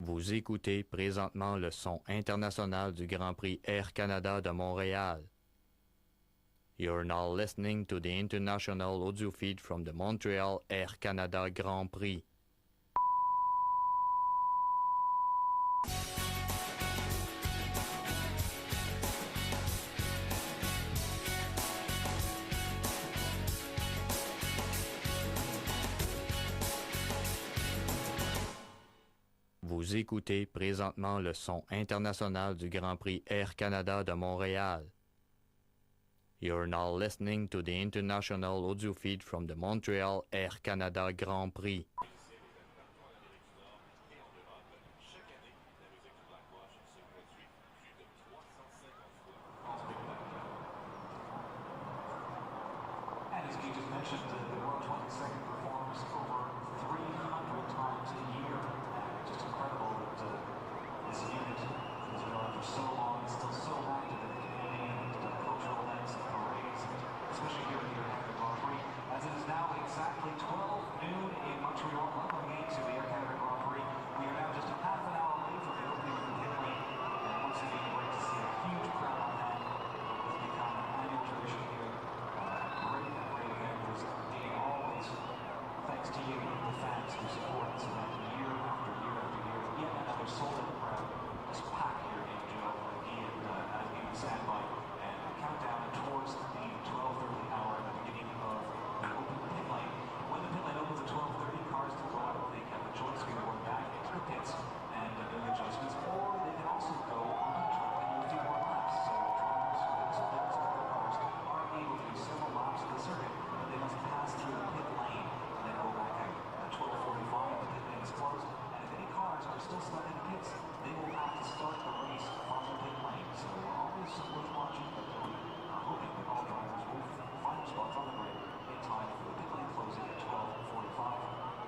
Vous écoutez présentement le son international du Grand Prix Air Canada de Montréal. You're now listening to the international audio feed from the Montreal Air Canada Grand Prix. Vous écoutez présentement le son international du Grand Prix Air Canada de Montréal. You're now listening to the international audio feed from the Montreal Air Canada Grand Prix. And as you just mentioned, the World 22nd performs over 300 times a year. Just incredible that this unit has been on for so long, it's still so active in the community and cultural events and parades, especially here at the Air Canada Grand Prix. As it is now exactly 12 noon in Montreal, welcome again to the Air Canada Grand Prix. We are now just a half an hour away from the opening of the pit lane, and once again, great to see a huge crowd on hand. It's become an annual tradition here. Great event. There's always thanks to you, the fans, who support this event year after year after year. Yet another sold-out crowd, just packed here in Joe again as we stand by and countdown towards the 12:30 hour at the beginning of the open pit lane. When the pit lane opens at 12:30, cars can go out. They have a choice to go back into the pits and do adjustments, or they can also go on the track and do a few more laps. So drivers who also their cars are able to do several laps of the circuit, but they must pass through the pit lane and then go back out. At 12:45, the pit lane is closed, and if any cars are still stuck in the pits, they will have to start the race from the pit lane. So always worth watching, but hoping that all drivers will find their spots on the grid in time for the pit lane closing at 12:45.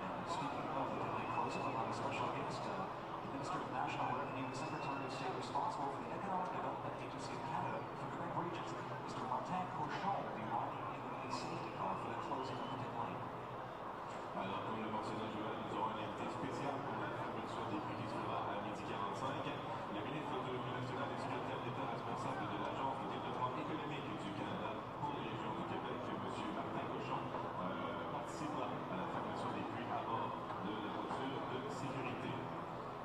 And speaking of the pit lane closing, we have a special guest, the Minister of National Revenue and Secretary of State responsible for the Economic Development Agency of Canada for Quebec Regions, Mr. Martin Cochon, will be riding in the safety car for the closing of the pit lane. Alors, comme le mentionnait Joël, nous aurons un invité spécial pour la fermeture des prix qui sera à 12h45. Le ministre de l'Économie nationale et secrétaire d'État responsable de l'Agence de développement économique du Canada pour les régions du Québec, M. Martin Cochon, participera à la fermeture des prix à bord de la voiture de sécurité.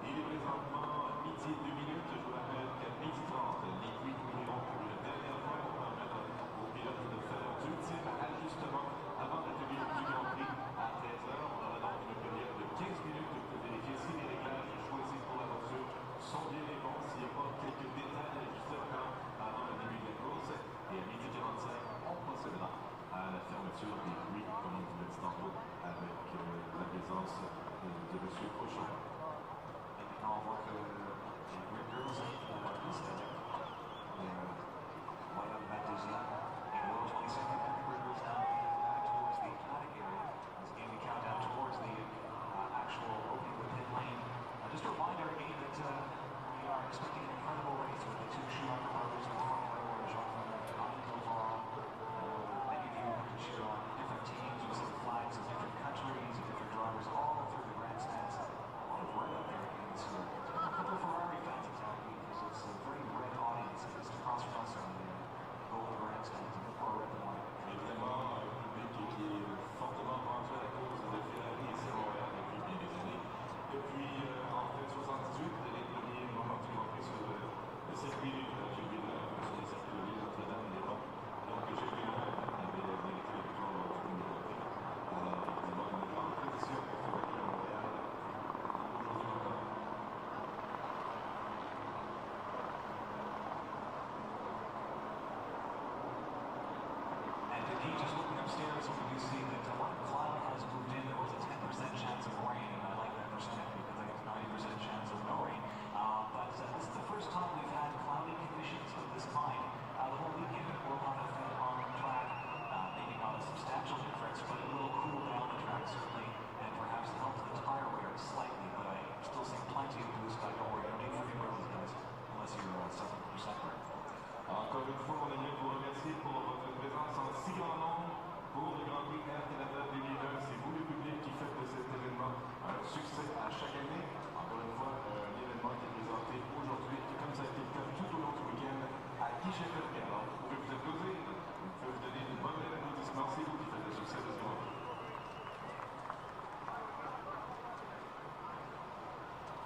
Il est présentement midi et 2 minutes. Je vous rappelle qu'à midi 30, les prix ouvriront pour une dernière fois pour permettre aux pilotes de faire d'ultimes ajustements avant la tenue du Grand Prix à 13h. On aura donc une période de 15 minutes pour vérifier si les réglages choisis pour la voiture sont bien les bons, s'il n'y a pas quelques détails à ajuster encore avant le début de la course. Et à midi 45, on procédera à la fermeture des prix, comme on vous l'a dit tantôt, avec la présence de M. Cochon. On voit que les Green Girls ont la piste avec Moya Matuzia and World 22nd and the Green Girls now back towards the paddock area as again we count down towards the actual opening of the pit lane. Just a reminder again that we are expecting an incredible race with the two Schumacher brothers in the front row and Jean-Philippe Doval. Many of you can cheer on different teams. You see the flags of different countries and different drivers all through the grandstands. A lot of red up there. It's a couple of Ferrari fans exactly, because it's a very red audience just across from us on the golden grandstands and the far red and white. Évidemment, un public qui est fortement vendu à la cause de Ferrari ici à Montréal depuis bien des années. Depuis en fait 78, les premiers moments du Grand Prix sur le circuit du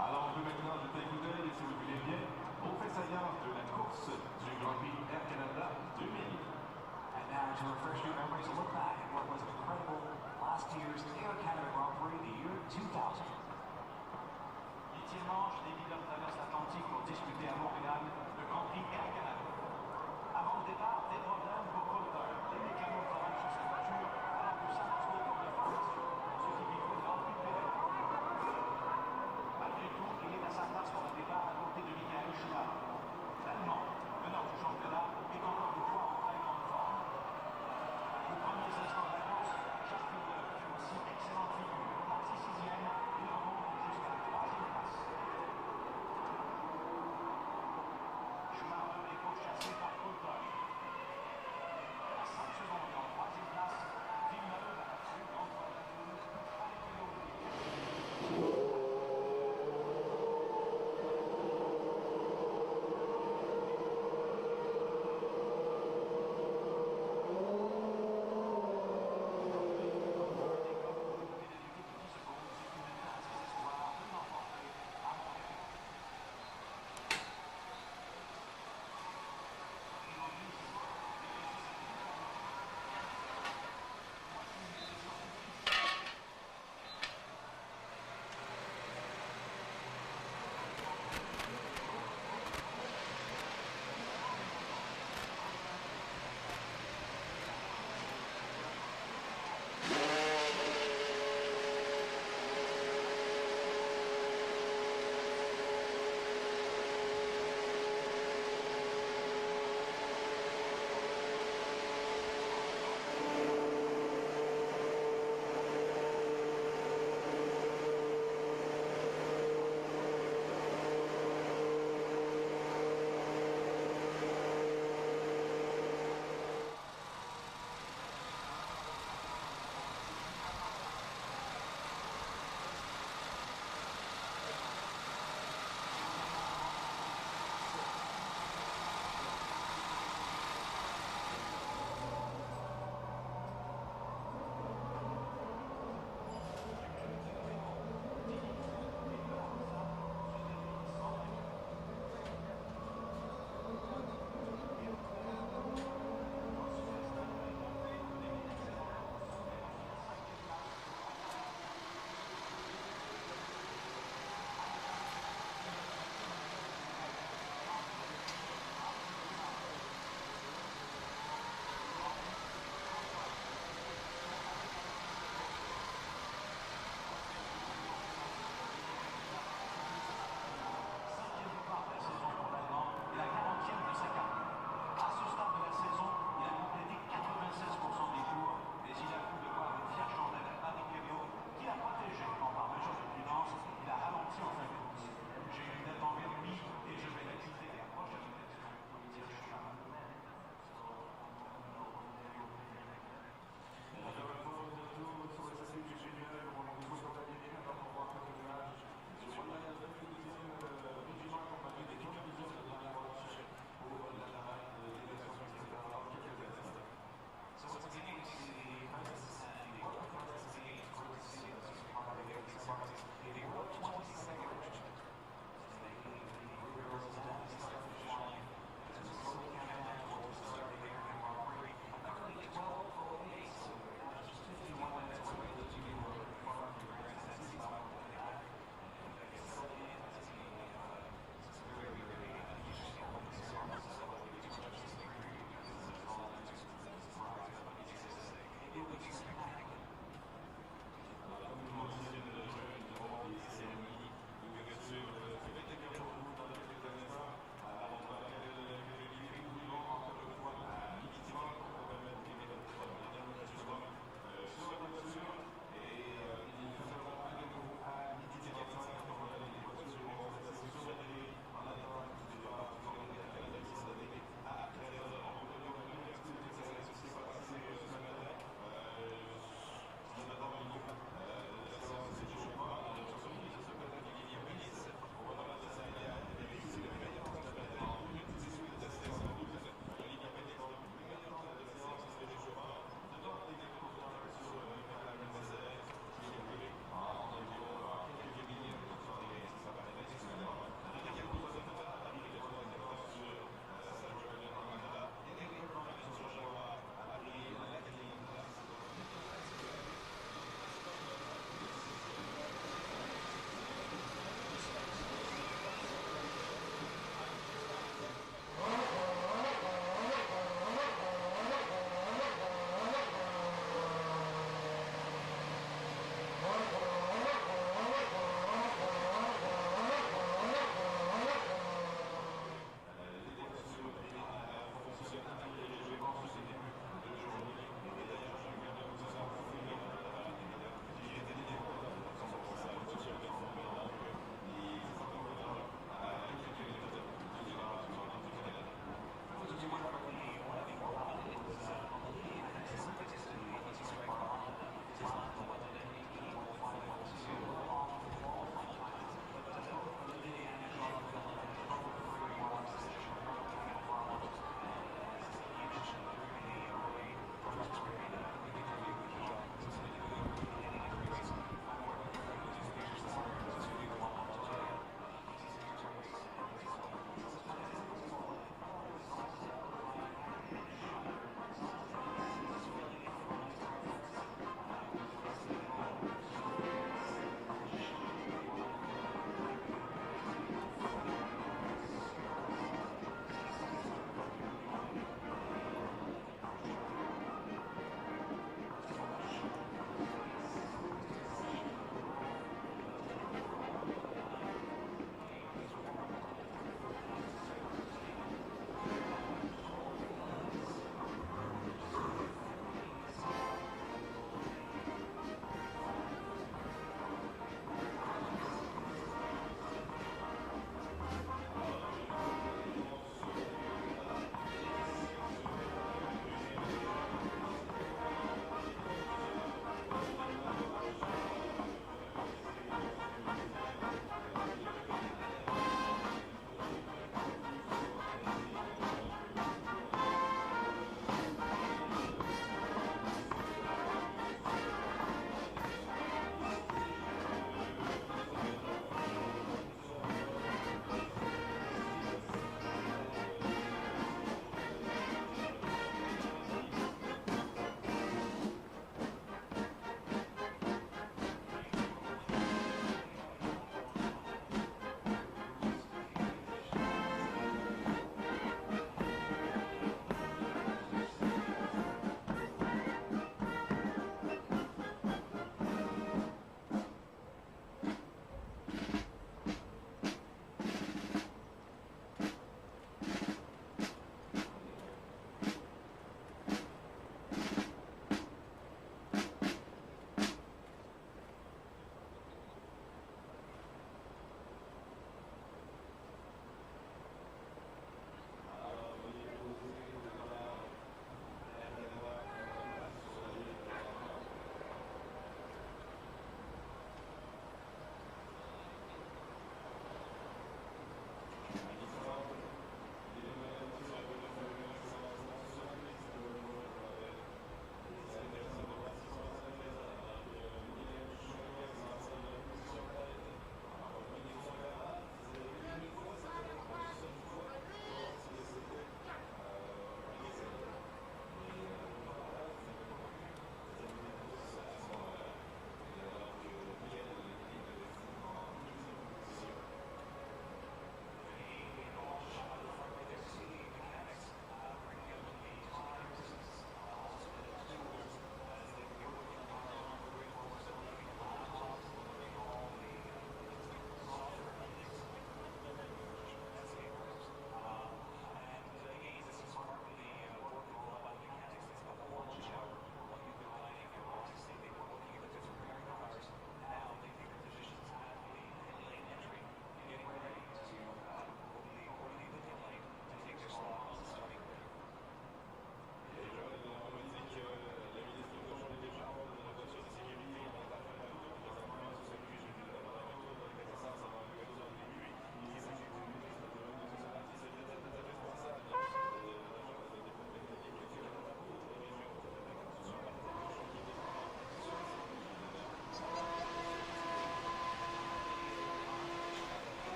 Alors on peut maintenant jeter un coup d'œil, si vous voulez bien, au fait saillant de la course du Grand Prix Air Canada 2000. And now to refresh your memories, a look back at what was an incredible last year's Air Canada Grand Prix, the year 2000. Huitième manche, les leaders traversent l'Atlantique pour disputer à Montréal le Grand Prix Air Canada. Avant le départ, des problèmes pour Coulter. Les mécanos travaillent sur sa voiture alors que ça lance le tour de formation, ce qui lui vaut une remplie de pédale. Malgré tout, il est à sa place pour le départ à côté de Michael Schumacher. L'Allemand, meneur du championnat, est encore une fois en très grande forme. Aux premiers instants de la course, Jacques Villeneuve fait aussi excellente figure. Parti sixième, il remonte jusqu'à la troisième place. Schumacher est pourchassé par Coulter.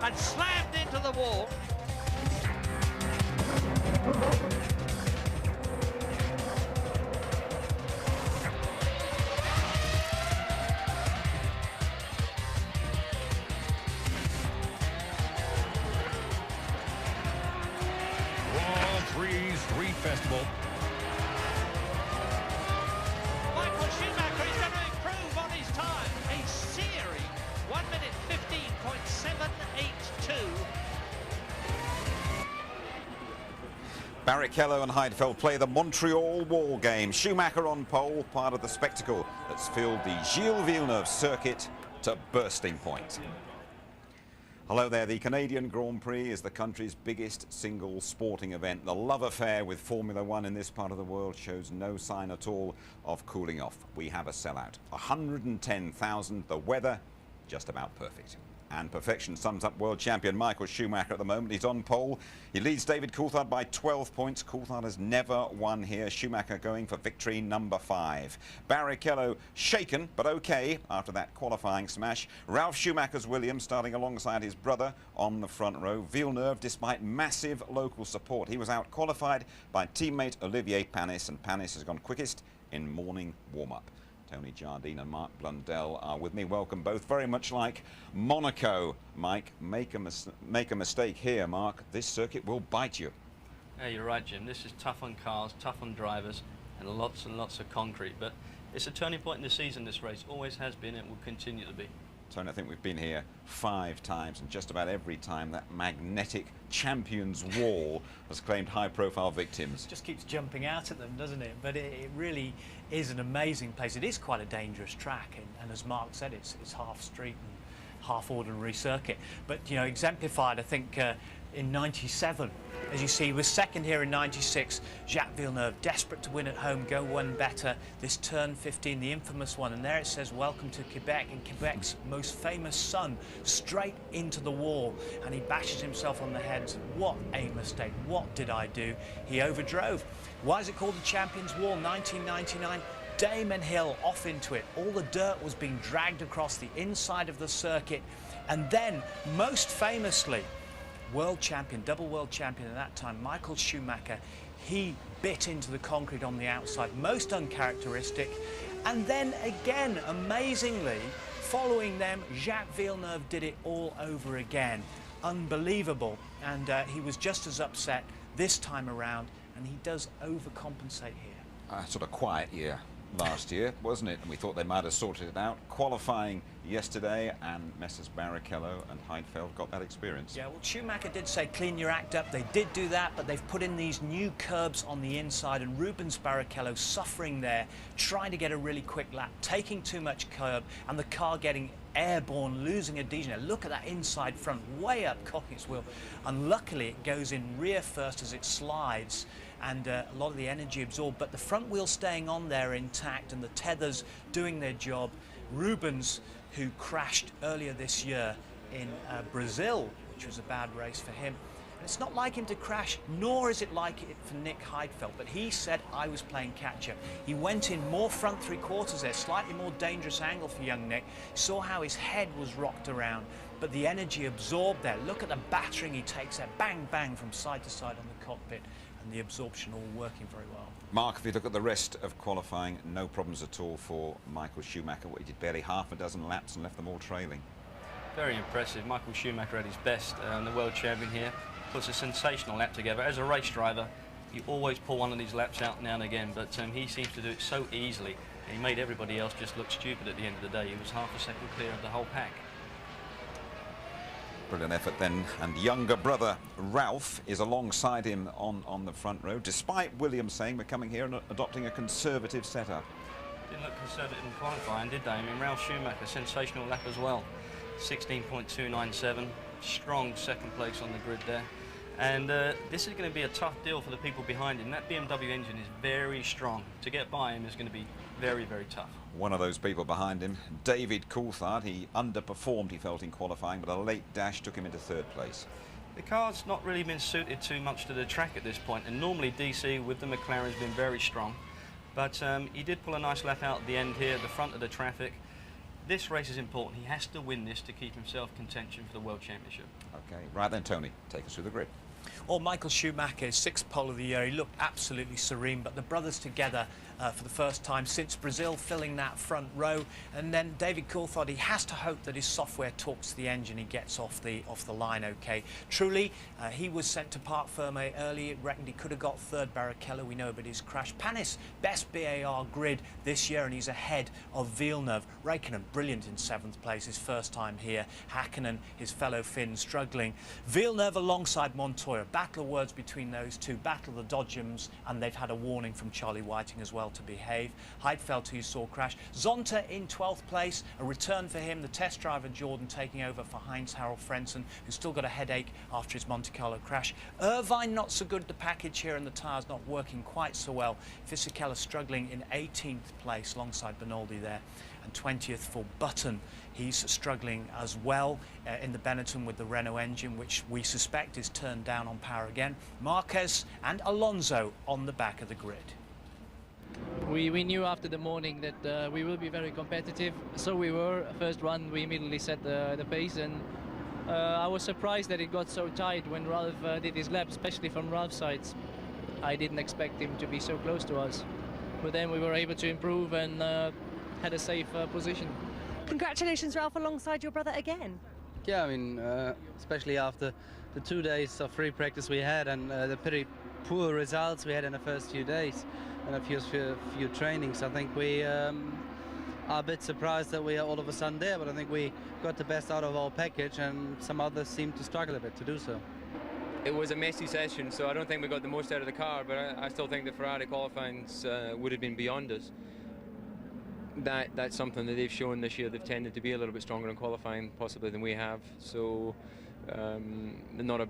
and slammed into the wall. Prix Street Festival. Michael Schumacher is going to improve on his time. A searing 1 minute 15.782. Barrichello and Heidfeld play the Montreal Wall game. Schumacher on pole, part of the spectacle that's filled the Gilles Villeneuve circuit to bursting point. Hello there. The Canadian Grand Prix is the country's biggest single sporting event. The love affair with Formula One in this part of the world shows no sign at all of cooling off. We have a sellout. 110,000. The weather just about perfect. And perfection sums up world champion Michael Schumacher at the moment. He's on pole. He leads David Coulthard by 12 points. Coulthard has never won here. Schumacher going for victory number 5. Barrichello shaken, but okay after that qualifying smash. Ralf Schumacher's Williams starting alongside his brother on the front row. Villeneuve, despite massive local support, he was out-qualified by teammate Olivier Panis, and Panis has gone quickest in morning warm-up. Tony Jardine and Mark Blundell are with me. Welcome both. Very much like Monaco, Mike, make a mistake here, Mark. This circuit will bite you. Yeah, you're right, Jim. This is tough on cars, tough on drivers, and lots of concrete. But it's a turning point in the season, this race. Always has been, and will continue to be. Tony, I think we've been here 5 times, and just about every time that magnetic champions wall has claimed high-profile victims. Just keeps jumping out at them, doesn't it? But it really is an amazing place. It is quite a dangerous track, and as Mark said, it's half street and half ordinary circuit. But you know, exemplified, I think, in '97. As you see, he was second here in '96. Jacques Villeneuve, desperate to win at home, go one better. This turn 15, the infamous one, and there it says, "Welcome to Quebec," and Quebec's most famous sun, straight into the wall, and he bashes himself on the head. What a mistake! What did I do? He overdrove. Why is it called the Champions Wall? 1999. Damon Hill off into it. All the dirt was being dragged across the inside of the circuit, and then, most famously, world champion, double world champion at that time, Michael Schumacher, he bit into the concrete on the outside, most uncharacteristic. And then again, amazingly, following them, Jacques Villeneuve did it all over again. Unbelievable. And he was just as upset this time around, and he does overcompensate here. Sort of quiet year last year, wasn't it? And we thought they might have sorted it out. Qualifying yesterday, and Messrs Barrichello and Heidfeld got that experience. Yeah, well, Schumacher did say clean your act up. They did do that, but they've put in these new curbs on the inside, and Rubens Barrichello suffering there, trying to get a really quick lap, taking too much curb, and the car getting airborne, losing adhesion. Look at that inside front, way up, cocking its wheel. And luckily, it goes in rear first as it slides, and a lot of the energy absorbed, but the front wheel staying on there intact, and the tethers doing their job. Rubens, who crashed earlier this year in Brazil, which was a bad race for him. And it's not like him to crash, nor is it like it for Nick Heidfeld, but he said, I was playing catch-up. He went in more front 3/4 there, slightly more dangerous angle for young Nick. Saw how his head was rocked around, but the energy absorbed there. Look at the battering he takes there, bang, bang, from side to side on the cockpit, and the absorption all working very well. Mark, if you look at the rest of qualifying, no problems at all for Michael Schumacher. He did barely half a dozen laps and left them all trailing. Very impressive. Michael Schumacher at his best, the world champion here. Puts a sensational lap together. As a race driver, you always pull one of these laps out now and again, but he seems to do it so easily. And he made everybody else just look stupid at the end of the day. He was half a second clear of the whole pack. Brilliant effort then, and younger brother Ralph is alongside him on the front row, despite Williams saying we're coming here and adopting a conservative setup. Didn't look conservative in qualifying, did they? I mean, Ralf Schumacher, sensational lap as well. 16.297, strong second place on the grid there. And this is going to be a tough deal for the people behind him. That BMW engine is very strong. To get by him is going to be very, very tough. One of those people behind him, David Coulthard, he underperformed, he felt, in qualifying, but a late dash took him into 3rd place. The car's not really been suited too much to the track at this point, and normally DC with the McLaren has been very strong. But he did pull a nice lap out at the end here, at the front of the traffic. this race is important. He has to win this to keep himself contention for the World Championship. Okay, right then, Tony, take us through the grid. Well, Michael Schumacher's sixth pole of the year. He looked absolutely serene, but the brothers together for the first time since Brazil, filling that front row. And then David Coulthard, he has to hope that his software talks to the engine, he gets off the line okay. Truly, he was sent to Parc Ferme early. It reckoned he could have got third. Barrichello, we know about his crash. Panis, best BAR grid this year, and he's ahead of Villeneuve. Räikkönen, brilliant in seventh place, his first time here. Hakkinen, his fellow Finn, struggling. Villeneuve alongside Montoya. Battle of words between those two. Battle of the Dodgems, and they've had a warning from Charlie Whiting as well to behave. Heidfeld, who you saw crash. Zonta in 12th place, a return for him. The test driver Jordan taking over for Heinz-Harald Frentzen, who's still got a headache after his Monte Carlo crash. Irvine not so good, the package here, and the tyres not working quite so well. Fisichella struggling in 18th place alongside Bernaldi there, and 20th for Button. He's struggling as well in the Benetton with the Renault engine, which we suspect is turned down on power again. Marquez and Alonso on the back of the grid. We knew after the morning that we will be very competitive, so we were. First run, we immediately set the pace, and I was surprised that it got so tight when Ralph did his lap, especially from Ralph's side. I didn't expect him to be so close to us, but then we were able to improve and had a safe position. Congratulations, Ralph, alongside your brother again. Yeah, I mean, especially after the 2 days of free practice we had and the pretty poor results we had in the first few days and a few trainings. I think we are a bit surprised that we are all of a sudden there, but I think we got the best out of our package, and some others seem to struggle a bit to do so. It was a messy session, so I don't think we got the most out of the car, but I still think the Ferrari qualifyings would have been beyond us. That's something that they've shown this year. They've tended to be a little bit stronger in qualifying possibly than we have, so not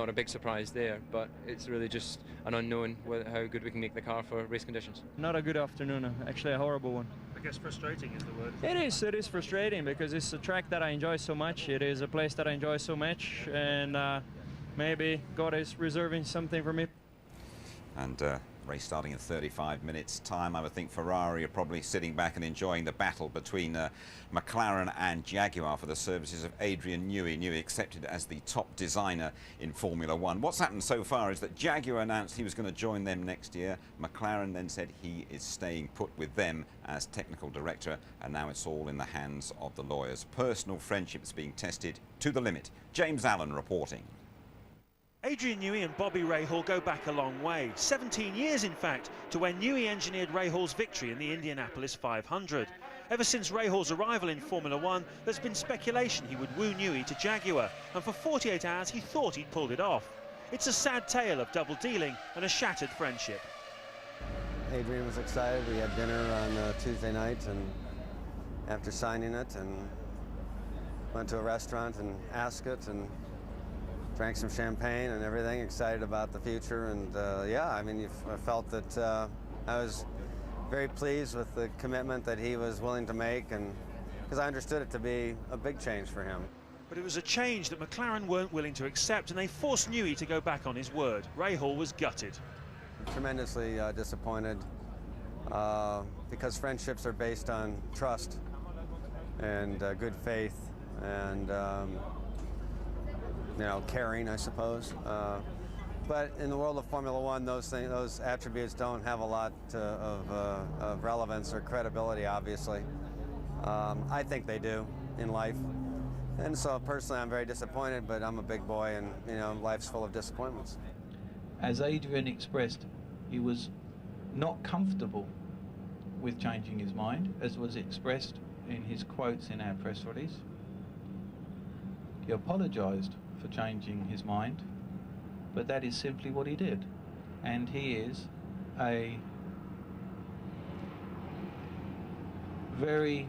a big surprise there, but it's really just an unknown how good we can make the car for race conditions. Not a good afternoon, actually a horrible one. I guess frustrating is the word. It is frustrating because it's a track that I enjoy so much. It is a place that I enjoy so much, and maybe God is reserving something for me. And race starting in 35 minutes time. I would think Ferrari are probably sitting back and enjoying the battle between McLaren and Jaguar for the services of Adrian Newey. Newey accepted as the top designer in Formula One. What's happened so far is that Jaguar announced he was going to join them next year. McLaren then said he is staying put with them as technical director, and now it's all in the hands of the lawyers. Personal friendships being tested to the limit. James Allen reporting. Adrian Newey and Bobby Rahal go back a long way, 17 years in fact, to when Newey engineered Rahal's victory in the Indianapolis 500. Ever since Rahal's arrival in Formula One, there's been speculation he would woo Newey to Jaguar, and for 48 hours he thought he'd pulled it off. It's a sad tale of double dealing and a shattered friendship. Adrian was excited. We had dinner on Tuesday night, and after signing it, and went to a restaurant and Ascot and drank some champagne and everything, excited about the future. And yeah, I mean, I felt that I was very pleased with the commitment that he was willing to make, and because I understood it to be a big change for him. But it was a change that McLaren weren't willing to accept, and they forced Newey to go back on his word. Rahal was gutted. Tremendously disappointed because friendships are based on trust and good faith and you know, caring, I suppose. But in the world of Formula One, those attributes don't have a lot of relevance or credibility, obviously. I think they do in life. And so personally, I'm very disappointed, but I'm a big boy, and you know, life's full of disappointments. As Adrian expressed, he was not comfortable with changing his mind, as was expressed in his quotes in our press release. He apologised for changing his mind, but that is simply what he did. And he is a very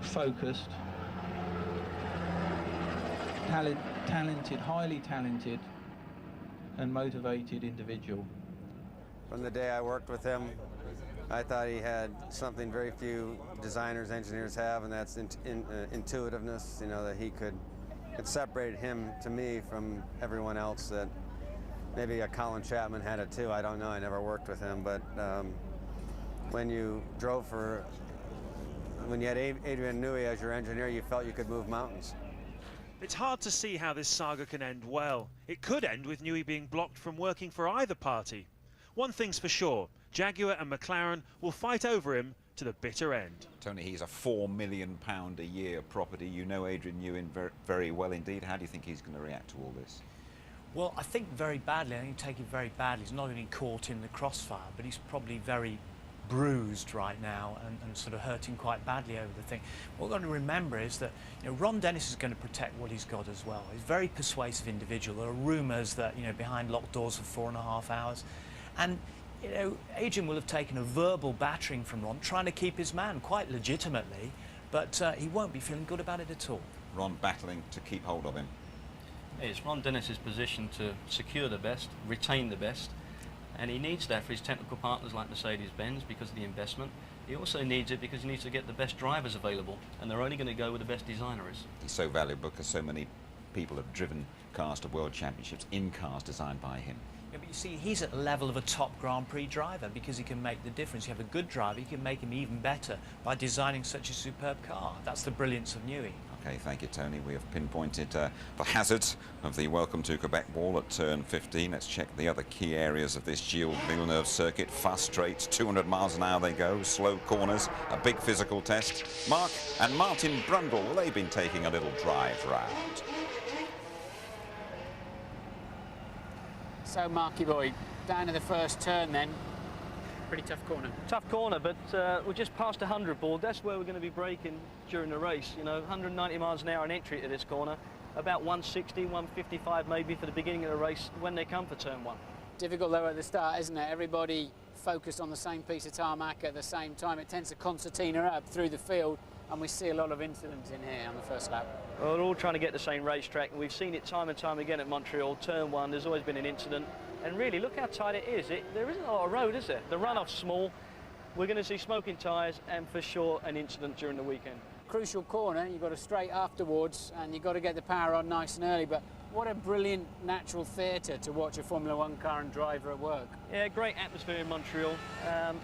focused, talented, highly talented and motivated individual. From the day I worked with him, I thought he had something very few designers, engineers have, and that's intuitiveness, you know, that he could, it separated him to me from everyone else. That maybe a Colin Chapman had it too, I don't know, I never worked with him, but when you drove for when you had Adrian Newey as your engineer, you felt you could move mountains. It's hard to see how this saga can end well. It could end with Newey being blocked from working for either party. One thing's for sure, Jaguar and McLaren will fight over him to the bitter end. Tony, he's a £4 million a year property. You know Adrian Newey very, very well indeed. How do you think he's going to react to all this? Well, I think very badly. I think he'll take it very badly. He's not only caught in the crossfire, but he's probably very bruised right now and sort of hurting quite badly over the thing. What we're going to remember is that, you know, Ron Dennis is going to protect what he's got as well. He's a very persuasive individual. There are rumours that, you know, behind locked doors for 4.5 hours. And, you know, Adrian will have taken a verbal battering from Ron, trying to keep his man quite legitimately, but he won't be feeling good about it at all. Ron battling to keep hold of him. It's Ron Dennis's position to secure the best, retain the best, and he needs that for his technical partners like Mercedes-Benz because of the investment. He also needs it because he needs to get the best drivers available, and they're only going to go with the best designers. He's so valuable because so many people have driven cars to World Championships in cars designed by him. Yeah, but you see, he's at the level of a top Grand Prix driver because he can make the difference. You have a good driver, you can make him even better by designing such a superb car. That's the brilliance of Newey. Okay, thank you, Tony. We have pinpointed the hazards of the Welcome to Quebec wall at turn 15. Let's check the other key areas of this Gilles Villeneuve circuit. Fast straights, 200 miles an hour they go, slow corners, a big physical test. Mark and Martin Brundle, well, they've been taking a little drive round. So, Marky boy, down to the first turn then. Pretty tough corner. Tough corner, but we're just past 100 ball. That's where we're going to be braking during the race. You know, 190 miles an hour in entry to this corner, about 160, 155 maybe for the beginning of the race when they come for turn 1. Difficult though at the start, isn't it? Everybody focused on the same piece of tarmac at the same time. It tends to concertina up through the field, and we see a lot of incidents in here on the first lap. Well, we're all trying to get the same racetrack, and we've seen it time and time again at Montreal. Turn 1, there's always been an incident. And really, look how tight it is. There isn't a lot of road, is there? The runoff's small. We're going to see smoking tyres and, for sure, an incident during the weekend. Crucial corner, you've got to straight afterwards, and you've got to get the power on nice and early. But what a brilliant natural theatre to watch a Formula One car and driver at work. Yeah, great atmosphere in Montreal.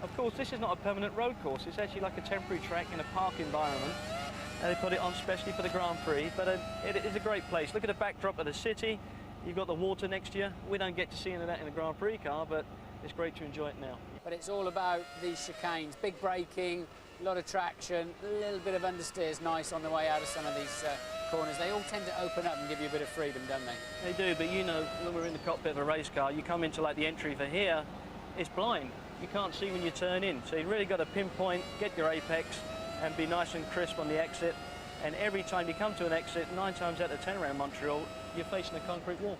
Of course, this is not a permanent road course. It's actually like a temporary track in a park environment. And they put it on specially for the Grand Prix, but it is a great place. Look at the backdrop of the city. You've got the water next to you. We don't get to see any of that in a Grand Prix car, but it's great to enjoy it now. But it's all about these chicanes. Big braking, a lot of traction, a little bit of understeer's nice on the way out of some of these corners. They all tend to open up and give you a bit of freedom, don't they? They do, but you know, when we're in the cockpit of a race car, you come into like the entry for here, it's blind. You can't see when you turn in, so you've really got to pinpoint, get your apex, and be nice and crisp on the exit. And every time you come to an exit, 9 times out of 10 around Montreal, you're facing a concrete wall.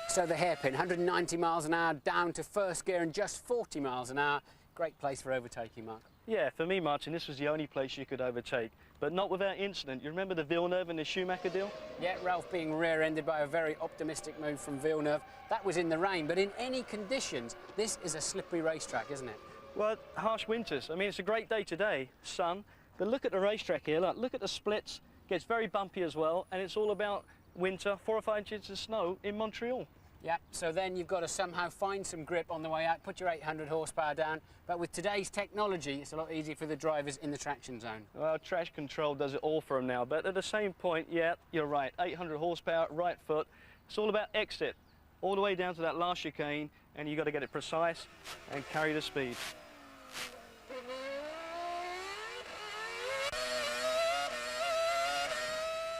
So the hairpin, 190 miles an hour down to first gear and just 40 miles an hour. Great place for overtaking, Mark. Yeah, for me, Martin, this was the only place you could overtake, but not without incident. You remember the Villeneuve and the Schumacher deal? Yeah, Ralph being rear-ended by a very optimistic move from Villeneuve. That was in the rain, but in any conditions, this is a slippery racetrack, isn't it? Well, harsh winters. I mean, it's a great day today, sun, but look at the racetrack here. Look at the splits. Gets very bumpy as well, and it's all about winter, 4 or 5 inches of snow in Montreal. Yeah, so then you've got to somehow find some grip on the way out, put your 800 horsepower down, but with today's technology, it's a lot easier for the drivers in the traction zone. Well, traction control does it all for them now, but at the same point, yeah, you're right, 800 horsepower, right foot. It's all about exit, all the way down to that last chicane, and you've got to get it precise and carry the speed.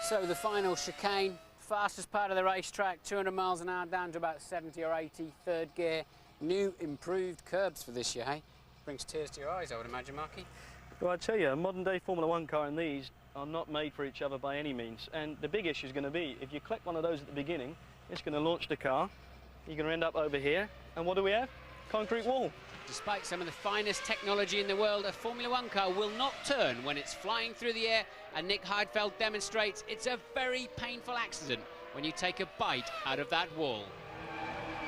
So the final chicane, fastest part of the racetrack, 200 miles an hour down to about 70 or 80, third gear. New improved curbs for this year, hey? Brings tears to your eyes, I would imagine, Marky. Well, I tell you, a modern-day Formula One car and these are not made for each other by any means. And the big issue is going to be, if you collect one of those at the beginning, it's going to launch the car, you're going to end up over here, and what do we have? Concrete wall. Despite some of the finest technology in the world, a Formula One car will not turn when it's flying through the air, and Nick Heidfeld demonstrates it's a very painful accident when you take a bite out of that wall.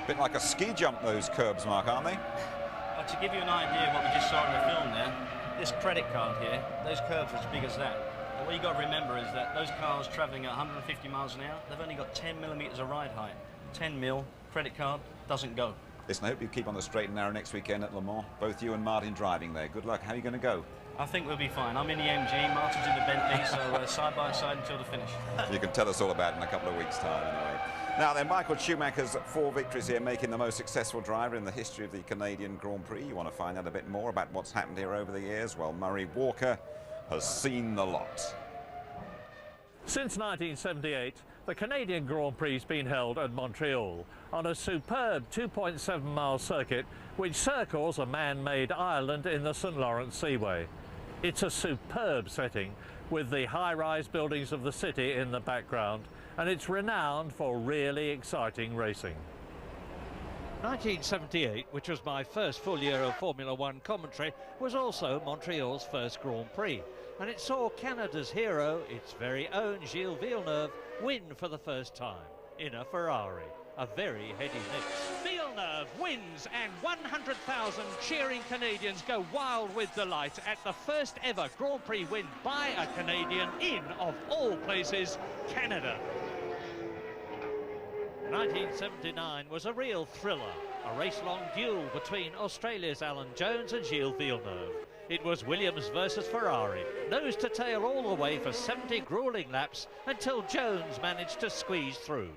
Bit like a ski jump, those curbs, Mark, aren't they? To give you an idea of what we just saw in the film there, this credit card here, those curbs are as big as that. But what you've got to remember is that those cars travelling at 150 miles an hour, they've only got 10 millimetres of ride height. 10 mil, credit card, doesn't go. Listen, I hope you keep on the straight and narrow next weekend at Le Mans. Both you and Martin driving there. Good luck. How are you going to go? I think we'll be fine. I'm in the MG, Martin's in the Bentley, so side by side until the finish. You can tell us all about it in a couple of weeks' time, anyway. Now then, Michael Schumacher's 4 victories here, making the most successful driver in the history of the Canadian Grand Prix. You want to find out a bit more about what's happened here over the years? Well, Murray Walker has seen the lot. Since 1978, the Canadian Grand Prix has been held at Montreal on a superb 2.7-mile circuit which circles a man-made island in the St. Lawrence Seaway. It's a superb setting with the high-rise buildings of the city in the background, and it's renowned for really exciting racing. 1978, which was my first full year of Formula One commentary, was also Montreal's first Grand Prix, and it saw Canada's hero, its very own Gilles Villeneuve, win for the first time in a Ferrari. A very heady mix. Villeneuve wins, and 100,000 cheering Canadians go wild with delight at the first ever Grand Prix win by a Canadian in, of all places, Canada. 1979 was a real thriller, a race-long duel between Australia's Alan Jones and Gilles Villeneuve. It was Williams versus Ferrari, nose to tail all the way for 70 grueling laps until Jones managed to squeeze through.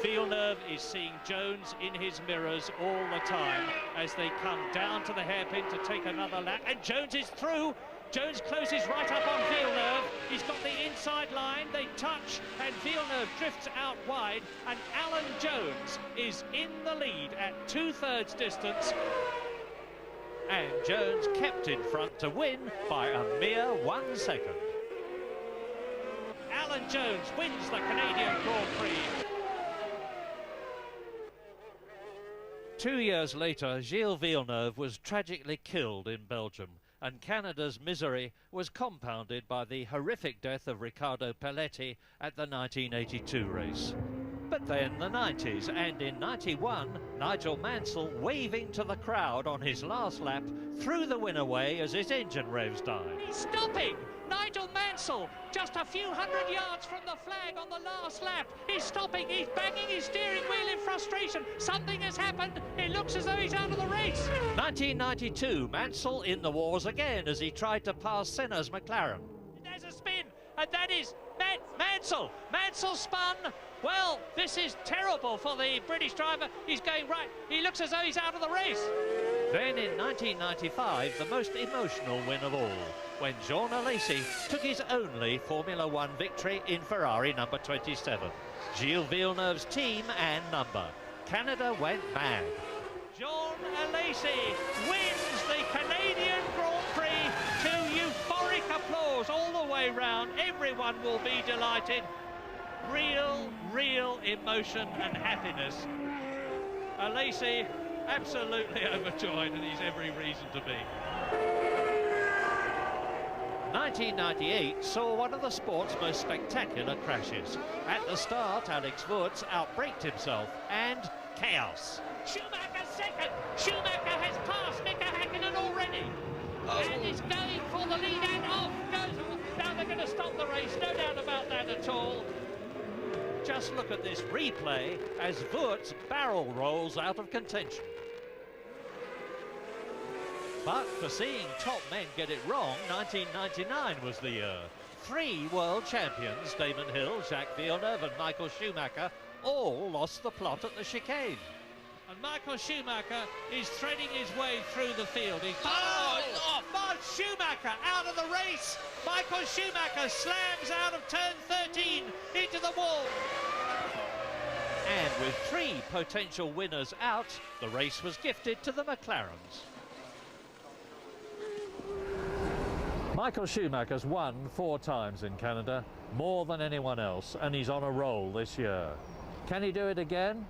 Villeneuve is seeing Jones in his mirrors all the time as they come down to the hairpin to take another lap, and Jones is through. Jones closes right up on Villeneuve. He's got the inside line, they touch, and Villeneuve drifts out wide, and Alan Jones is in the lead at 2/3 distance. And Jones kept in front to win by a mere 1 second. Alan Jones wins the Canadian Grand Prix. 2 years later, Gilles Villeneuve was tragically killed in Belgium, and Canada's misery was compounded by the horrific death of Riccardo Pelletti at the 1982 race. But then the 90s, and in 91, Nigel Mansell, waving to the crowd on his last lap, threw the win away as his engine revs died. He's stopping! Nigel Mansell, just a few hundred yards from the flag on the last lap. He's stopping, he's banging his steering wheel in frustration. Something has happened. It looks as though he's out of the race. 1992, Mansell in the wars again as he tried to pass Senna's McLaren. There's a spin, and that is Mansell. Mansell spun. Well, this is terrible for the British driver. He's going right. He looks as though he's out of the race. Then in 1995, the most emotional win of all, when Jean Alesi took his only Formula One victory in Ferrari number 27. Gilles Villeneuve's team and number. Canada went mad. Jean Alesi wins the Canadian Grand Prix to euphoric applause all the way round. Everyone will be delighted. Real emotion and happiness. Alesi absolutely overjoyed, and he's every reason to be. 1998 saw one of the sport's most spectacular crashes. At the start, Alex Wurz outbraked himself, and chaos. Schumacher second. Schumacher has passed Mika Häkkinen already. And is going for the lead, and off goes. Now they're going to stop the race, no doubt about that at all. Just look at this replay as Wurz barrel rolls out of contention. But for seeing top men get it wrong, 1999 was the year. 3 world champions, Damon Hill, Jacques Villeneuve and Michael Schumacher, all lost the plot at the chicane. And Michael Schumacher is threading his way through the field. He's Schumacher out of the race. Michael Schumacher slams out of turn 13 into the wall. And with 3 potential winners out, the race was gifted to the McLarens. Michael Schumacher's won 4 times in Canada, more than anyone else, and he's on a roll this year. Can he do it again?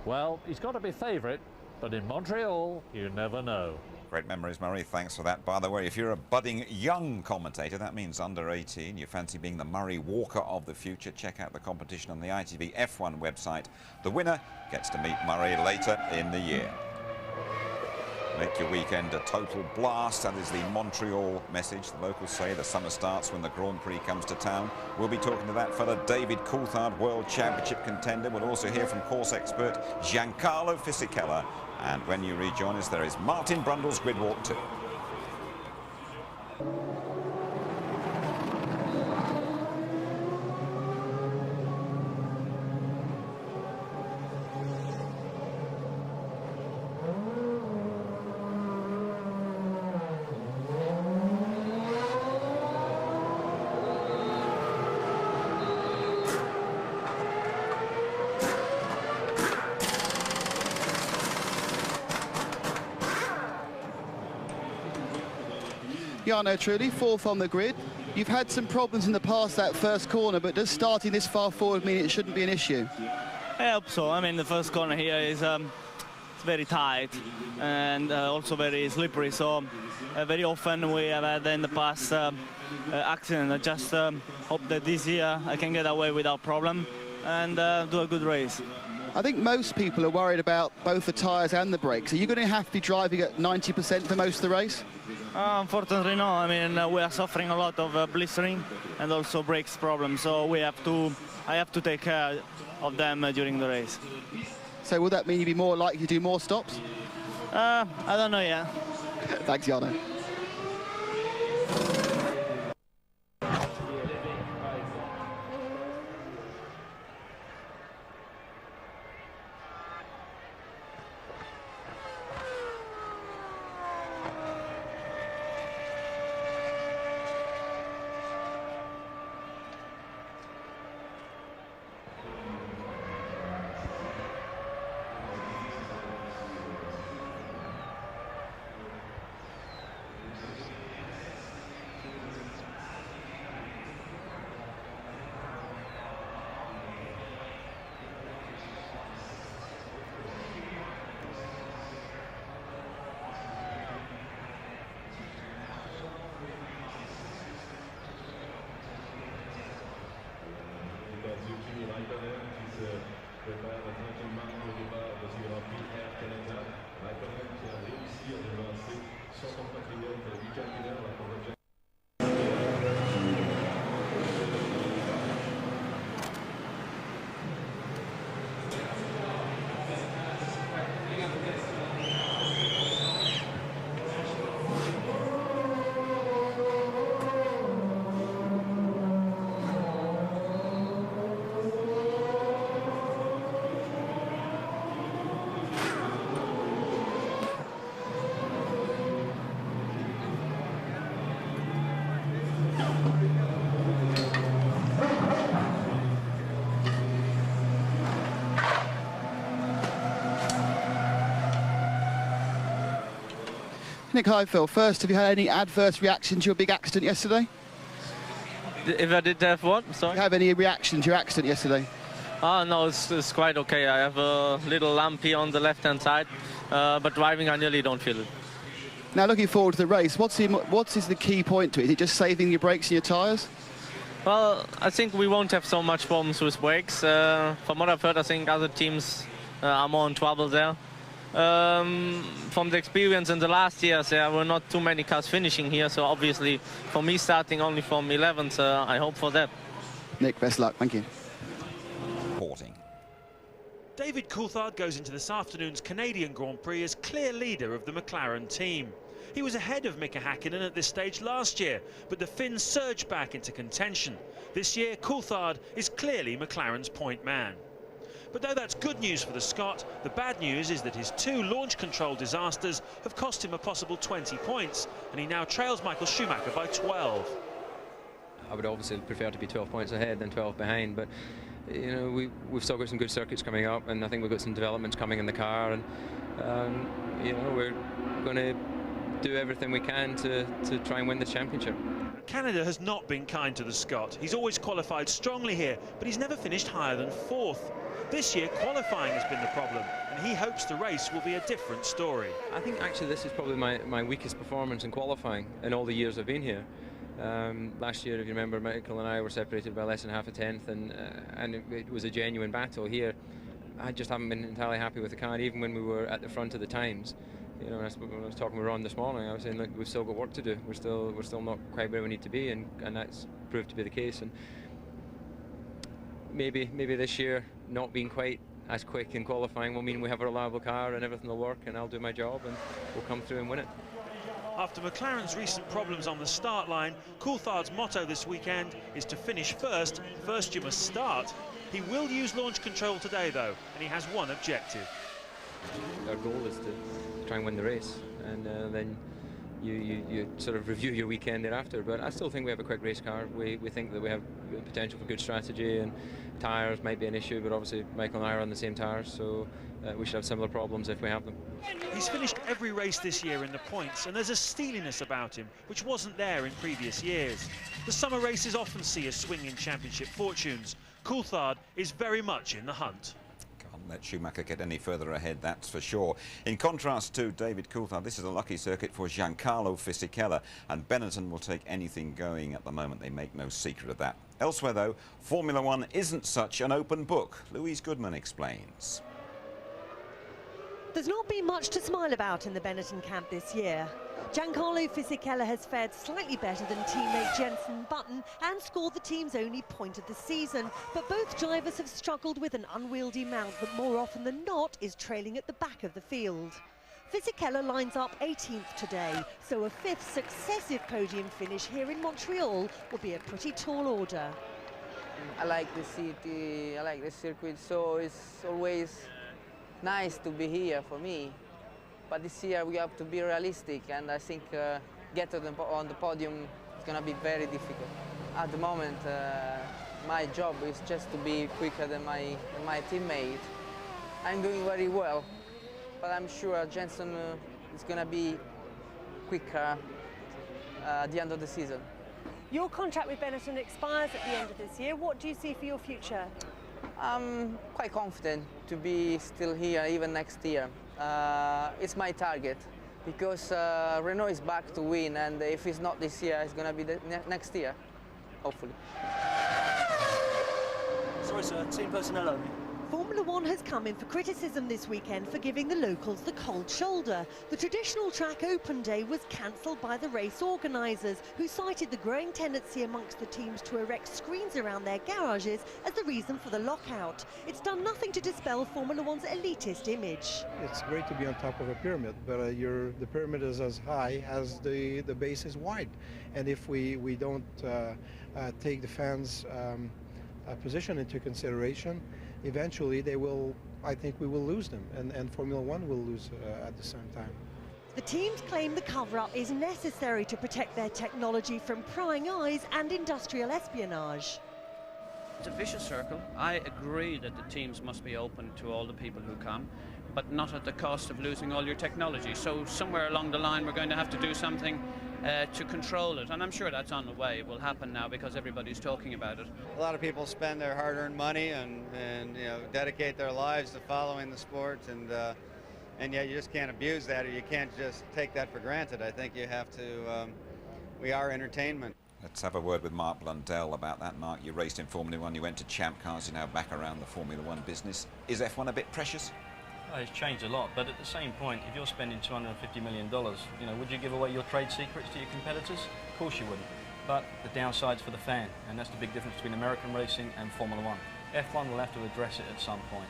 Well, he's got to be favourite, but in Montreal, you never know. Great memories, Murray. Thanks for that. By the way, if you're a budding young commentator, that means under 18, you fancy being the Murray Walker of the future, check out the competition on the ITV F1 website. The winner gets to meet Murray later in the year. Make your weekend a total blast. That is the Montreal message. The locals say the summer starts when the Grand Prix comes to town. We'll be talking to that fella, David Coulthard, World Championship contender. We'll also hear from course expert Giancarlo Fisichella. And when you rejoin us, there is Martin Brundle's Grid Walk 2. Jarno Trulli, fourth on the grid. You've had some problems in the past, that first corner, but does starting this far forward mean it shouldn't be an issue? I hope so. I mean, the first corner here is it's very tight and also very slippery, so very often we have had in the past accident. I just hope that this year I can get away without problem and do a good race. I think most people are worried about both the tyres and the brakes. Are you going to have to be driving at 90% for most of the race? Unfortunately, no. I mean, we are suffering a lot of blistering and also brakes problems, so I have to take care of them during the race. So will that mean you'd be more likely to do more stops? I don't know yet. Thanks, Jarno. prépare tranquillement au départ de ce Grand Prix Air Canada. Raikkonen qui a réussi à devancer son compatriote Mika Miller la première. Nick Heidfeld, first, have you had any adverse reaction to your big accident yesterday? If I did have what? Sorry? Did you have any reaction to your accident yesterday? Oh, no, it's quite okay. I have a little lump here on the left-hand side, but driving I nearly don't feel it. Now, looking forward to the race, what is the key point to it? Is it just saving your brakes and your tyres? Well, I think we won't have so much problems with brakes. From what I've heard, I think other teams are more in trouble there. From the experience in the last years, there were not too many cars finishing here, so obviously for me starting only from 11th, I hope for that. Nick, best luck, thank you. Reporting. David Coulthard goes into this afternoon's Canadian Grand Prix as clear leader of the McLaren team. He was ahead of Mika Häkkinen at this stage last year, but the Finns surged back into contention. This year, Coulthard is clearly McLaren's point man. But though that's good news for the Scot, the bad news is that his two launch control disasters have cost him a possible 20 points, and he now trails Michael Schumacher by 12. I would obviously prefer to be 12 points ahead than 12 behind, but you know, we've still got some good circuits coming up, and I think we've got some developments coming in the car, and you know, we're going to do everything we can to try and win the championship. Canada has not been kind to the Scot. He's always qualified strongly here, but he's never finished higher than 4th. This year, qualifying has been the problem, and he hopes the race will be a different story. I think actually this is probably my weakest performance in qualifying in all the years I've been here. Last year, if you remember, Michael and I were separated by less than half a tenth, and it was a genuine battle. Here, I just haven't been entirely happy with the car, even when we were at the front of the times. you know, when I was talking with Ron this morning, I was saying, look, we've still got work to do. We're still not quite where we need to be, and that's proved to be the case. And maybe this year not being quite as quick in qualifying will mean we have a reliable car and everything will work, and I'll do my job and we'll come through and win it. After McLaren's recent problems on the start line, Coulthard's motto this weekend is to finish first. First you must start. He will use launch control today though, and he has one objective. Our goal is to try and win the race, and then you sort of review your weekend thereafter. But I still think we have a quick race car. We think that we have potential for good strategy, and tyres might be an issue, but obviously Michael and I are on the same tyres, so we should have similar problems if we have them. He's finished every race this year in the points, and there's a steeliness about him which wasn't there in previous years. The summer races often see a swing in championship fortunes. Coulthard is very much in the hunt. Can't let Schumacher get any further ahead, that's for sure. In contrast to David Coulthard, this is a lucky circuit for Giancarlo Fisichella, and Benetton will take anything going at the moment. They make no secret of that. Elsewhere, though, Formula One isn't such an open book. Louise Goodman explains. There's not been much to smile about in the Benetton camp this year. Giancarlo Fisichella has fared slightly better than teammate Jenson Button and scored the team's only point of the season. But both drivers have struggled with an unwieldy mount that more often than not is trailing at the back of the field. Fisichella lines up 18th today, so a fifth successive podium finish here in Montreal will be a pretty tall order. I like the city, I like the circuit, so it's always nice to be here for me. But this year we have to be realistic, and I think get on the podium is going to be very difficult. At the moment, my job is just to be quicker than my teammate. I'm doing very well, but I'm sure Jenson is going to be quicker at the end of the season. Your contract with Benetton expires at the end of this year. What do you see for your future? I'm quite confident to be still here even next year. It's my target because Renault is back to win, and if it's not this year, it's going to be the next year, hopefully. Sorry, sir, team personnel only. Formula One has come in for criticism this weekend for giving the locals the cold shoulder. The traditional track open day was cancelled by the race organisers, who cited the growing tendency amongst the teams to erect screens around their garages as the reason for the lockout. It's done nothing to dispel Formula One's elitist image. It's great to be on top of a pyramid, but the pyramid is as high as the base is wide. And if we don't take the fans' position into consideration, eventually I think we will lose them, and Formula One will lose at the same time. The teams claim the cover-up is necessary to protect their technology from prying eyes and industrial espionage. It's a vicious circle. I agree that the teams must be open to all the people who come, but not at the cost of losing all your technology. So somewhere along the line we're going to have to do something to control it, and I'm sure that's on the way. It will happen now because everybody's talking about it. A lot of people spend their hard-earned money and you know, dedicate their lives to following the sport, and yet you just can't abuse that, or you can't just take that for granted. I think you have to. We are entertainment. Let's have a word with Mark Blundell about that. Mark, you raced in Formula One, you went to Champ Cars, you're now back around the Formula One business. Is F1 a bit precious? Well, it's changed a lot, but at the same point, if you're spending $250 million, you know, would you give away your trade secrets to your competitors? Of course you wouldn't. But the downside's for the fan, and that's the big difference between American racing and Formula One. F1 will have to address it at some point.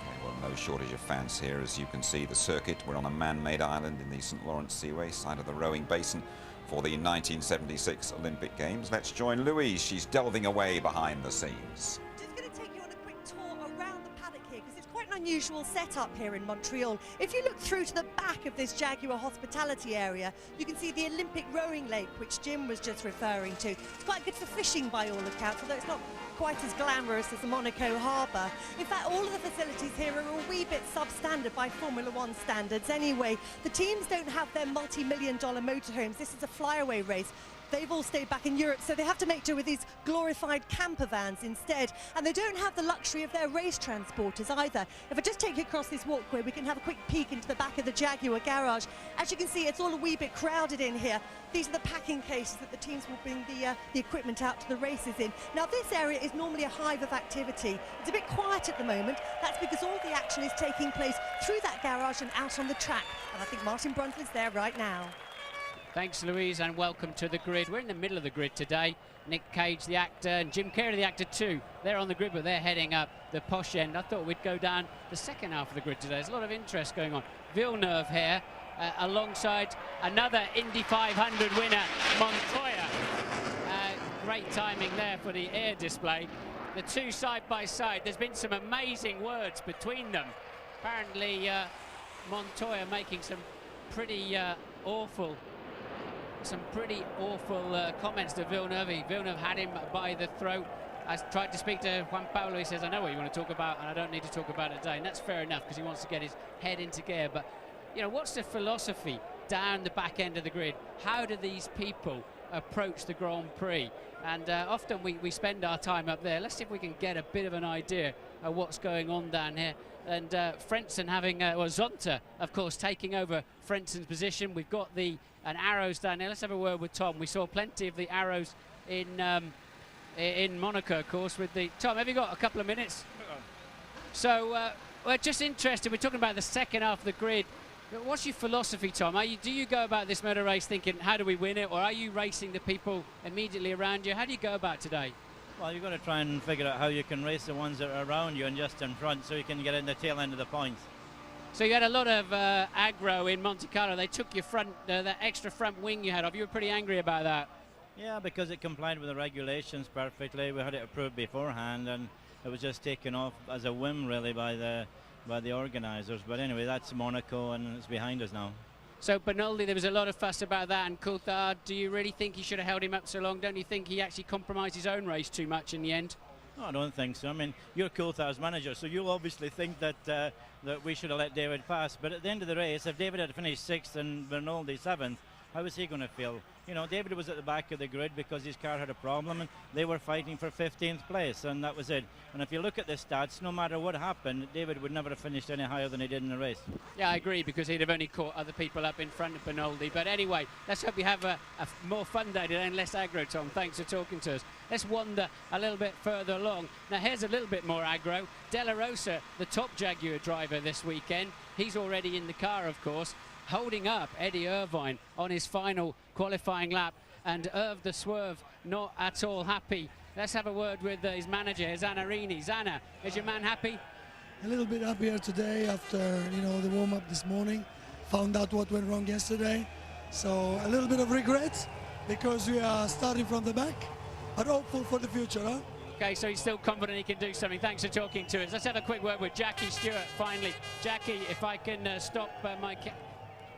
Okay, well, no shortage of fans here. As you can see, the circuit, we're on a man-made island in the St. Lawrence Seaway, side of the rowing basin for the 1976 Olympic Games. Let's join Louise. She's delving away behind the scenes. Unusual setup here in Montreal. If you look through to the back of this Jaguar hospitality area, you can see the Olympic rowing lake, which Jim was just referring to. It's quite good for fishing by all accounts, although it's not quite as glamorous as the Monaco harbour. In fact, all of the facilities here are a wee bit substandard by Formula One standards anyway. The teams don't have their multi-million-dollar motorhomes. This is a flyaway race. they've all stayed back in Europe, so they have to make do with these glorified camper vans instead. And they don't have the luxury of their race transporters either. If I just take you across this walkway, we can have a quick peek into the back of the Jaguar garage. As you can see, it's all a wee bit crowded in here. These are the packing cases that the teams will bring the equipment out to the races in. Now, this area is normally a hive of activity. It's a bit quiet at the moment. That's because all the action is taking place through that garage and out on the track. And I think Martin Brundtle's there right now. Thanks, Louise, and welcome to the grid. We're in the middle of the grid today. Nick Cage, the actor, and Jim Carrey, the actor too. They're on the grid, but they're heading up the posh end. I thought we'd go down the second half of the grid today. There's a lot of interest going on. Villeneuve here, alongside another Indy 500 winner, Montoya. Great timing there for the air display. The two side by side. There's been some amazing words between them. Apparently, Montoya making some pretty awful comments to Villeneuve. Villeneuve had him by the throat. I tried to speak to Juan Paulo. He says, I know what you want to talk about, and I don't need to talk about it today. And that's fair enough, because he wants to get his head into gear. But, you know, what's the philosophy down the back end of the grid? How do these people approach the Grand Prix? And often we spend our time up there. Let's see if we can get a bit of an idea of what's going on down here. And Frentzen having, Zonta, of course, taking over Frentzen's position. We've got an arrows down here. Let's have a word with Tom. We saw plenty of the arrows in Monaco, of course, with the... Tom, have you got a couple of minutes? So, we're just interested. We're talking about the second half of the grid. What's your philosophy, Tom? Do you go about this motor race thinking, how do we win it? Or are you racing the people immediately around you? How do you go about today? Well, you've got to try and figure out how you can race the ones that are around you and just in front, so you can get in the tail end of the points. So you had a lot of aggro in Monte Carlo. They took your front, that extra front wing you had off. You were pretty angry about that. Yeah, because it complied with the regulations perfectly. We had it approved beforehand, and it was just taken off as a whim, really, by the organisers. But anyway, that's Monaco, and it's behind us now. So Bernoldi, there was a lot of fuss about that, and Coulthard, do you really think he should have held him up so long? Don't you think he actually compromised his own race too much in the end? No, I don't think so. I mean, you're Coulthard's manager, so you'll obviously think that that we should have let David pass. But at the end of the race, if David had finished 6th and Bernoldi 7th, how was he going to feel? You know, David was at the back of the grid because his car had a problem, and they were fighting for 15th place, and that was it. And if you look at the stats, no matter what happened, David would never have finished any higher than he did in the race. Yeah, I agree, because he'd have only caught other people up in front of Bernoldi. But anyway, let's hope we have a more fun day today and less aggro, Tom. Thanks for talking to us. Let's wander a little bit further along. Now, here's a little bit more aggro. De La Rosa, the top Jaguar driver this weekend. He's already in the car, of course, holding up Eddie Irvine on his final qualifying lap. And Irv the Swerve not at all happy. Let's have a word with his manager, Zanarini. Zana, is your man happy? A little bit happier today after, you know, the warm-up this morning. Found out what went wrong yesterday. So a little bit of regret because we are starting from the back, but hopeful for the future, huh? Okay, so he's still confident he can do something. Thanks for talking to us. Let's have a quick word with Jackie Stewart, finally. Jackie, if I can stop my...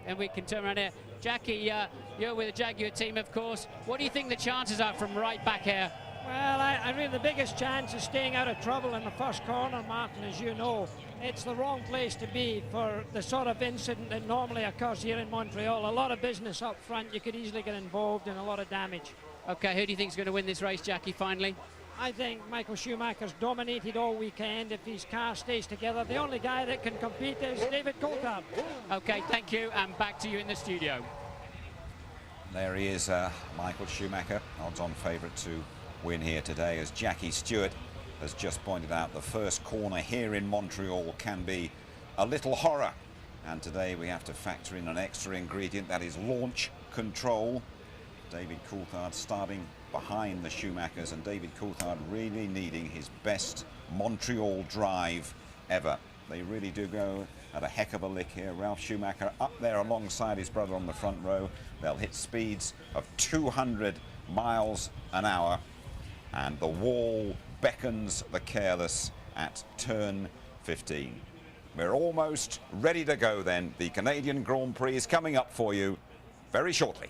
and we can turn around here. Jackie, you're with the Jaguar team, of course. What do you think the chances are from right back here? Well, I mean, the biggest chance is staying out of trouble in the first corner, Martin, as you know. It's the wrong place to be for the sort of incident that normally occurs here in Montreal. A lot of business up front. You could easily get involved in a lot of damage. Okay, who do you think is going to win this race, Jackie, finally? I think Michael Schumacher's dominated all weekend if his car stays together. The only guy that can compete is David Coulthard. Okay, thank you, and back to you in the studio. There he is, Michael Schumacher, odds-on favourite to win here today, as Jackie Stewart has just pointed out. The first corner here in Montreal can be a little horror, and today we have to factor in an extra ingredient, that is launch control. David Coulthard starting behind the Schumachers, and David Coulthard really needing his best Montreal drive ever. They really do go at a heck of a lick here. Ralf Schumacher up there alongside his brother on the front row. They'll hit speeds of 200 miles an hour, and the wall beckons the careless at turn 15. We're almost ready to go then. The Canadian Grand Prix is coming up for you very shortly.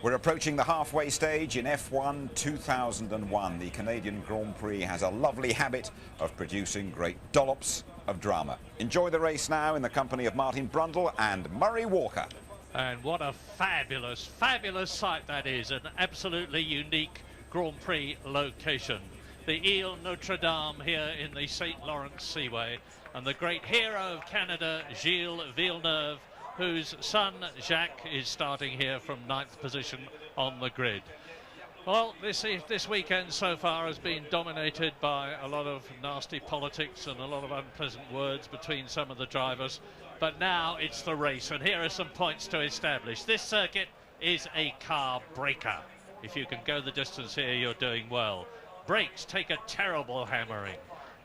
We're approaching the halfway stage in F1 2001. The Canadian Grand Prix has a lovely habit of producing great dollops of drama. Enjoy the race now in the company of Martin Brundle and Murray Walker. And what a fabulous, fabulous sight that is. An absolutely unique Grand Prix location. The Ile Notre Dame here in the St. Lawrence Seaway. And the great hero of Canada, Gilles Villeneuve, whose son Jacques is starting here from 9th position on the grid. Well, this weekend so far has been dominated by a lot of nasty politics and a lot of unpleasant words between some of the drivers. But now it's the race, and here are some points to establish. This circuit is a car breaker. If you can go the distance here, you're doing well. Brakes take a terrible hammering.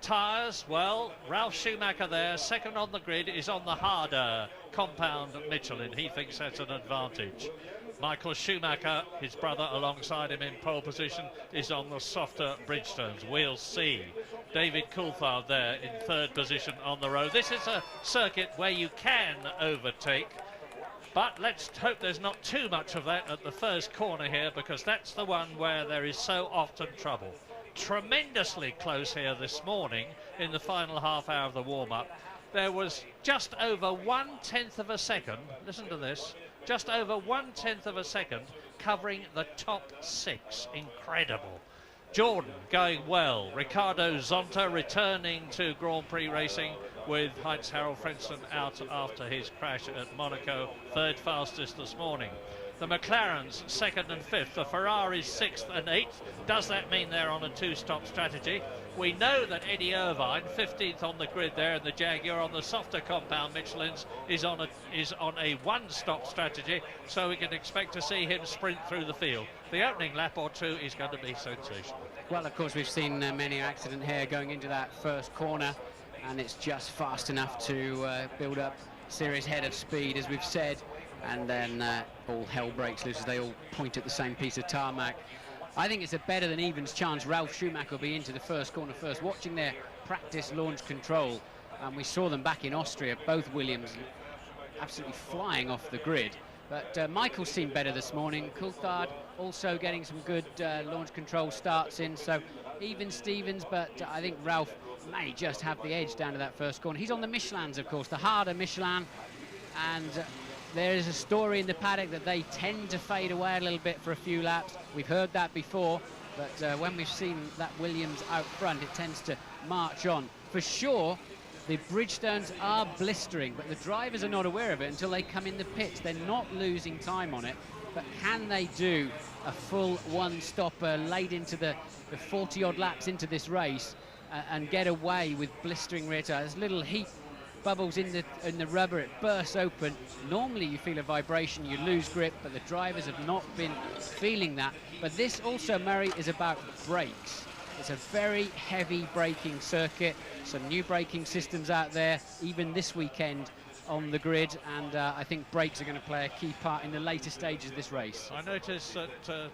Tyres, well, Ralf Schumacher there, second on the grid, is on the harder compound Michelin. He thinks that's an advantage. Michael Schumacher, his brother alongside him in pole position, is on the softer Bridgestones. We'll see. David Coulthard there in 3rd position on the road. This is a circuit where you can overtake, but let's hope there's not too much of that at the first corner here, because that's the one where there is so often trouble. Tremendously close here this morning in the final half hour of the warm-up. There was just over 1/10 of a second, listen to this, just over 1/10 of a second covering the top 6. Incredible. Jordan going well. Ricardo Zonta returning to Grand Prix racing with Heinz-Harald Frentzen out after his crash at Monaco, 3rd fastest this morning. The McLarens 2nd and 5th, the Ferraris 6th and 8th. Does that mean they're on a 2-stop strategy? We know that Eddie Irvine, 15th on the grid there, and the Jaguar on the softer compound Michelin's is on a 1-stop strategy, so we can expect to see him sprint through the field. The opening lap or two is going to be sensational. Well, of course, we've seen many accident here going into that first corner, and it's just fast enough to build up serious head of speed, as we've said. And then all hell breaks loose as they all point at the same piece of tarmac. I think it's a better than evens chance Ralf Schumacher will be into the first corner first. Watching their practice launch control, and we saw them back in Austria, both Williams absolutely flying off the grid. But Michael seemed better this morning. Coulthard also getting some good launch control starts in, so even Stevens, but I think Ralf may just have the edge down to that first corner. He's on the Michelins, of course, the harder Michelin, and there is a story in the paddock that they tend to fade away a little bit for a few laps. We've heard that before, but when we've seen that Williams out front, it tends to march on. For sure, the Bridgestones are blistering, but the drivers are not aware of it until they come in the pits. They're not losing time on it, but can they do a full one-stopper late into the 40-odd laps into this race and get away with blistering rear tyres? Little heat bubbles in the rubber, it bursts open. Normally you feel a vibration, you lose grip, but the drivers have not been feeling that. But this also, Murray, is about brakes. It's a very heavy braking circuit, some new braking systems out there, even this weekend on the grid, and I think brakes are going to play a key part in the later stages of this race. I noticed that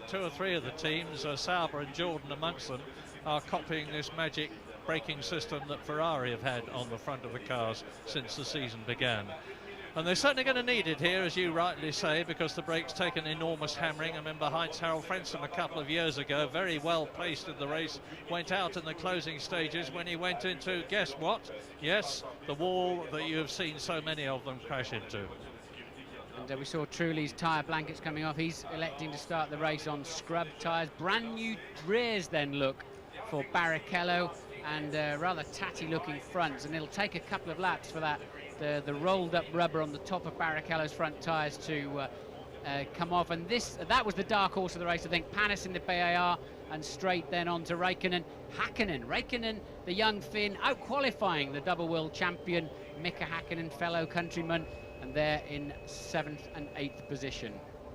2 or 3 of the teams, Sauber and Jordan amongst them, are copying this magic braking system that Ferrari have had on the front of the cars since the season began. And they're certainly going to need it here, as you rightly say, because the brakes take an enormous hammering. I remember Heinz-Harald Frentzen a couple of years ago, very well placed in the race, went out in the closing stages when he went into, guess what? Yes, the wall that you have seen so many of them crash into. And we saw Trulli's tyre blankets coming off. He's electing to start the race on scrub tyres. Brand new rears then look for Barrichello, and rather tatty looking fronts, and it'll take a couple of laps for that the rolled up rubber on the top of Barrichello's front tyres to come off. And that was the dark horse of the race, I think. Panis in the BAR, and straight then on to Räikkönen. Räikkönen, the young Finn, out qualifying the double world champion Mika Häkkinen, fellow countryman, and they're in 7th and 8th position.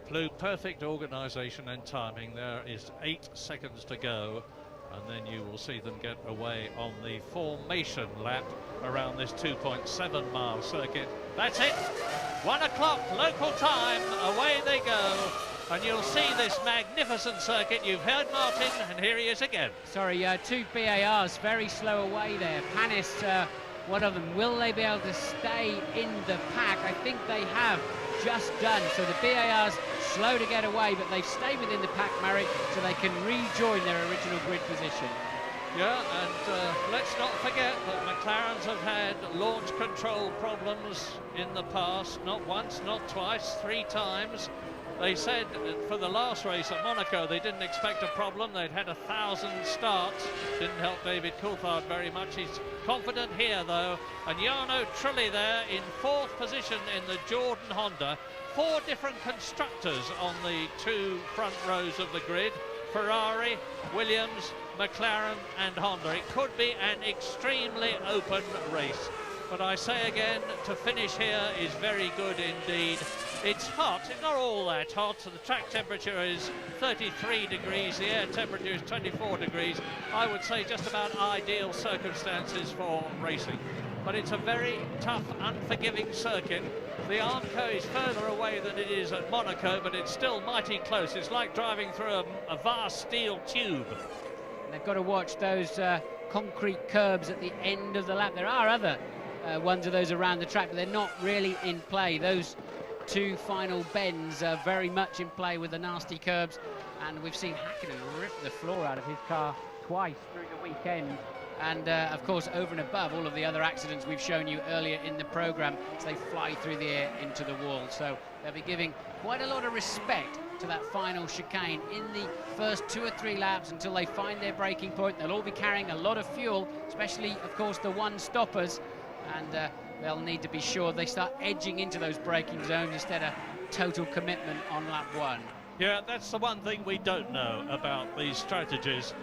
Flew perfect organisation and timing. There is 8 seconds to go, and then you will see them get away on the formation lap around this 2.7 mile circuit. That's it, 1 o'clock local time, away they go, and you'll see this magnificent circuit. You've heard Martin, and here he is again. Sorry, 2 BARs very slow away there. Panis, one of them. Will they be able to stay in the pack? I think they have. just done. So the BAR's slow to get away, but they've stayed within the pack, Murray, so they can rejoin their original grid position. Yeah, and let's not forget that McLarens have had launch control problems in the past, not once, not twice, 3 times. They said for the last race at Monaco they didn't expect a problem. They'd had 1,000 starts. Didn't help David Coulthard very much. He's confident here though. And Jarno Trulli there in 4th position in the Jordan Honda. 4 different constructors on the 2 front rows of the grid. Ferrari, Williams, McLaren and Honda. It could be an extremely open race. But I say again, to finish here is very good indeed. It's hot, it's not all that hot. The track temperature is 33 degrees, the air temperature is 24 degrees. I would say just about ideal circumstances for racing. But it's a very tough, unforgiving circuit. The Armco is further away than it is at Monaco, but it's still mighty close. It's like driving through a vast steel tube. And they've got to watch those concrete curbs at the end of the lap. There are other ones of those around the track, but they're not really in play. Those 2 final bends are very much in play with the nasty curbs, and we've seen Hakkinen rip the floor out of his car twice through the weekend. And of course, over and above all of the other accidents we've shown you earlier in the programme, as they fly through the air into the wall. So they'll be giving quite a lot of respect to that final chicane in the first 2 or 3 laps until they find their braking point. They'll all be carrying a lot of fuel, especially, of course, the one-stoppers. And they'll need to be sure they start edging into those braking zones instead of total commitment on lap 1. Yeah, that's the one thing we don't know about these strategies.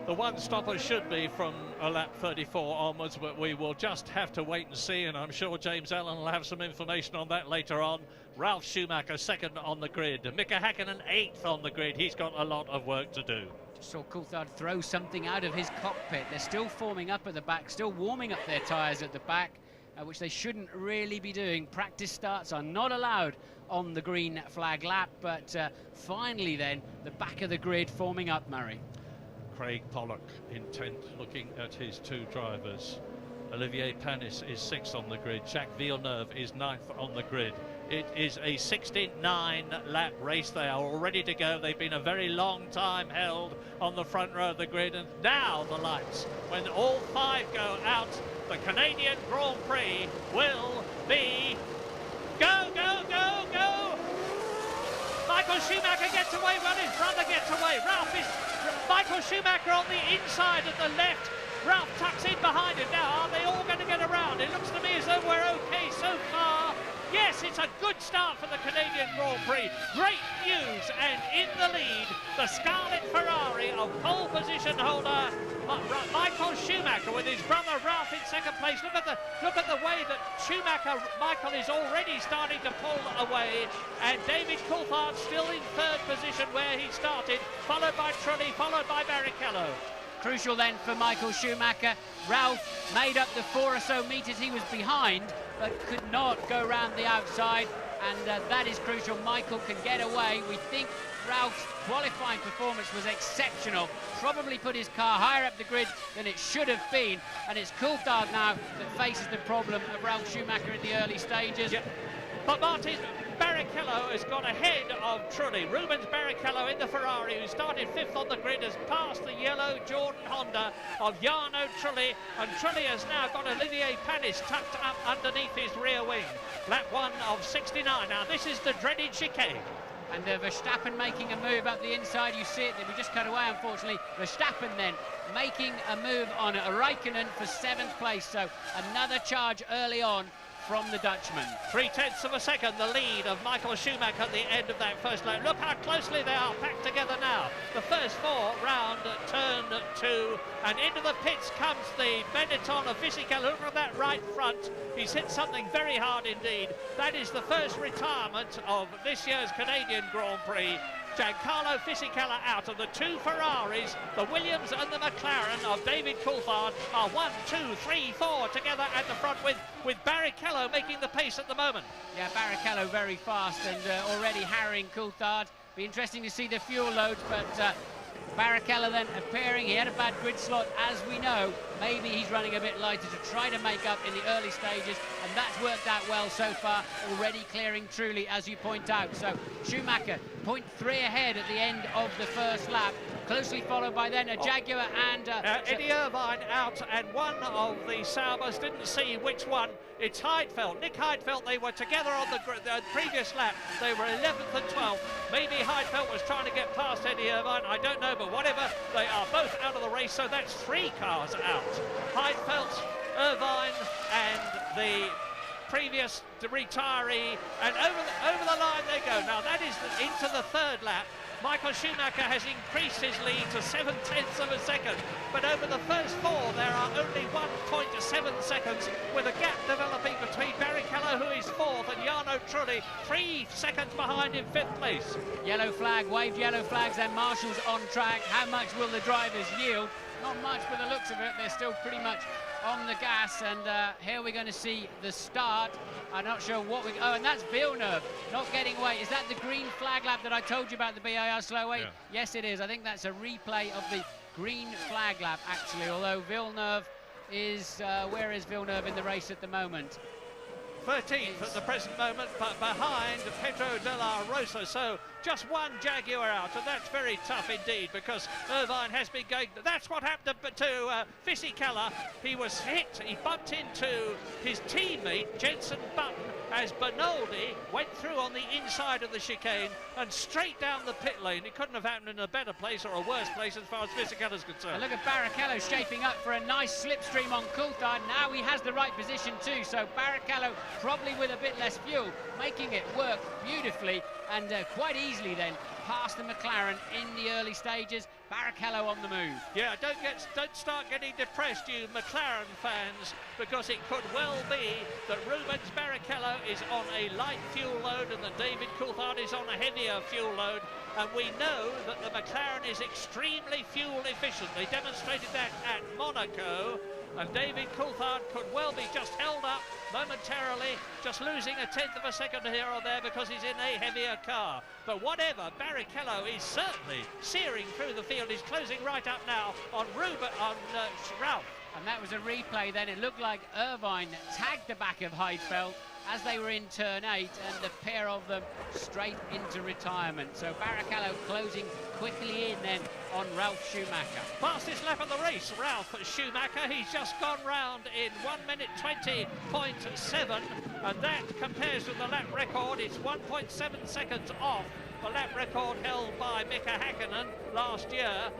The one-stopper should be from a lap 34 onwards, but we will just have to wait and see, and I'm sure James Allen will have some information on that later on. Ralf Schumacher 2nd on the grid. Mika Hakkinen 8th on the grid. He's got a lot of work to do. Just saw Coulthard throw something out of his cockpit. They're still forming up at the back, still warming up their tyres at the back, which they shouldn't really be doing. Practice starts are not allowed on the green flag lap, but finally then, the back of the grid forming up, Murray. Craig Pollock intent looking at his 2 drivers. Olivier Panis is 6th on the grid. Jacques Villeneuve is 9th on the grid. It is a 69-lap race. They are all ready to go. They've been a very long time held on the front row of the grid, and now the lights. When all 5 go out, the Canadian Grand Prix will be go, go, go, go! Michael Schumacher gets away, well, his brother gets away. Michael Schumacher on the inside at the left. Ralph tucks in behind him. Now, are they all going to get around? It looks to me as though we're okay so far. Yes, it's a good start for the Canadian Grand Prix. Great news, and in the lead, the Scarlet Ferrari of pole position holder Michael Schumacher with his brother Ralph in 2nd place. Look at the way that Michael is already starting to pull away, and David Coulthard still in 3rd position where he started, followed by Trulli, followed by Barrichello. Crucial then for Michael Schumacher. Ralph made up the 4 or so metres he was behind, but could not go round the outside, and that is crucial. Michael can get away. We think Ralph's qualifying performance was exceptional, probably put his car higher up the grid than it should have been, and it's Coulthard now that faces the problem of Ralf Schumacher in the early stages. Yeah. But Martin, Barrichello has got ahead of Trulli. Rubens Barrichello in the Ferrari, who started 5th on the grid, has passed the yellow Jordan Honda of Jarno Trulli, and Trulli has now got Olivier Panis tucked up underneath his rear wing. Lap 1 of 69. Now this is the dreaded chicane. And Verstappen making a move up the inside. You see it, we just cut away, unfortunately. Verstappen then making a move on Raikkonen for 7th place. So another charge early on from the Dutchman. 0.3 of a second, the lead of Michael Schumacher at the end of that first lap. Look how closely they are packed together now. The first 4 round turn 2, and into the pits comes the Benetton of Fisichella. Look at that right front. He's hit something very hard indeed. That is the first retirement of this year's Canadian Grand Prix. Giancarlo Fisichella out of the 2 Ferraris. The Williams and the McLaren of David Coulthard are 1, 2, 3, 4 together at the front, with Barrichello making the pace at the moment. Yeah, Barrichello very fast and already harrying Coulthard. Be interesting to see the fuel loads, but Barrichello then appearing. He had a bad grid slot, as we know. Maybe he's running a bit lighter to try to make up in the early stages, and that's worked out well so far, already clearing Truly, as you point out. So Schumacher 0.3 ahead at the end of the first lap, closely followed by then a Jaguar and Eddie Irvine out, and one of the Saubers didn't see which one. It's Heidfeld, Nick Heidfeld. They were together on the previous lap. They were 11th and 12th. Maybe Heidfeld was trying to get past Eddie Irvine, I don't know, but whatever, they are both out of the race, so that's 3 cars out. Heidfeld, Irvine and the previous retiree, and over the line they go. Now that is into the 3rd lap. Michael Schumacher has increased his lead to 7/10 of a second, but over the first 4 there are only 1.7 seconds, with a gap developing between Barrichello, who is 4th, and Jarno Trulli 3 seconds behind in 5th place. Yellow flag, waved yellow flags, and Marshall's on track. How much will the drivers yield? Not much by the looks of it. They're still pretty much on the gas, and here we're going to see the start. I'm not sure what we... Oh, and that's Villeneuve not getting away. Is that the green flag lap that I told you about, the BIR slow way? Yeah. Yes, it is. I think that's a replay of the green flag lap, actually, although Villeneuve is... where is Villeneuve in the race at the moment? 13th at the present moment, but behind Pedro de la Rosa, so just one Jaguar out, and that's very tough indeed, because Irvine has been going... That's what happened to Fisichella. He was hit, he bumped into his teammate, Jenson Button, as Bernaldi went through on the inside of the chicane and straight down the pit lane. It couldn't have happened in a better place or a worse place as far as Fisichella's concerned. And look at Barrichello shaping up for a nice slipstream on Coulthard. Now he has the right position too, so Barrichello probably with a bit less fuel, making it work beautifully and quite easily then past the McLaren in the early stages. Barrichello on the move. Yeah, don't start getting depressed, you McLaren fans, because it could well be that Rubens Barrichello is on a light fuel load and that David Coulthard is on a heavier fuel load, and we know that the McLaren is extremely fuel efficient. They demonstrated that at Monaco, and David Coulthard could well be just held up momentarily, just losing 1/10 of a second here or there because he's in a heavier car. But whatever, Barrichello is certainly searing through the field. He's closing right up now on Ralph. And that was a replay then. It looked like Irvine tagged the back of Heidfeld as they were in turn 8, and the pair of them straight into retirement. So Barrichello closing quickly in then on Ralph Schumacher. Fastest lap of the race, Ralph Schumacher. He's just gone round in 1:20.7, and that compares with the lap record. It's 1.7 seconds off the lap record held by Mika Häkkinen last year.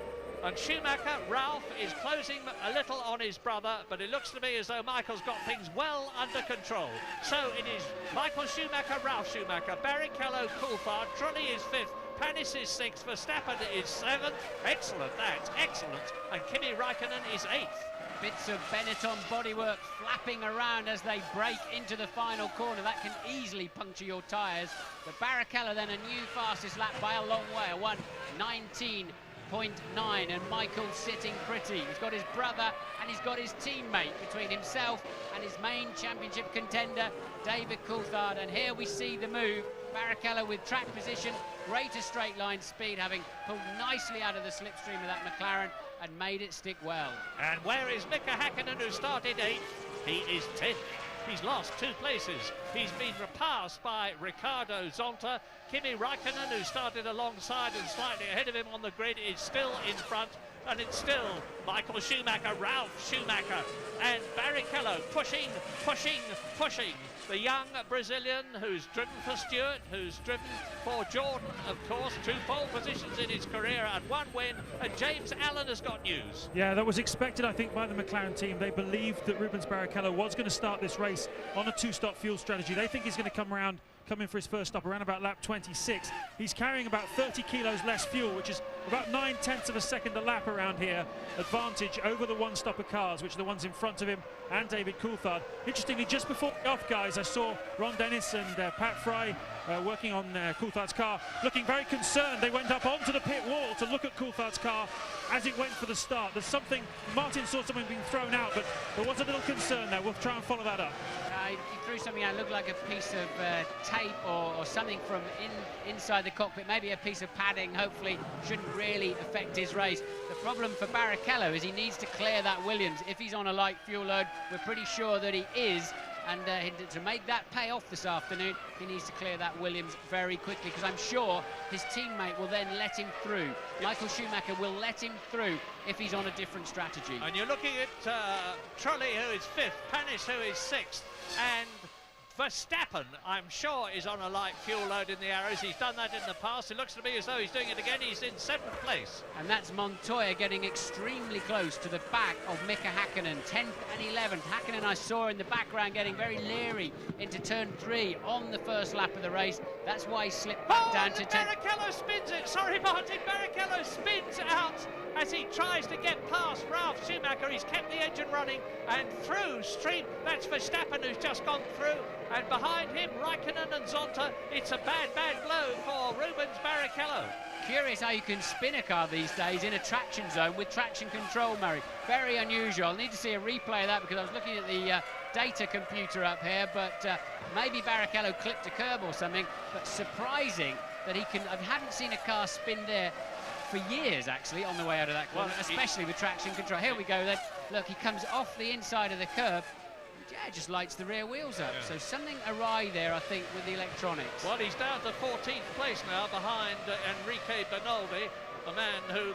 And Schumacher, Ralph, is closing a little on his brother, but it looks to me as though Michael's got things well under control. So it is Michael Schumacher, Ralph Schumacher, Barrichello, Coulthard, Trulli is 5th, Panis is 6th, Verstappen is 7th. Excellent, that's excellent. And Kimi Räikkönen is 8th. Bits of Benetton bodywork flapping around as they break into the final corner. That can easily puncture your tyres. But Barrichello then a new fastest lap by a long way, a 1:19.9, and Michael sitting pretty. He's got his brother and he's got his teammate between himself and his main championship contender, David Coulthard. And here we see the move. Barrichello with track position, greater straight line speed, having pulled nicely out of the slipstream of that McLaren and made it stick well. And where is Mika Häkkinen, who started 8th? He is 10th. He's lost 2 places. He's been repassed by Riccardo Zonta. Kimi Räikkönen, who started alongside and slightly ahead of him on the grid, is still in front. And it's still Michael Schumacher, Ralph Schumacher, and Barrichello pushing. The young Brazilian who's driven for Stewart, who's driven for Jordan, of course, 2 pole positions in his career and 1 win. And James Allen has got news. Yeah, that was expected, I think, by the McLaren team. They believed that Rubens Barrichello was going to start this race on a 2-stop fuel strategy. They think he's going to come in for his first stop around about lap 26. He's carrying about 30 kilos less fuel, which is about 9/10 of a second a lap around here. Advantage over the one-stopper cars, which are the ones in front of him and David Coulthard. Interestingly, just before the off, guys, I saw Ron Dennis and Pat Fry working on Coulthard's car, looking very concerned. They went up onto the pit wall to look at Coulthard's car as it went for the start. There's something, Martin saw something being thrown out, but there was a little concern there. We'll try and follow that up. he threw something out, looked like a piece of tape or something from inside the cockpit, maybe a piece of padding. Hopefully shouldn't really affect his race. The problem for Barrichello is he needs to clear that Williams. If he's on a light fuel load, we're pretty sure that he is. And to make that pay off this afternoon, he needs to clear that Williams very quickly, because I'm sure his teammate will then let him through. Michael Schumacher will let him through if he's on a different strategy. And you're looking at Trulli, who is 5th, Panis, who is 6th, and Verstappen, I'm sure, is on a light fuel load in the Arrows. He's done that in the past. It looks to me as though he's doing it again. He's in 7th place. And that's Montoya getting extremely close to the back of Mika Hakkinen, 10th and 11th. Hakkinen, I saw in the background, getting very leery into turn 3 on the first lap of the race. That's why he slipped back down to 10th. Barrichello spins it. Sorry, Martin. Barrichello spins out as he tries to get past Ralf Schumacher. He's kept the engine running and through stream. That's Verstappen, who's just gone through. And behind him, Raikkonen and Zonta. It's a bad, bad blow for Rubens Barrichello. Curious how you can spin a car these days in a traction zone with traction control, Murray. Very unusual. I'll need to see a replay of that, because I was looking at the data computer up here, but maybe Barrichello clipped a curb or something. But surprising that he can. I haven't seen a car spin there for years, actually, on the way out of that corner, especially with traction control. Here we go then. Look, he comes off the inside of the curb. Yeah, just lights the rear wheels up. So something awry there, I think, with the electronics. Well, he's down to 14th place now behind Enrique Bernoldi, the man who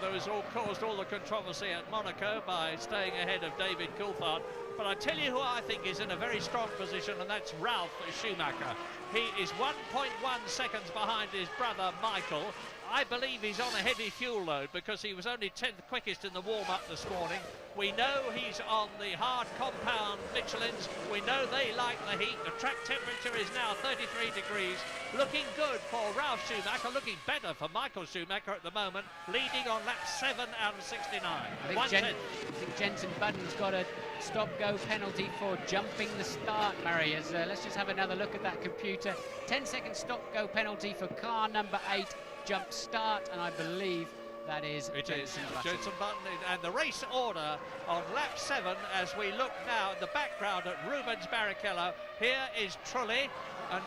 caused all the controversy at Monaco by staying ahead of David Coulthard. But I tell you who I think is in a very strong position, and that's Ralf Schumacher. He is 1.1 seconds behind his brother Michael. I believe he's on a heavy fuel load because he was only 10th quickest in the warm-up this morning. We know he's on the hard compound Michelins. We know they like the heat. The track temperature is now 33 degrees. Looking good for Ralf Schumacher, looking better for Michael Schumacher at the moment, leading on lap 7 out of 69. I think Jenson Button's got a stop-go penalty for jumping the start, Murray. Let's just have another look at that computer. 10-second stop-go penalty for car number 8. Jump start, and I believe that is Jenson Button. Jenson Button, and the race order on lap 7 as we look now in the background at Rubens Barrichello. Here is Trulli, and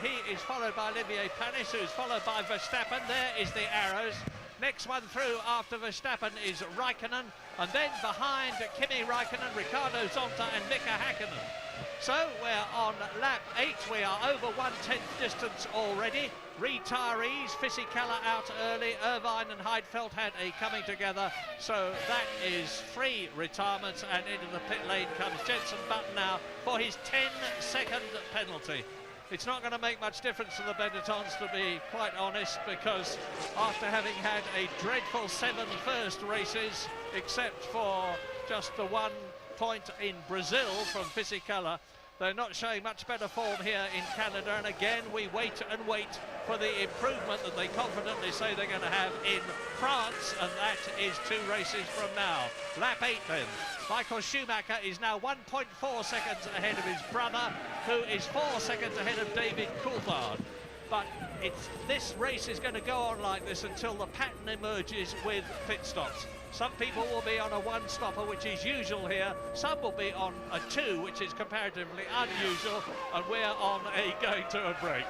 he is followed by Olivier Panis, who's followed by Verstappen. There is the Arrows. Next one through after Verstappen is Raikkonen, and then behind Kimi Raikkonen, Ricardo Zonta and Mika Hakkinen. So we're on lap 8, we are over 1/10 distance already. Retirees, Fisichella out early, Irvine and Heidfeld had a coming together, so that is 3 retirements, and into the pit lane comes Jenson Button now for his 10-second penalty. It's not going to make much difference to the Benettons, to be quite honest, because after having had a dreadful 7 first races, except for just the 1 point in Brazil from Fisichella, they're not showing much better form here in Canada, and again we wait and wait for the improvement that they confidently say they're going to have in France, and that is 2 races from now. Lap 8 then. Michael Schumacher is now 1.4 seconds ahead of his brother, who is 4 seconds ahead of David Coulthard. But this race is going to go on like this until the pattern emerges with pit stops. Some people will be on a 1-stopper, which is usual here. Some will be on a 2, which is comparatively unusual, and we're on a going to a break.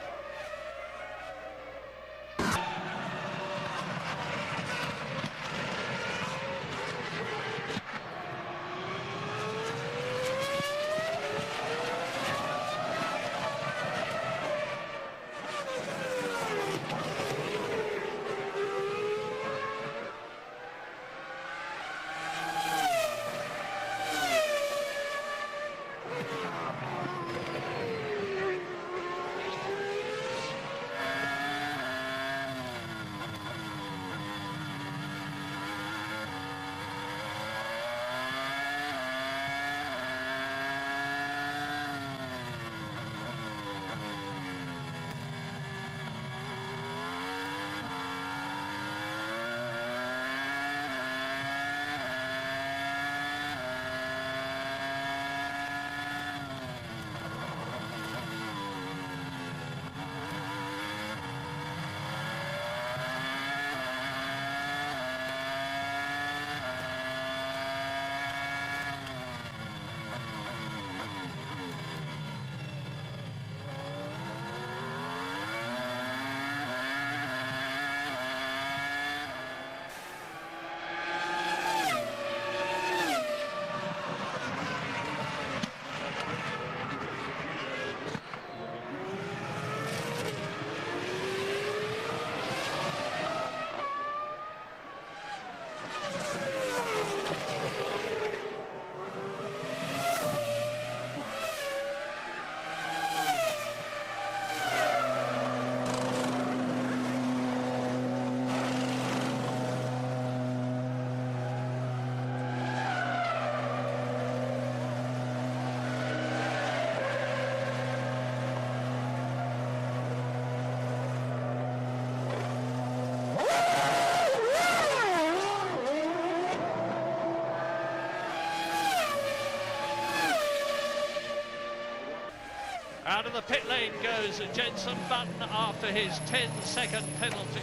Out of the pit lane goes Jenson Button after his 10-second penalty.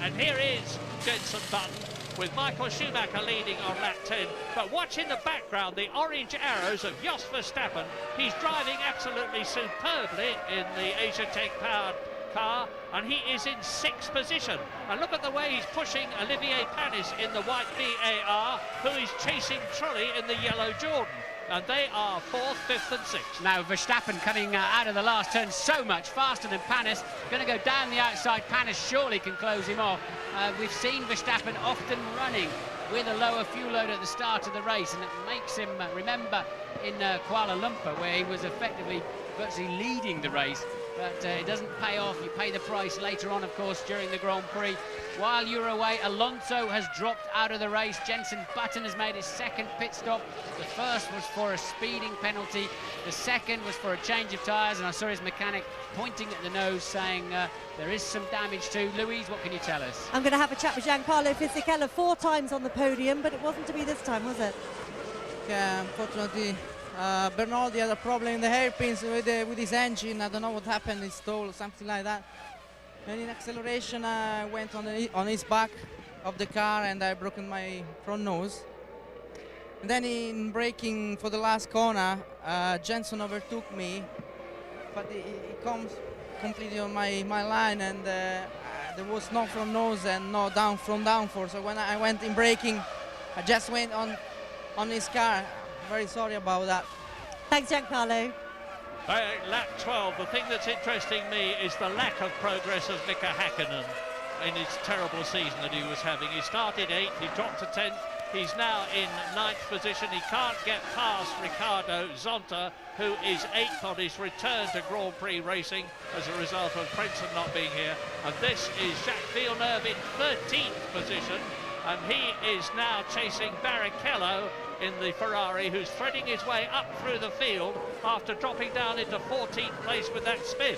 And here is Jenson Button with Michael Schumacher leading on lap 10. But watch in the background the orange arrows of Jos Verstappen. He's driving absolutely superbly in the Asia Tech powered car, and he is in 6th position. And look at the way he's pushing Olivier Panis in the white VAR, who is chasing Trulli in the yellow Jordan. And they are 4th, 5th and 6th. Now Verstappen coming out of the last turn so much faster than Panis. Going to go down the outside. Panis surely can close him off. We've seen Verstappen often running with a lower fuel load at the start of the race, and it makes him remember in Kuala Lumpur, where he was effectively virtually leading the race. But it doesn't pay off. You pay the price later on, of course, during the Grand Prix. While you're away, Alonso has dropped out of the race. Jenson Button has made his 2nd pit stop. The first was for a speeding penalty. The second was for a change of tyres, and I saw his mechanic pointing at the nose saying there is some damage too. Louise, what can you tell us? I'm going to have a chat with Giancarlo Fisichella 4 times on the podium, but it wasn't to be this time, was it? Yeah, unfortunately. Bernardi had a problem in the hairpins with his engine. I don't know what happened, it stalled or something like that. And in acceleration, I went on his back of the car and I broken my front nose. And then in braking for the last corner, Jenson overtook me, but he comes completely on my line, and there was no front nose and no front downforce. So when I went in braking, I just went on his car. Very sorry about that. Thanks, Giancarlo. Lap 12, the thing that's interesting me is the lack of progress of Mika Häkkinen in his terrible season that he was having. He started 8th, he dropped to 10th, he's now in 9th position. He can't get past Ricardo Zonta, who is 8th on his return to Grand Prix racing as a result of Princeton not being here. And this is Jacques Villeneuve in 13th position, and he is now chasing Barrichello in the Ferrari, who's threading his way up through the field after dropping down into 14th place with that spin.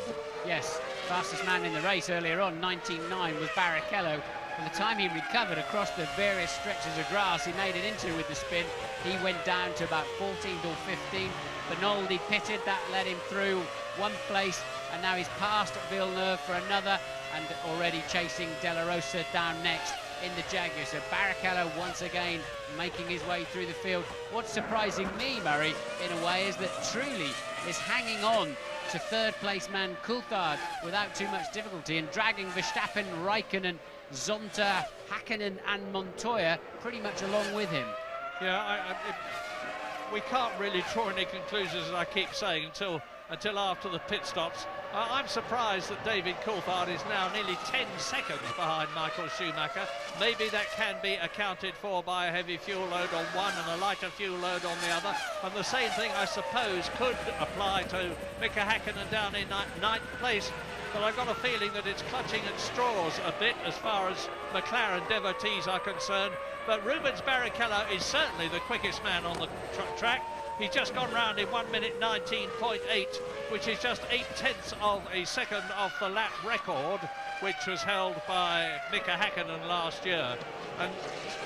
Yes, fastest man in the race earlier on, 19.9, was Barrichello. By the time he recovered across the various stretches of grass he made it into with the spin, he went down to about 14th or 15th. Bernaldi pitted, that led him through 1 place, and now he's passed Villeneuve for another, and already chasing De La Rosa down next in the Jaguar. So Barrichello once again making his way through the field. What's surprising me, Murray, in a way, is that Trulli is hanging on to 3rd place man Coulthard without too much difficulty and dragging Verstappen, Raikkonen, Zonta, Häkkinen and Montoya pretty much along with him. Yeah, we can't really draw any conclusions, as I keep saying, until after the pit stops. I'm surprised that David Coulthard is now nearly 10 seconds behind Michael Schumacher. Maybe that can be accounted for by a heavy fuel load on one and a lighter fuel load on the other. And the same thing, I suppose, could apply to Mika Häkkinen down in 9th place. But I've got a feeling that it's clutching at straws a bit as far as McLaren devotees are concerned. But Rubens Barrichello is certainly the quickest man on the track. He's just gone round in 1 minute 19.8, which is just 0.8 of a second off the lap record, which was held by Mika Häkkinen last year. And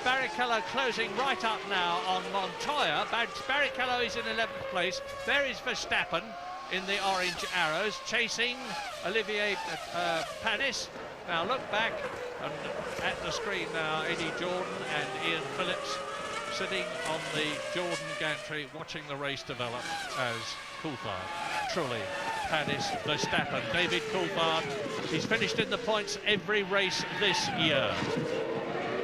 Barrichello closing right up now on Montoya. Barrichello is in 11th place. There is Verstappen in the orange arrows, chasing Olivier Panis. Now look back, and at the screen now, Eddie Jordan and Ian Phillips sitting on the Jordan gantry watching the race develop as Coulthard, Trulli, Panis, Verstappen, David Coulthard. He's finished in the points every race this year.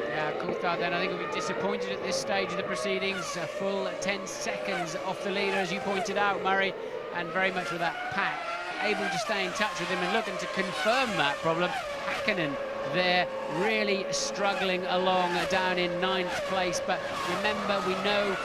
Yeah, Coulthard then I think will be disappointed at this stage of the proceedings. A full 10 seconds off the leader, as you pointed out, Murray, and very much with that pack able to stay in touch with him and looking to confirm that problem. Häkkinen there really struggling along down in 9th place, but remember, we know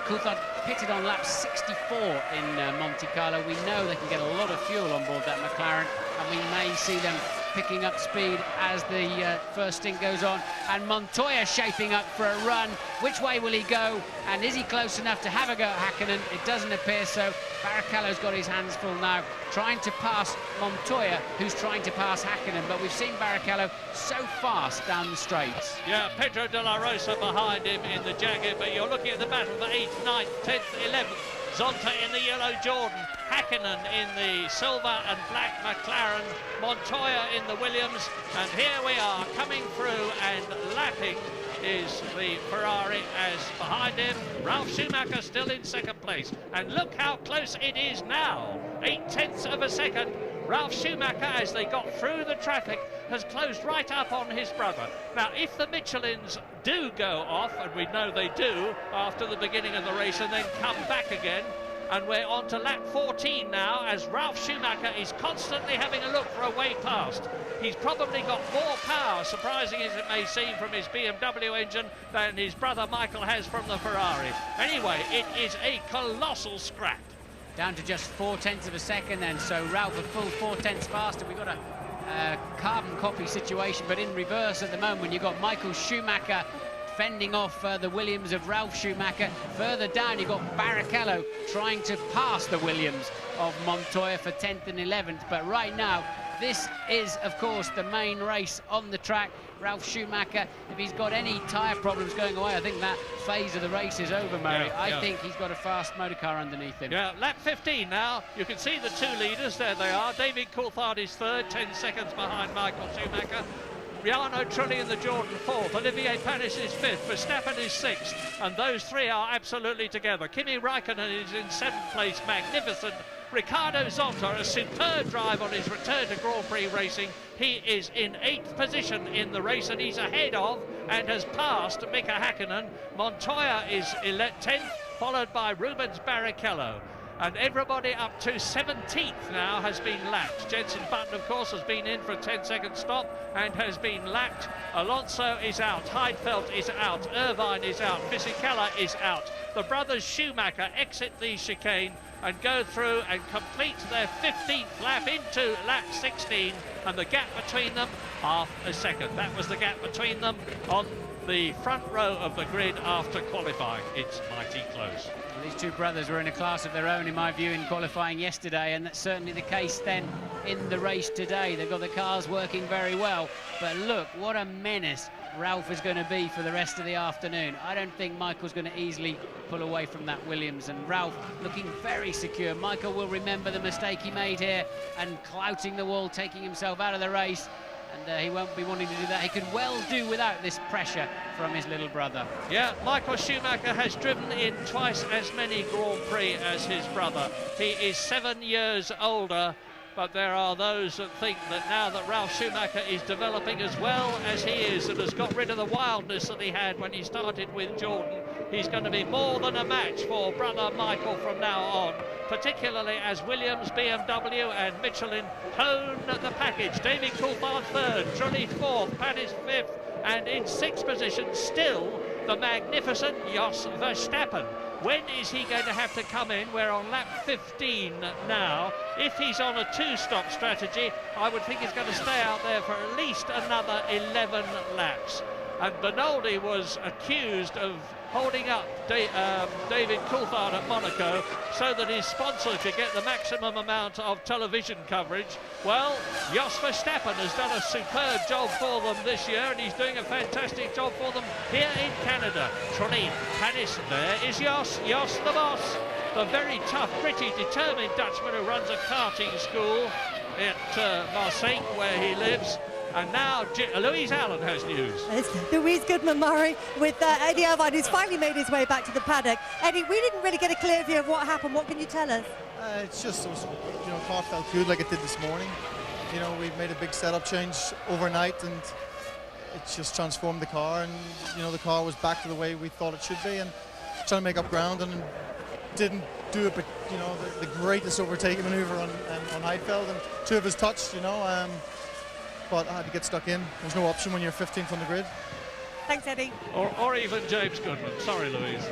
Coulthard pitted on lap 64 in Monte Carlo. We know they can get a lot of fuel on board that McLaren, and we may see them picking up speed as the first stint goes on. And Montoya shaping up for a run. Which way will he go? And is he close enough to have a go at Häkkinen? It doesn't appear so. Barrichello's got his hands full now, trying to pass Montoya, who's trying to pass Häkkinen. But we've seen Barrichello so fast down the straights. Yeah, Pedro de la Rosa behind him in the Jaguar, but you're looking at the battle for 8th, 9th, 10th, 11th. Zonta in the yellow Jordan, Hakkinen in the silver and black McLaren, Montoya in the Williams, and here we are coming through, and lapping is the Ferrari as behind him. Ralf Schumacher still in second place, and look how close it is now. 0.8 of a second. Ralf Schumacher, as they got through the traffic, has closed right up on his brother. Now, if the Michelins do go off, and we know they do after the beginning of the race, and then come back again, and we're on to lap 14 now, as Ralf Schumacher is constantly having a look for a way past. He's probably got more power, surprising as it may seem, from his BMW engine than his brother Michael has from the Ferrari. Anyway, it is a colossal scrap. Down to just 0.4 of a second then, so Ralf a full 0.4 faster. We've got a carbon copy situation, but in reverse at the moment. You've got Michael Schumacher fending off the Williams of Ralf Schumacher. Further down, you've got Barrichello trying to pass the Williams of Montoya for 10th and 11th. But right now, this is, of course, the main race on the track. Ralf Schumacher, if he's got any tyre problems going away, I think that phase of the race is over, Murray. I think he's got a fast motor car underneath him. Yeah, lap 15 now. You can see the two leaders. There they are. David Coulthard is third, 10 seconds behind Michael Schumacher. Jarno Trulli in the Jordan fourth, Olivier Panis is fifth, Verstappen is sixth, and those three are absolutely together. Kimi Raikkonen is in seventh place, magnificent. Ricardo Zonta, a superb drive on his return to Grand Prix racing. He is in 8th position in the race, and he's ahead of and has passed Mika Hakkinen. Montoya is 10th, followed by Rubens Barrichello. And everybody up to 17th now has been lapped. Jenson Button, of course, has been in for a 10-second stop and has been lapped. Alonso is out, Heidfeld is out, Irvine is out, Fisichella is out. The brothers Schumacher exit the chicane and go through and complete their 15th lap into lap 16, and the gap between them, half a second. That was the gap between them on the front row of the grid after qualifying. It's mighty close. These two brothers were in a class of their own, in my view, in qualifying yesterday, and that's certainly the case then in the race today. They've got the cars working very well, but look, what a menace Ralf is going to be for the rest of the afternoon. I don't think Michael's going to easily pull away from that Williams, and Ralf looking very secure. Michael will remember the mistake he made here and clouting the wall, taking himself out of the race. And he won't be wanting to do that. He could well do without this pressure from his little brother. Yeah, Michael Schumacher has driven in twice as many Grand Prix as his brother. He is 7 years older, but there are those that think that now that Ralf Schumacher is developing as well as he is and has got rid of the wildness that he had when he started with Jordan, he's going to be more than a match for brother Michael from now on, particularly as Williams, BMW and Michelin hone the package. David Coulthard third, Trulli fourth, Panis fifth, and in sixth position still the magnificent Jos Verstappen. When is he going to have to come in? We're on lap 15 now. If he's on a two-stop strategy, I would think he's going to stay out there for at least another 11 laps. And Bernaldi was accused of holding up David Coulthard at Monaco so that his sponsor could get the maximum amount of television coverage. Well, Jos Verstappen has done a superb job for them this year, and he's doing a fantastic job for them here in Canada. Trulli, Panis, there is Jos the boss, the very tough, pretty determined Dutchman who runs a karting school at Marseille, where he lives. And now Louise Allen has news. It's Louise Goodman-Murray with Eddie Irvine, who's finally made his way back to the paddock. Eddie, we didn't really get a clear view of what happened. What can you tell us? It's just, car felt good like it did this morning. We made a big setup change overnight, and it just transformed the car. And the car was back to the way we thought it should be, and trying to make up ground, and didn't do it. But the greatest overtaking maneuver on Heidfeld, and two of his touched. But I had to get stuck in. There's no option when you're 15th on the grid. Thanks, Eddie. Or even James Goodman. Sorry, Louise.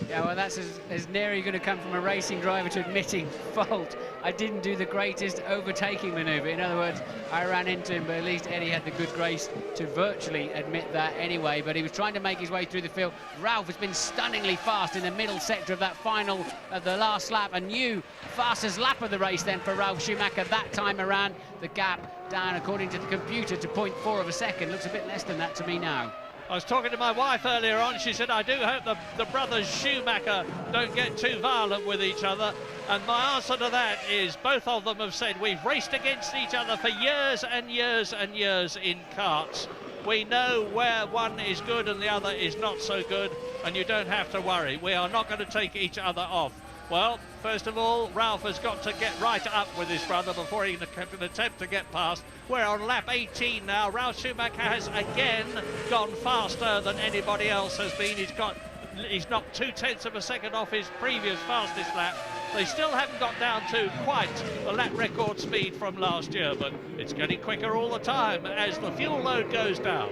Yeah, well, that's as near you're going to come from a racing driver to admitting fault. I didn't do the greatest overtaking manoeuvre. In other words, I ran into him, but at least Eddie had the good grace to virtually admit that anyway. But he was trying to make his way through the field. Ralf has been stunningly fast in the middle sector of that final, the last lap. A new fastest lap of the race then for Ralf Schumacher that time around. The gap down, according to the computer, to 0.4 of a second. Looks a bit less than that to me now. I was talking to my wife earlier on. She said, I do hope the brothers Schumacher don't get too violent with each other. And my answer to that is both of them have said we've raced against each other for years and years and years in karts. We know where one is good and the other is not so good, and you don't have to worry. We are not going to take each other off. Well, first of all, Ralph has got to get right up with his brother before he can attempt to get past. We're on lap 18 now. Ralph Schumacher has again gone faster than anybody else has been. He's knocked 0.2 of a second off his previous fastest lap. They still haven't got down to quite the lap record speed from last year, but it's getting quicker all the time as the fuel load goes down.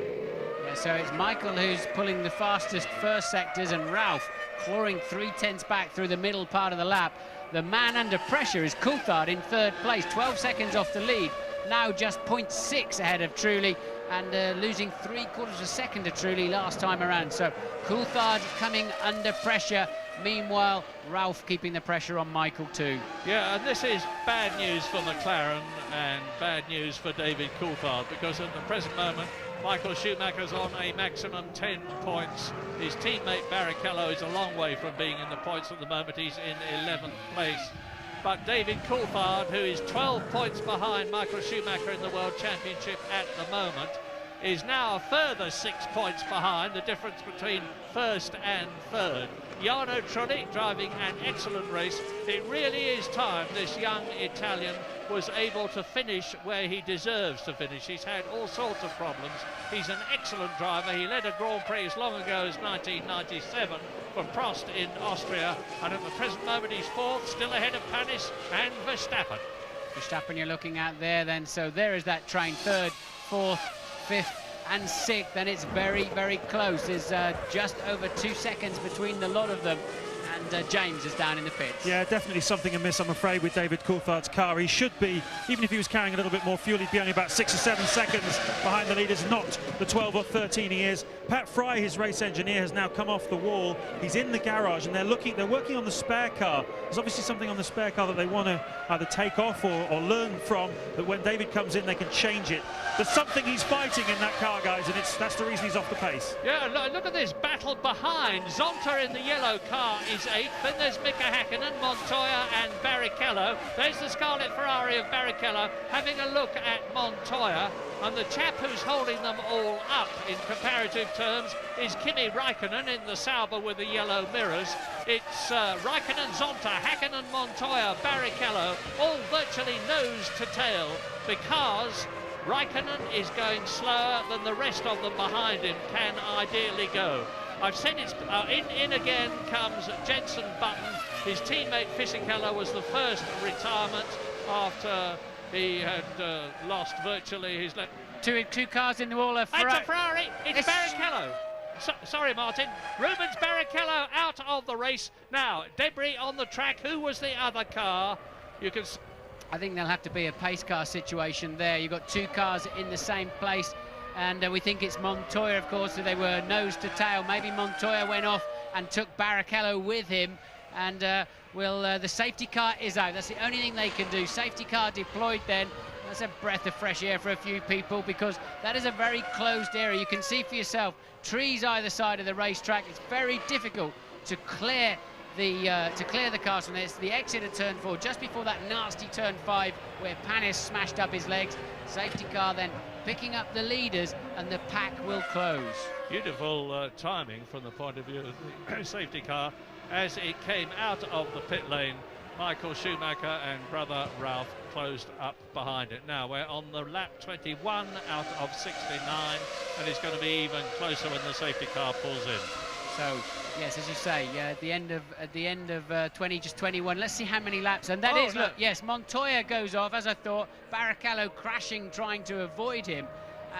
Yeah, so it's Michael who's pulling the fastest first sectors, and Ralph clawing 0.3 back through the middle part of the lap. The man under pressure is Coulthard in third place, 12 seconds off the lead, now just 0.6 ahead of Trulli, and losing 3/4 of a second to Trulli last time around. So Coulthard coming under pressure. Meanwhile, Ralph keeping the pressure on Michael too. Yeah, and this is bad news for McLaren and bad news for David Coulthard, because at the present moment, Michael Schumacher's on a maximum 10 points. His teammate Barrichello is a long way from being in the points at the moment. He's in 11th place. But David Coulthard, who is 12 points behind Michael Schumacher in the World Championship at the moment, is now a further 6 points behind, the difference between first and third. Jarno Trulli driving an excellent race. It really is time this young Italian was able to finish where he deserves to finish. He's had all sorts of problems. He's an excellent driver. He led a Grand Prix as long ago as 1997 for Prost in Austria, and at the present moment he's fourth, still ahead of Panis and Verstappen. Verstappen you're looking at there then, so there is that train, third, fourth, fifth and sixth, and it's very, very close. There's just over 2 seconds between the lot of them, and James is down in the pits. Yeah, definitely something amiss, I'm afraid, with David Coulthard's car. He should be, even if he was carrying a little bit more fuel, he'd be only about 6 or 7 seconds behind the leaders, not the 12 or 13 he is. Pat Fry, his race engineer, has now come off the wall. He's in the garage, and they're working on the spare car. There's obviously something on the spare car that they want to either take off or learn from, that when David comes in, they can change it. There's something he's fighting in that car, guys, and that's the reason he's off the pace. Yeah, look at this battle behind. Zonta in the yellow car is 8th. Then there's Mika Häkkinen, Montoya and Barrichello. There's the Scarlet Ferrari of Barrichello having a look at Montoya. And the chap who's holding them all up in comparative terms is Kimi Räikkönen in the Sauber with the yellow mirrors. It's Räikkönen, Zonta, Häkkinen, Montoya, Barrichello, all virtually nose to tail, because Räikkönen is going slower than the rest of them behind him can ideally go. I've said it's in again comes Jenson Button. His teammate Fisichella was the first retirement after he had lost virtually his left. Two cars in the wall of Ferrari. It's a Ferrari. It's Barrichello. Sorry, Martin. Rubens Barrichello out of the race. Now, debris on the track. Who was the other car? You can. I think there'll have to be a pace car situation there. You've got two cars in the same place, and we think it's Montoya, of course, so they were nose to tail. Maybe Montoya went off and took Barrichello with him, and the safety car is out. That's the only thing they can do. Safety car deployed then. That's a breath of fresh air for a few people, because that is a very closed area. You can see for yourself, trees either side of the racetrack. It's very difficult to clear the cars from this. The exit of turn 4, just before that nasty turn 5 where Panis smashed up his legs. Safety car then picking up the leaders, and the pack will close. Beautiful timing from the point of view of the safety car as it came out of the pit lane. Michael Schumacher and brother Ralph closed up behind it. Now we're on the lap 21 out of 69, and it's going to be even closer when the safety car pulls in. So yes, as you say, at the end of 21. Let's see how many laps, and look, yes, Montoya goes off, as I thought. Barrichello crashing, trying to avoid him,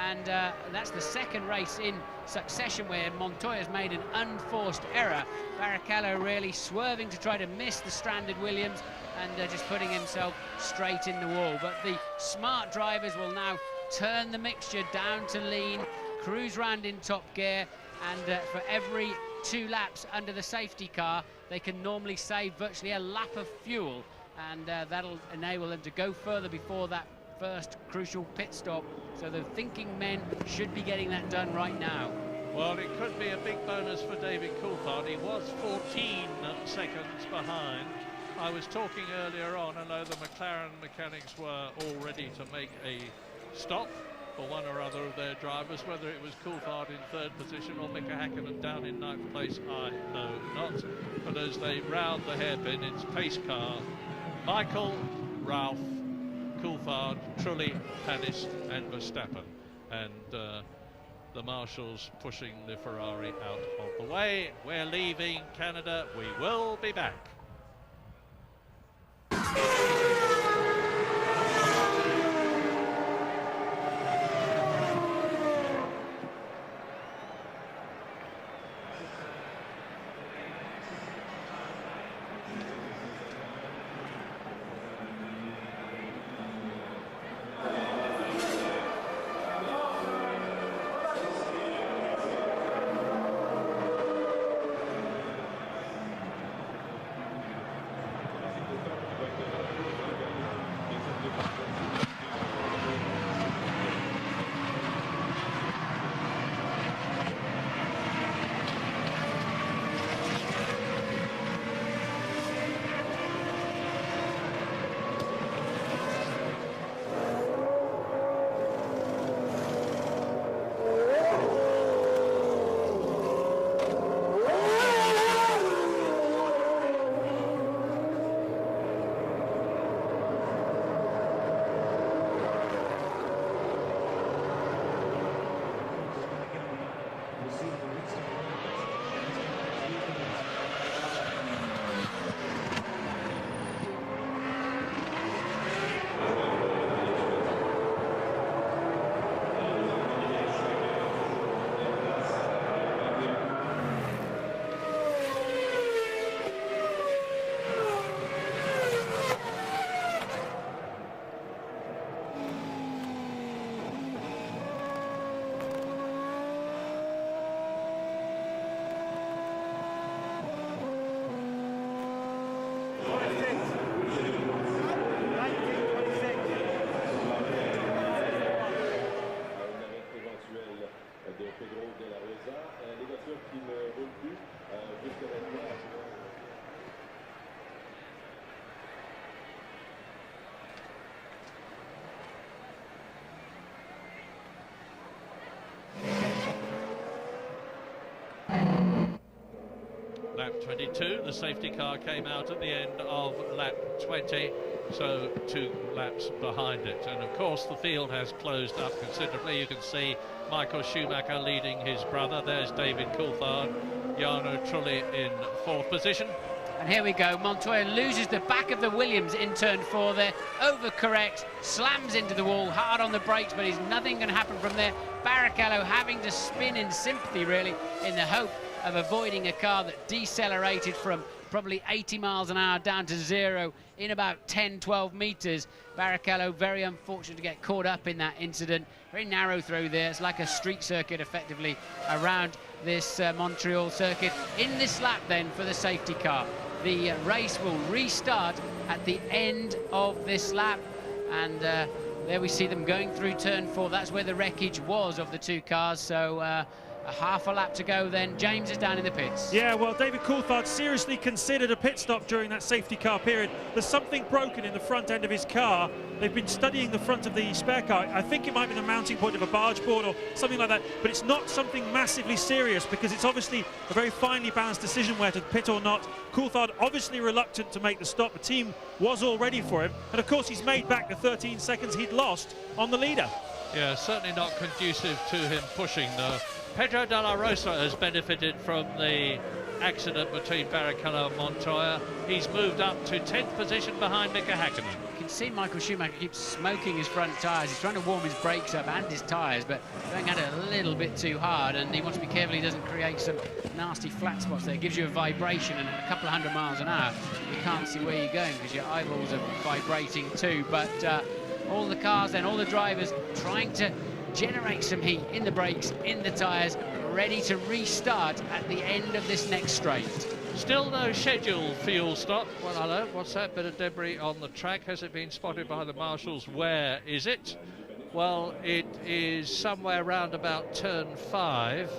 and that's the second race in succession where Montoya's made an unforced error. Barrichello really swerving to try to miss the stranded Williams, and just putting himself straight in the wall. But the smart drivers will now turn the mixture down to lean, cruise round in top gear, and for every 2 laps under the safety car, they can normally save virtually a lap of fuel, and that'll enable them to go further before that first crucial pit stop. So the thinking men should be getting that done right now. Well, it could be a big bonus for David Coulthard. He was 14 seconds behind. I was talking earlier on, I know the McLaren mechanics were all ready to make a stop for one or other of their drivers. Whether it was Coulthard in third position or Mika Häkkinen down in ninth place, I know not. But as they round the hairpin, it's pace car. Michael, Ralph, Coulthard, Trulli, Panis and Verstappen. And the marshals pushing the Ferrari out of the way. We're leaving Canada. We will be back. Lap 22, the safety car came out at the end of lap 20, so 2 laps behind it. And of course the field has closed up considerably. You can see Michael Schumacher leading his brother. There's David Coulthard, Jarno Trulli in 4th position. And here we go, Montoya loses the back of the Williams in turn 4 there, overcorrects, slams into the wall, hard on the brakes, but there's nothing going to happen from there. Barrichello having to spin in sympathy, really, in the hope of avoiding a car that decelerated from probably 80 miles an hour down to 0 in about 10-12 meters. Barrichello very unfortunate to get caught up in that incident. Very narrow through there. It's like a street circuit effectively around this Montreal circuit. In this lap then for the safety car, the race will restart at the end of this lap, and there we see them going through turn 4. That's where the wreckage was of the 2 cars. So a half a lap to go then. James is down in the pits. Yeah, well, David Coulthard seriously considered a pit stop during that safety car period. There's something broken in the front end of his car. They've been studying the front of the spare car. I think it might be the mounting point of a barge board or something like that, but it's not something massively serious because it's obviously a very finely balanced decision where to pit or not. Coulthard obviously reluctant to make the stop. The team was all ready for him, and of course he's made back the 13 seconds he'd lost on the leader. Yeah, certainly not conducive to him pushing, though. Pedro de la Rosa has benefited from the accident between Barrichello and Montoya. He's moved up to 10th position behind Mika Häkkinen. You can see Michael Schumacher keeps smoking his front tyres. He's trying to warm his brakes up and his tyres, but going at it a little bit too hard, and he wants to be careful he doesn't create some nasty flat spots there. It gives you a vibration, and at a couple of 100 miles an hour, you can't see where you're going because your eyeballs are vibrating too. But all the cars then, all the drivers trying to generate some heat in the brakes, in the tyres, ready to restart at the end of this next straight. Still no scheduled fuel stop. Well, hello, what's that bit of debris on the track? Has it been spotted by the marshals? Where is it? Well, it is somewhere round about turn 5.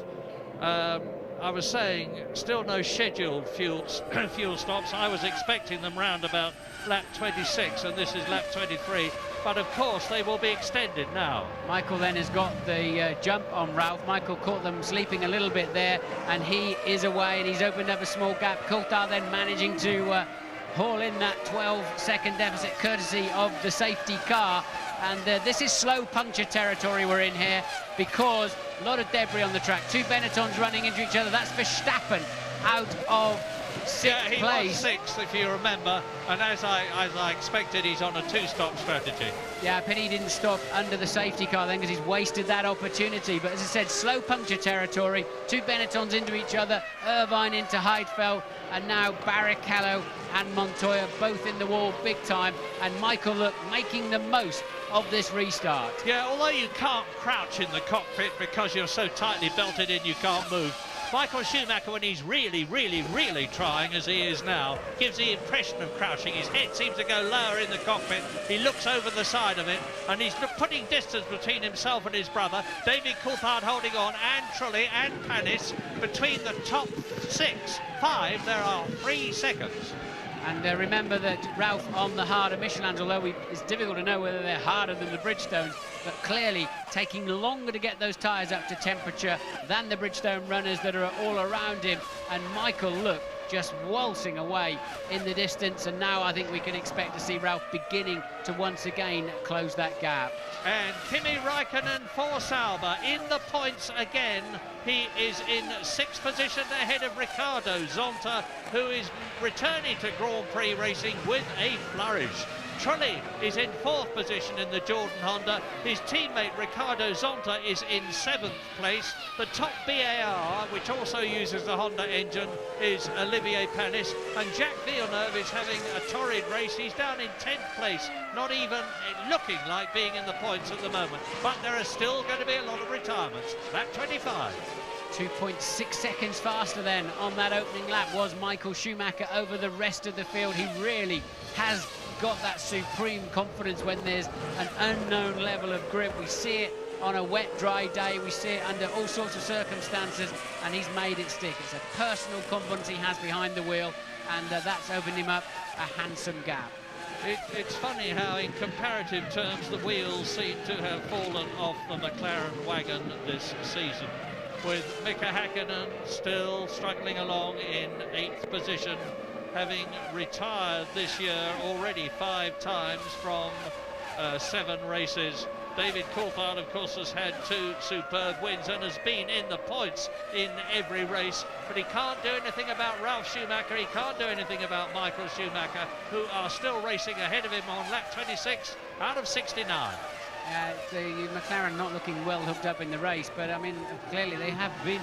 I was saying, still no scheduled fuel stops. I was expecting them round about lap 26, and this is lap 23. But of course, they will be extended now. Michael then has got the jump on Ralph. Michael caught them sleeping a little bit there, and he is away, and he's opened up a small gap. Coulthard then managing to haul in that 12-second deficit, courtesy of the safety car. And this is slow puncture territory we're in here, because a lot of debris on the track. Two Benettons running into each other. That's Verstappen out of sixth place. Yeah, he was sixth, if you remember, and as I expected, he's on a two-stop strategy. Yeah, pity he didn't stop under the safety car then, because he's wasted that opportunity. But as I said, slow puncture territory. Two Benettons into each other, Irvine into Heidfeld, and now Barrichello and Montoya both in the wall big time. And Michael, look, making the most of this restart. Yeah, although you can't crouch in the cockpit because you're so tightly belted in you can't move, Michael Schumacher, when he's really trying, as he is now, gives the impression of crouching. His head seems to go lower in the cockpit. He looks over the side of it, and he's putting distance between himself and his brother. David Coulthard holding on, and Trulli and Panis between the top 5. There are 3 seconds. And remember that Ralph on the harder Michelins, although it's difficult to know whether they're harder than the Bridgestones, but clearly taking longer to get those tyres up to temperature than the Bridgestone runners that are all around him. And Michael, look, just waltzing away in the distance, and now I think we can expect to see Ralph beginning to once again close that gap. And Kimi Räikkönen for Sauber in the points again. He is in 6th position ahead of Ricardo Zonta, who is returning to Grand Prix racing with a flourish. Trulli is in 4th position in the Jordan Honda. His teammate Ricardo Zonta is in 7th place. The top BAR, which also uses the Honda engine, is Olivier Panis. And Jacques Villeneuve is having a torrid race. He's down in 10th place, not even looking like being in the points at the moment. But there are still going to be a lot of retirements. Lap 25. 2.6 seconds faster then on that opening lap was Michael Schumacher over the rest of the field. He really has got that supreme confidence when there's an unknown level of grip. We see it on a wet, dry day. We see it under all sorts of circumstances, and he's made it stick. It's a personal confidence he has behind the wheel, and that's opened him up a handsome gap. It's funny how, in comparative terms, the wheels seem to have fallen off the McLaren wagon this season, with Mika Häkkinen still struggling along in 8th position, having retired this year already 5 times from 7 races. David Coulthard, of course, has had 2 superb wins and has been in the points in every race, but he can't do anything about Ralf Schumacher, he can't do anything about Michael Schumacher, who are still racing ahead of him on lap 26 out of 69. The McLaren not looking well hooked up in the race, but I mean, clearly they have been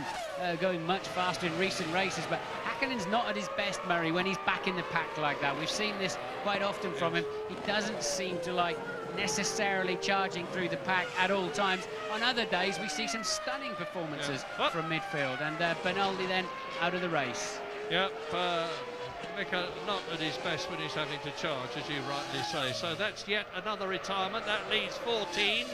going much faster in recent races. But Häkkinen's not at his best, Murray, when he's back in the pack like that. We've seen this quite often from him. He doesn't seem to like necessarily charging through the pack at all times. On other days, we see some stunning performances from midfield, and Bernaldi then out of the race. Yep. Mika not at his best when he's having to charge, as you rightly say. So that's yet another retirement. That leaves 14.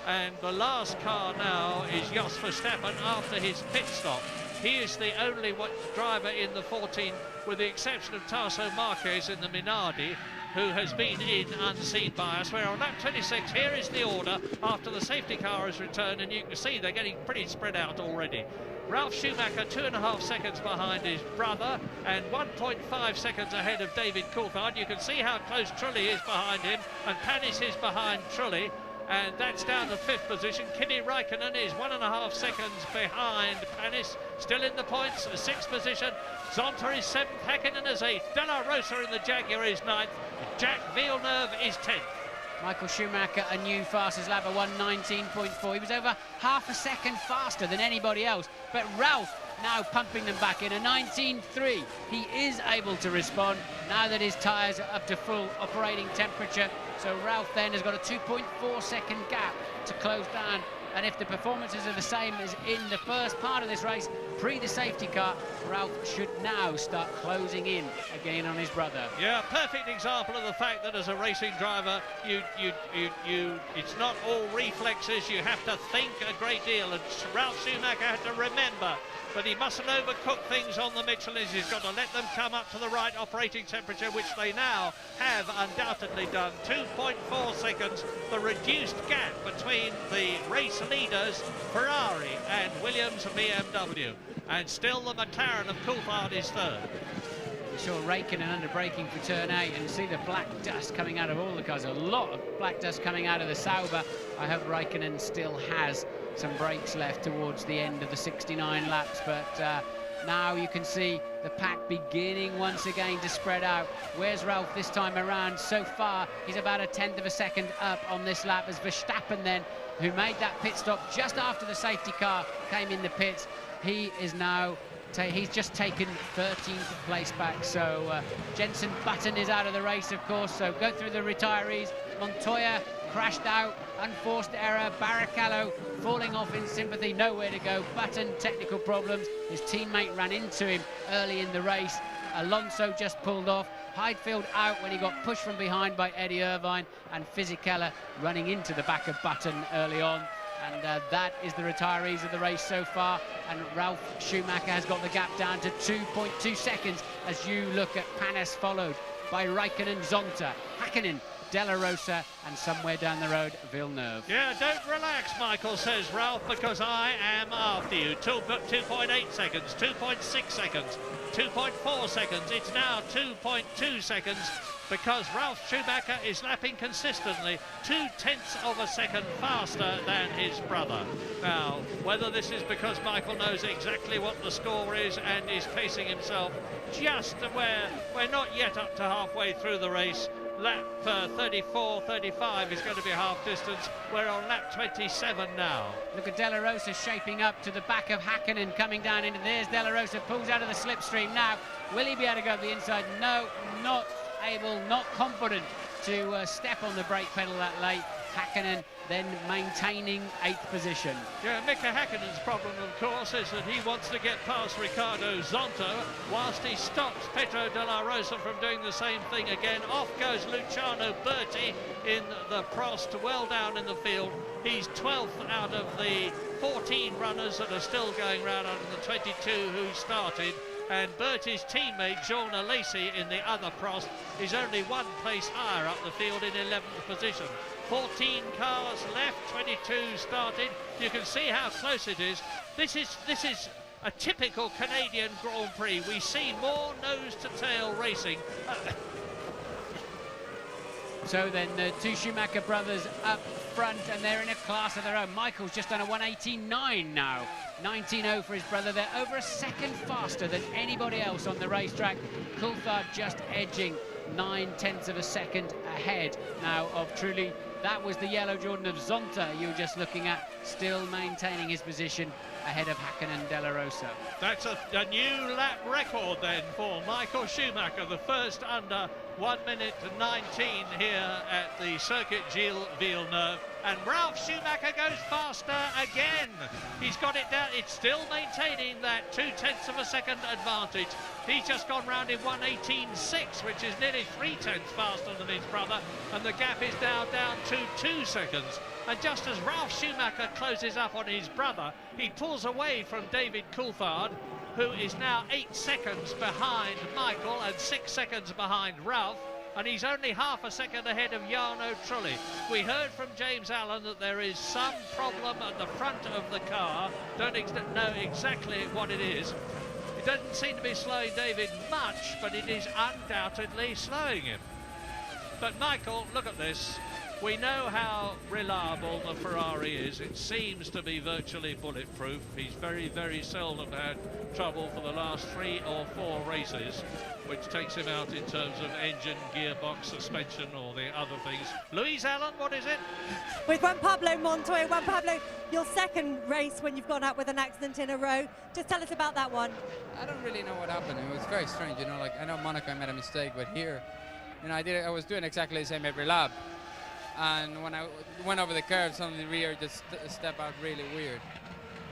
And the last car now is Jos Verstappen after his pit stop. He is the only driver in the 14, with the exception of Tasso Marquez in the Minardi, who has been in unseen by us. We're on lap 26. Here is the order after the safety car has returned, and you can see they're getting pretty spread out already. Ralf Schumacher 2.5 seconds behind his brother and 1.5 seconds ahead of David Coulthard. You can see how close Trulli is behind him, and Panis is behind Trulli, and that's down to 5th position. Kimi Räikkönen is 1.5 seconds behind Panis, still in the points, 6th position. Zonta is 7th, Häkkinen is 8th, De La Rosa in the Jaguar is 9th, Jacques Villeneuve is 10th. Michael Schumacher, a new fastest lap of 1:19.4. He was over half a second faster than anybody else. But Ralph now pumping them back in a 19.3. He is able to respond now that his tyres are up to full operating temperature. So Ralph then has got a 2.4 second gap to close down. And if the performances are the same as in the first part of this race, pre the safety car, Ralph should now start closing in again on his brother. Yeah, perfect example of the fact that as a racing driver, it's not all reflexes. You have to think a great deal. And Ralf Schumacher had to remember but he mustn't overcook things on the Michelins. He's got to let them come up to the right operating temperature, which they now have undoubtedly done. 2.4 seconds, the reduced gap between the race leaders, Ferrari and Williams BMW. And still the McLaren of Coulthard is third. We saw Raikkonen under braking for turn 8 and see the black dust coming out of all the cars. A lot of black dust coming out of the Sauber. I hope Raikkonen still has some brakes left towards the end of the 69 laps, but now you can see the pack beginning once again to spread out. Where's Ralph this time around? So far, he's about a 1/10 of a second up on this lap as Verstappen then, who made that pit stop just after the safety car came in the pits. He is now, he's just taken 13th place back. So Jenson Button is out of the race, of course. So go through the retirees. Montoya crashed out, unforced error. Barrichello falling off in sympathy, nowhere to go. Button, technical problems. His teammate ran into him early in the race. Alonso just pulled off. Heidfeld out when he got pushed from behind by Eddie Irvine, and Fisichella running into the back of Button early on. And that is the retirees of the race so far. And Ralf Schumacher has got the gap down to 2.2 seconds as you look at Panis, followed by Raikkonen, Zonta, Hakkinen, Della Rosa, and somewhere down the road, Villeneuve. Yeah, don't relax, Michael, says Ralph, because I am after you. 2.8 seconds, 2.6 seconds, 2.4 seconds. It's now 2.2 seconds because Ralf Schumacher is lapping consistently 0.2 of a second faster than his brother. Now, whether this is because Michael knows exactly what the score is and is pacing himself just where we're not yet up to halfway through the race. Lap 34, 35 is going to be half distance. We're on lap 27 now. Look at Della Rosa shaping up to the back of Hakkinen, coming down into there's Della Rosa, pulls out of the slipstream now. Will he be able to go up the inside? No, not able, not confident to step on the brake pedal that late. Hakkinen then maintaining 8th position. Yeah, Mika Häkkinen's problem, of course, is that he wants to get past Ricardo Zonta whilst he stops Pedro de la Rosa from doing the same thing again. Off goes Luciano Berti in the Prost, well down in the field. He's 12th out of the 14 runners that are still going round out of the 22 who started. And Bertie's teammate, Jean Alesi, in the other Prost, is only 1 place higher up the field in 11th position. 14 cars left, 22 started. You can see how close it is. This is a typical Canadian Grand Prix. We see more nose-to-tail racing. So then the two Schumacher brothers up front, and they're in a class of their own. Michael's just done a 1:18.9 now. 19.0 for his brother. They're over a second faster than anybody else on the racetrack. Coulthard just edging 0.9 of a second ahead now of Trulli. That was the yellow Jordan of Zonta you were just looking at, still maintaining his position ahead of Hakkinen Della Rosa. That's a new lap record then for Michael Schumacher, the first under 1:19 here at the Circuit Gilles Villeneuve. And Ralf Schumacher goes faster again. He's got it down. It's still maintaining that 0.2 of a second advantage. He's just gone round in 1:18.6, which is nearly 0.3 faster than his brother. And the gap is now down to 2 seconds. And just as Ralf Schumacher closes up on his brother, he pulls away from David Coulthard, who is now 8 seconds behind Michael and 6 seconds behind Ralph. And he's only half a second ahead of Jarno Trulli. We heard from James Allen that there is some problem at the front of the car. Don't know exactly what it is. It doesn't seem to be slowing David much, but it is undoubtedly slowing him. But Michael, look at this. We know how reliable the Ferrari is. It seems to be virtually bulletproof. He's very, very seldom had trouble for the last 3 or 4 races, which takes him out in terms of engine, gearbox, suspension, or the other things. Louise Allen, what is it? With Juan Pablo Montoya. Juan Pablo, your second race when you've gone out with an accident in a row. Just tell us about that one. I don't really know what happened. It was very strange, you know, like I know Monaco I made a mistake, but here, you know, I was doing exactly the same every lap. And when I went over the curve, suddenly the rear just stepped out really weird.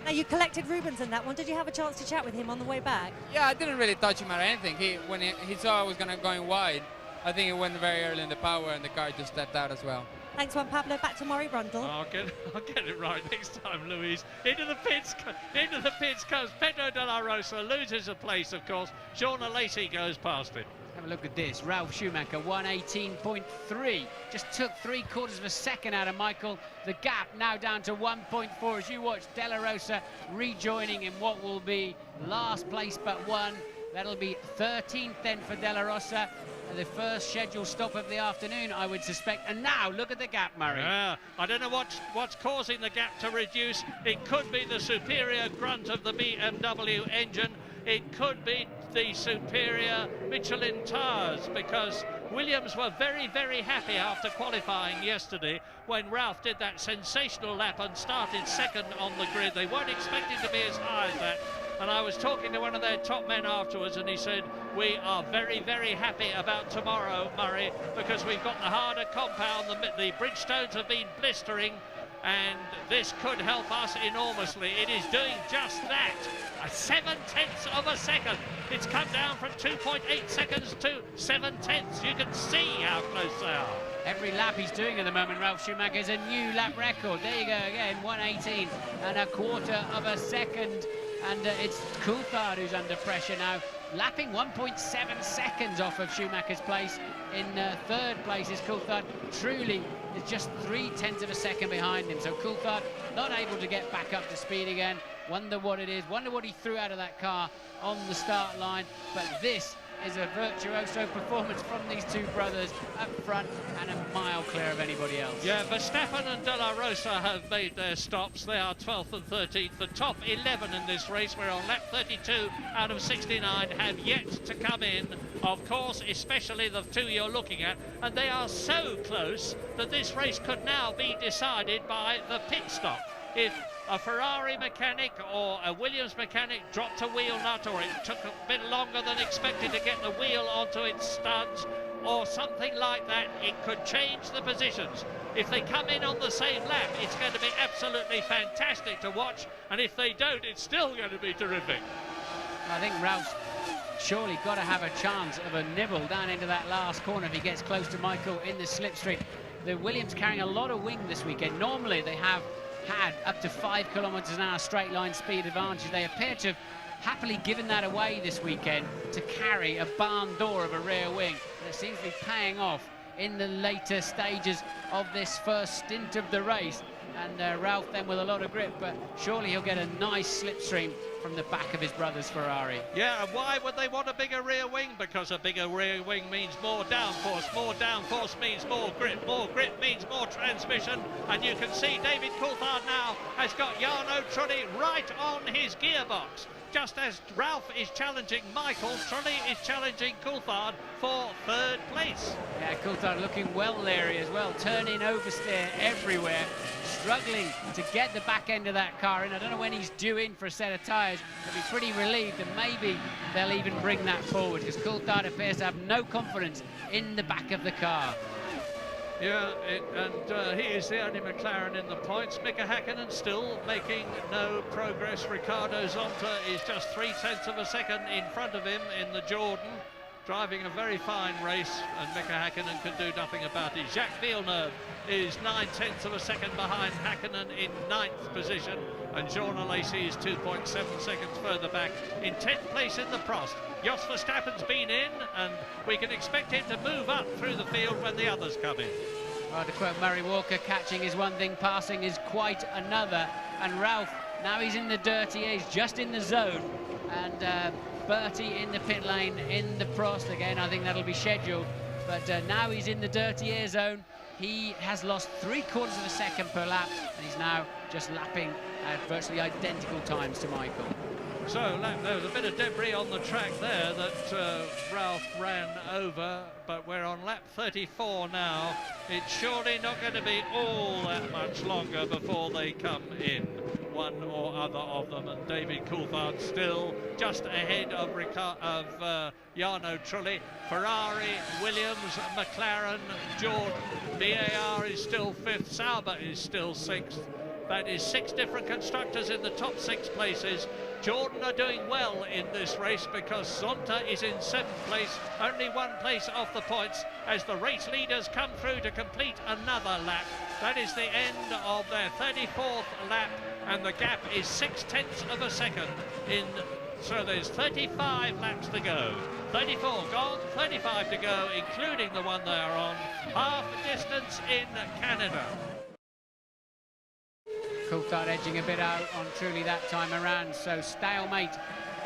Now, you collected Rubens in that one. Did you have a chance to chat with him on the way back? Yeah, I didn't really touch him or anything. When he saw I was going wide, I think he went very early in the power and the car just stepped out as well. Thanks, Juan Pablo. Back to Murray Brundle. I'll get it right next time, Louise. Into the pits comes Pedro de la Rosa, loses a place, of course. Shauna Lacey goes past it. Have a look at this. Ralf Schumacher, 1:18.3. Just took 3/4 of a second out of Michael. The gap now down to 1.4 as you watch De La Rosa rejoining in what will be last place but one. That'll be 13th then for De La Rosa. The first scheduled stop of the afternoon, I would suspect. And now, look at the gap, Murray. Yeah, I don't know what's causing the gap to reduce. It could be the superior grunt of the BMW engine. It could be the superior Michelin tyres, because Williams were very, very happy after qualifying yesterday when Ralf did that sensational lap and started second on the grid. They weren't expecting to be as high as that. And I was talking to one of their top men afterwards, and he said, we are very, very happy about tomorrow, Murray, because we've got the harder compound. The Bridgestones have been blistering, and this could help us enormously. It is doing just that. 7/10 of a second. It's come down from 2.8 seconds to 7/10. You can see how close they are. Every lap he's doing at the moment, Ralf Schumacher, is a new lap record. There you go again, 1:18 of a second. And it's Coulthard who's under pressure now, lapping 1.7 seconds off of Schumacher's place. In third place is Coulthard. Truly is just 0.3 of a second behind him. So Coulthard not able to get back up to speed again. Wonder what it is. Wonder what he threw out of that car on the start line. But this is a virtuoso performance from these two brothers up front and a mile clear of anybody else. Yeah, Verstappen and De La Rosa have made their stops. They are 12th and 13th. The top 11 in this race, we're on lap 32 out of 69, have yet to come in. Of course, especially the two you're looking at. And they are so close that this race could now be decided by the pit stop. If a Ferrari mechanic or a Williams mechanic dropped a wheel nut, or it took a bit longer than expected to get the wheel onto its studs, or something like that, it could change the positions. If they come in on the same lap, it's going to be absolutely fantastic to watch, and if they don't, it's still going to be terrific. I think Ralph's surely got to have a chance of a nibble down into that last corner if he gets close to Michael in the slipstream. The Williams carrying a lot of wing this weekend. Normally they have had up to 5 kilometres an hour straight line speed advantage. They appear to have happily given that away this weekend to carry a barn door of a rear wing. And it seems to be paying off in the later stages of this first stint of the race. And Ralf then with a lot of grip, but surely he'll get a nice slipstream from the back of his brother's Ferrari. Yeah, and why would they want a bigger rear wing? Because a bigger rear wing means more downforce means more grip means more transmission, and you can see David Coulthard now has got Jarno Trulli right on his gearbox. Just as Ralf is challenging Michael, Trulli is challenging Coulthard for third place. Yeah, Coulthard looking well leery as well, turning oversteer everywhere, struggling to get the back end of that car in. I don't know when he's due in for a set of tyres. They'll be pretty relieved, and maybe they'll even bring that forward, because Coulthard appears to have no confidence in the back of the car. Yeah, and he is the only McLaren in the points. Mika Häkkinen still making no progress. Ricardo Zonta is just 0.3 of a second in front of him in the Jordan, driving a very fine race, and Mika Häkkinen can do nothing about it. Jacques Villeneuve is 0.9 of a second behind Häkkinen in 9th position, and Jean Alesi is 2.7 seconds further back in 10th place in the Prost. Jos Verstappen's been in, and we can expect him to move up through the field when the others come in. Well, to quote Murray Walker, catching is one thing, passing is quite another. And Ralf, now he's in the dirty air, he's just in the zone. And Bertie in the pit lane, in the Prost again. I think that'll be scheduled. But now he's in the dirty air zone. He has lost 3/4 of a second per lap, and he's now just lapping at virtually identical times to Michael. So there was a bit of debris on the track there that Ralf ran over, but we're on lap 34 now. It's surely not going to be all that much longer before they come in, one or other of them, and David Coulthard still just ahead of Jarno Trulli. Ferrari, Williams, McLaren, Jordan, BAR is still 5th, Sauber is still 6th. That is 6 different constructors in the top 6 places. Jordan are doing well in this race because Zonta is in 7th place, only 1 place off the points as the race leaders come through to complete another lap. That is the end of their 34th lap, and the gap is 0.6 of a second in. So there's 35 laps to go. 34 gone, 35 to go, including the one they are on. Half distance in Canada. Coulthard edging a bit out on Truly that time around, so stalemate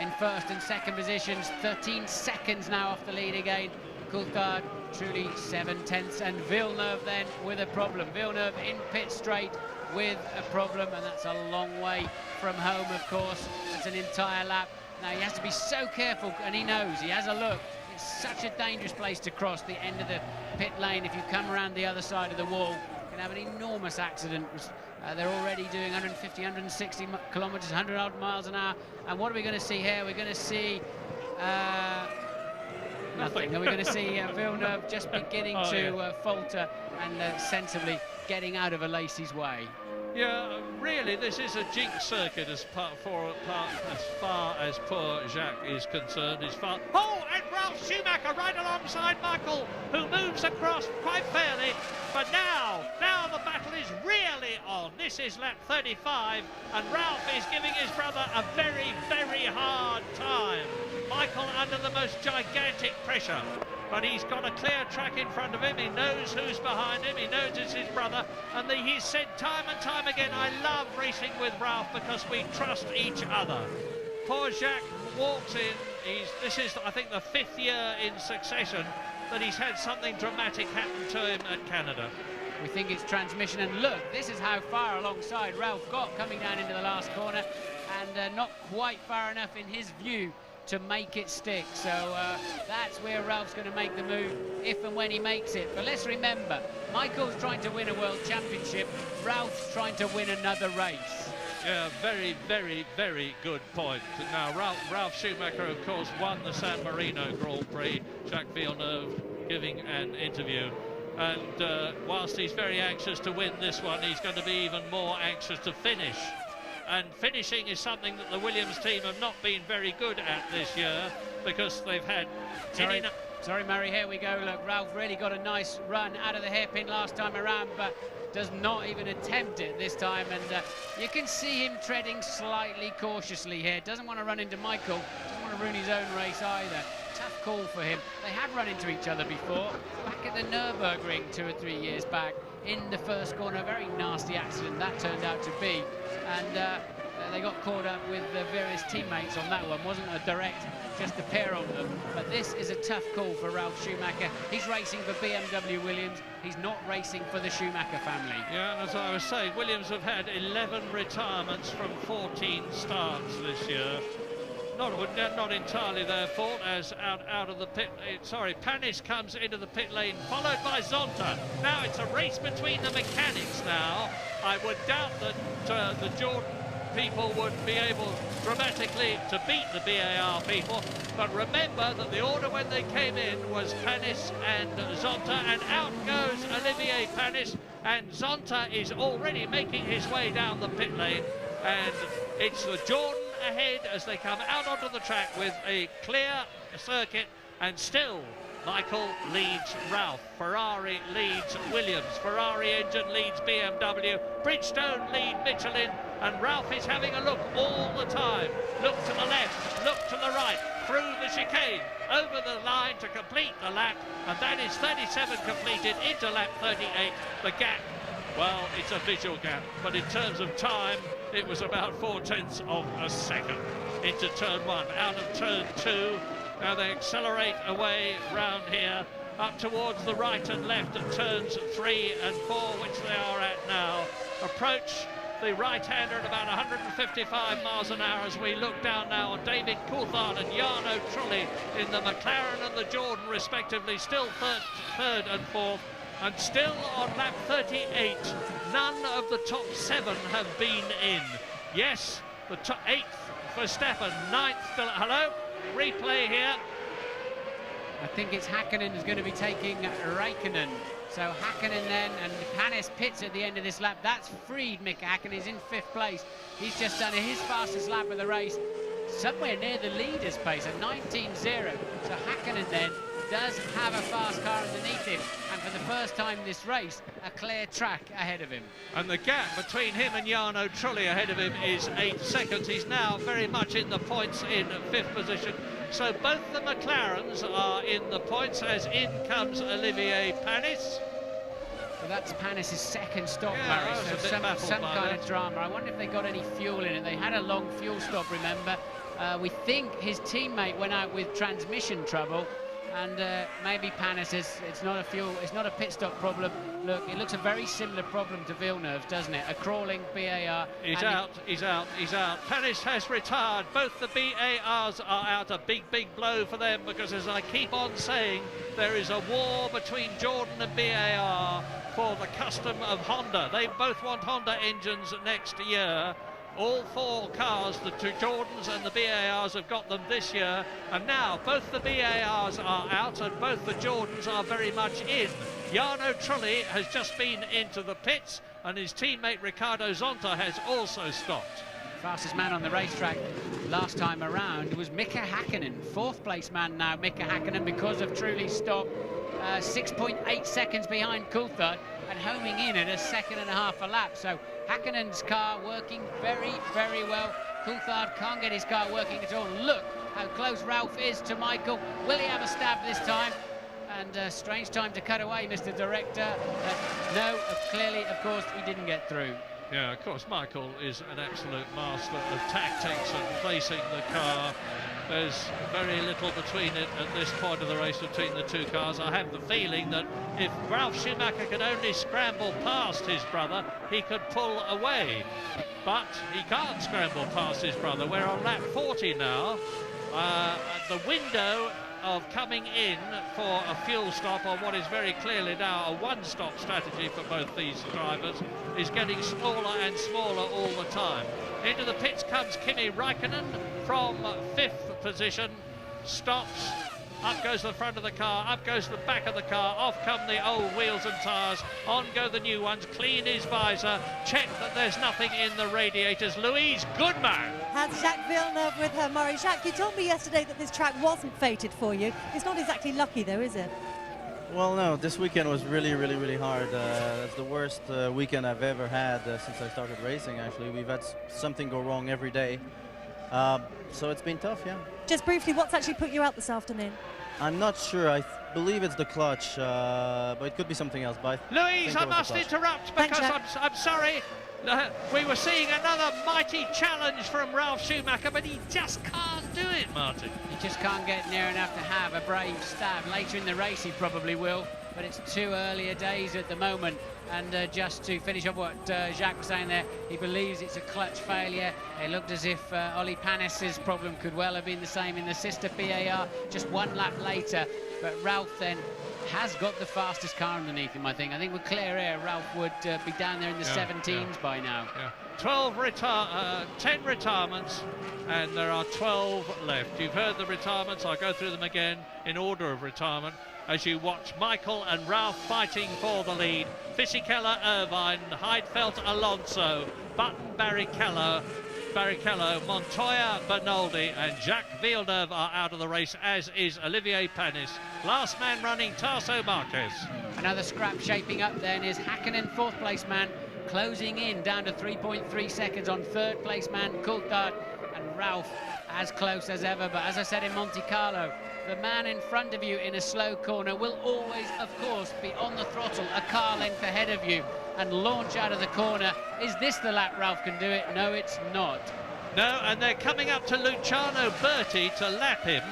in first and second positions. 13 seconds now off the lead again. Coulthard, Truly 7/10, and Villeneuve then with a problem. Villeneuve in pit straight with a problem, and that's a long way from home, of course. That's an entire lap. Now he has to be so careful, and he knows, he has a look. It's such a dangerous place to cross the end of the pit lane. If you come around the other side of the wall, you can have an enormous accident. They're already doing 150, 160 kilometres, 100 odd miles an hour. And what are we going to see here? We're going to see nothing. We're going to see Villeneuve just beginning to falter and sensibly getting out of Alesi's way. Yeah, really, this is a jinx circuit as far as poor Jacques is concerned. Oh, and Ralf Schumacher right alongside Michael, who moves across quite fairly. But now the battle is really on. This is lap 35, and Ralf is giving his brother a very, very hard time. Michael under the most gigantic pressure. But he's got a clear track in front of him. He knows who's behind him. He knows it's his brother. And he's said time and time again, I love racing with Ralf because we trust each other. Poor Jacques walks in. This is, I think, the 5th year in succession that he's had something dramatic happen to him at Canada. We think it's transmission, and look, this is how far alongside Ralf got coming down into the last corner, and not quite far enough in his view to make it stick. So that's where Ralph's going to make the move if and when he makes it. But let's remember, Michael's trying to win a world championship, Ralph's trying to win another race. Yeah, very, very, very good point. Now, Ralf Schumacher, of course, won the San Marino Grand Prix. Jacques Villeneuve giving an interview. And whilst he's very anxious to win this one, he's going to be even more anxious to finish. And finishing is something that the Williams team have not been very good at this year because they've had... Sorry, Murray, here we go. Look, Ralf really got a nice run out of the hairpin last time around, but does not even attempt it this time. And you can see him treading slightly cautiously here. Doesn't want to run into Michael, doesn't want to ruin his own race either. Tough call for him. They have run into each other before, back at the Nürburgring 2 or 3 years back. In the first corner, a very nasty accident that turned out to be, and they got caught up with various teammates on that one. Wasn't a direct, just a pair of them. But this is a tough call for Ralf Schumacher. He's racing for BMW Williams. He's not racing for the Schumacher family. Yeah, as I was saying, Williams have had 11 retirements from 14 starts this year. Not entirely their fault, as out of the pit. Panis comes into the pit lane, followed by Zonta. Now it's a race between the mechanics now. I would doubt that the Jordan people would be able dramatically to beat the BAR people, but remember that the order when they came in was Panis and Zonta, and out goes Olivier Panis, and Zonta is already making his way down the pit lane, and it's the Jordan ahead as they come out onto the track with a clear circuit, and still Michael leads Ralf, Ferrari leads Williams, Ferrari engine leads BMW, Bridgestone lead Michelin, and Ralf is having a look all the time. Look to the left, look to the right, through the chicane, over the line to complete the lap, and that is 37 completed into lap 38. The gap, well, it's a visual gap, but in terms of time, it was about 4/10 of a second into turn 1. Out of turn 2, now they accelerate away round here, up towards the right and left at turns 3 and 4, which they are at now. Approach the right-hander at about 155 miles an hour as we look down now on David Coulthard and Jarno Trulli in the McLaren and the Jordan, respectively, still third and fourth. And still on lap 38, none of the top 7 have been in. Yes, the top 8th for Verstappen, 9th still. Hello, replay here. I think it's Hakkinen who's going to be taking Raikkonen. So Hakkinen then, and Panis pits at the end of this lap. That's freed Mika Hakkinen. He's in 5th place. He's just done his fastest lap of the race, somewhere near the leader's pace at 19.0. So Hakkinen then does have a fast car underneath him, and for the first time this race, a clear track ahead of him. And the gap between him and Jarno Trulli ahead of him is 8 seconds. He's now very much in the points in 5th position. So both the McLarens are in the points, as in comes Olivier Panis. So that's Panis' second stop, Yeah, Barry. I was a bit So baffled some by kind that. of drama. I wonder if they got any fuel in it. They had a long fuel stop, remember. We think his teammate went out with transmission trouble, and maybe Panis it's not a pit stop problem. Look, it looks a very similar problem to Villeneuve's, doesn't it? A crawling BAR. He's out. Panis has retired. Both the BARs are out. A big blow for them, because, as I keep on saying, there is a war between Jordan and BAR for the custom of Honda. They both want Honda engines next year. All 4 cars, the 2 Jordans and the BARs, have got them this year, and now both the BARs are out and both the Jordans are very much in. Jarno Trulli has just been into the pits, and his teammate Ricardo Zonta has also stopped. Fastest man on the racetrack last time around was Mika Hakkinen. 4th place man now, Mika Hakkinen, because of Trulli's stop. 6.8 seconds behind Coulthard, and homing in at a 2.5 a lap. So Hakkinen's car working very well. Coulthard can't get his car working at all. Look how close Ralph is to Michael. Will he have a stab this time? And strange time to cut away, Mr. Director. No, clearly, of course, he didn't get through. Yeah, of course, Michael is an absolute master of tactics and placing the car. There's very little between it at this point of the race between the 2 cars. I have the feeling that if Ralf Schumacher could only scramble past his brother, he could pull away. But he can't scramble past his brother. We're on lap 40 now. The window of coming in for a fuel stop on what is very clearly now a one-stop strategy for both these drivers is getting smaller and smaller all the time. Into the pits comes Kimi Räikkönen from 5th position, stops, up goes the front of the car, up goes the back of the car, off come the old wheels and tyres, on go the new ones, clean his visor, check that there's nothing in the radiators. Louise Goodman Has Jacques Villeneuve with her, Murray. Jacques, you told me yesterday that this track wasn't fated for you. It's not exactly lucky though, is it? Well, no, this weekend was really hard. It's the worst weekend I've ever had since I started racing, actually. We've had something go wrong every day. So it's been tough, yeah. Just briefly, what's actually put you out this afternoon? I'm not sure. I believe it's the clutch, but it could be something else. But Louise, I must interrupt because I'm sorry. We were seeing another mighty challenge from Ralf Schumacher, but he just can't do it, Martin. He just can't get near enough to have a brave stab. Later in the race he probably will, but it's too earlier days at the moment. And just to finish off what Jacques was saying there, he believes it's a clutch failure. It looked as if Ollie Panis's problem could well have been the same in the sister BAR just 1 lap later. But Ralph then has got the fastest car underneath him, I think. I think with clear air, Ralph would be down there in the 17s by now. Yeah. 10 retirements, and there are 12 left. You've heard the retirements. I'll go through them again in order of retirement as you watch Michael and Ralph fighting for the lead. Fisichella, Irvine, Heidfeld, Alonso, Button, Barrichello, Montoya, Bernoldi and Jacques Villeneuve are out of the race, as is Olivier Panis. Last man running, Tarso Marquez. Another scrap shaping up then is Hakkinen, 4th place man, closing in down to 3.3 seconds on 3rd place man Coulthard, and Ralph as close as ever. But as I said in Monte Carlo, the man in front of you in a slow corner will always, of course, be on the throttle a car length ahead of you and launch out of the corner. Is this the lap Ralph can do it? No, it's not. No, and they're coming up to Luciano Berti to lap him.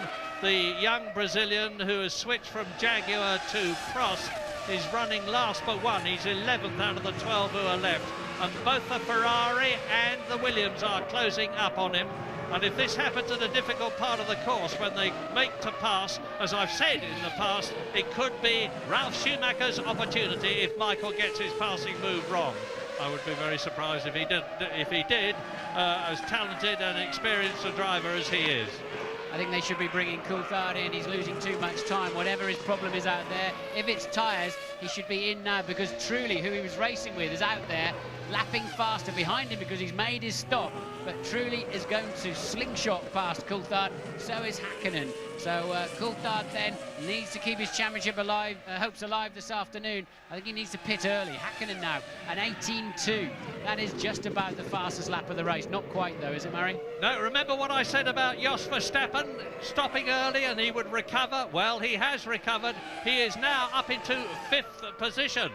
The young Brazilian who has switched from Jaguar to Prost is running last but one. He's 11th out of the 12 who are left. And both the Ferrari and the Williams are closing up on him. And if this happens at a difficult part of the course when they make to pass, as I've said in the past, it could be Ralf Schumacher's opportunity if Michael gets his passing move wrong. I would be very surprised if he did, as talented and experienced a driver as he is. I think they should be bringing Coulthard in. He's losing too much time, whatever his problem is out there. If it's tyres, he should be in now, because Truly, who he was racing with, is out there lapping faster behind him because he's made his stop. But Truly is going to slingshot past Coulthard, so is Hakkinen. So Coulthard then needs to keep his championship alive, hopes alive this afternoon. I think he needs to pit early. Hakkinen now, an 18.2. That is just about the fastest lap of the race. Not quite though, is it, Murray? No, remember what I said about Jos Verstappen stopping early and he would recover? Well, he has recovered. He is now up into 5th position.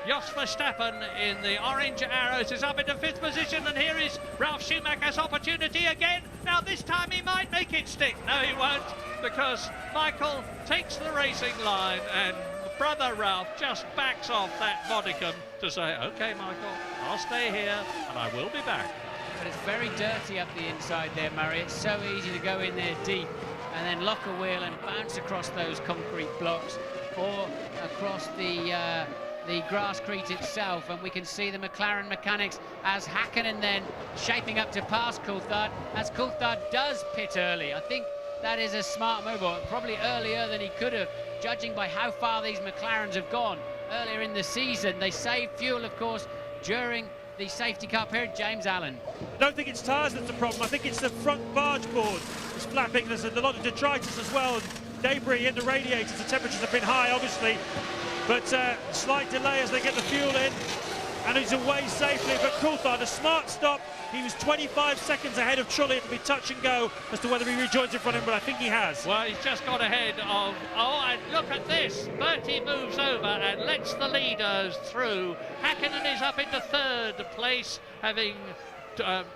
Jos Verstappen in the orange arrows is up into 5th position, and here is Ralf Schumacher's opportunity again. Now this time he might make it stick. No, he won't, because Michael takes the racing line and brother Ralf just backs off that modicum to say, OK, Michael, I'll stay here and I will be back. But it's very dirty up the inside there, Murray. It's so easy to go in there deep and then lock a wheel and bounce across those concrete blocks or across the grasscrete itself, and we can see the McLaren mechanics as Hakkinen then shaping up to pass Coulthard, as Coulthard does pit early. I think that is a smart move, or probably earlier than he could have, judging by how far these McLarens have gone earlier in the season. They saved fuel, of course, during the safety car period. James Allen. I don't think it's tyres that's the problem. I think it's the front barge board that's flapping. There's a lot of detritus as well, and debris in the radiators. The temperatures have been high, obviously, but slight delay as they get the fuel in, and he's away safely. But Coulthard, a smart stop. He was 25 seconds ahead of Trulli. It'll be touch and go as to whether he rejoins in front of him, but I think he has. Well, he's just got ahead of... Oh, and look at this. Bertie moves over and lets the leaders through. Hakkinen is up into 3rd place, having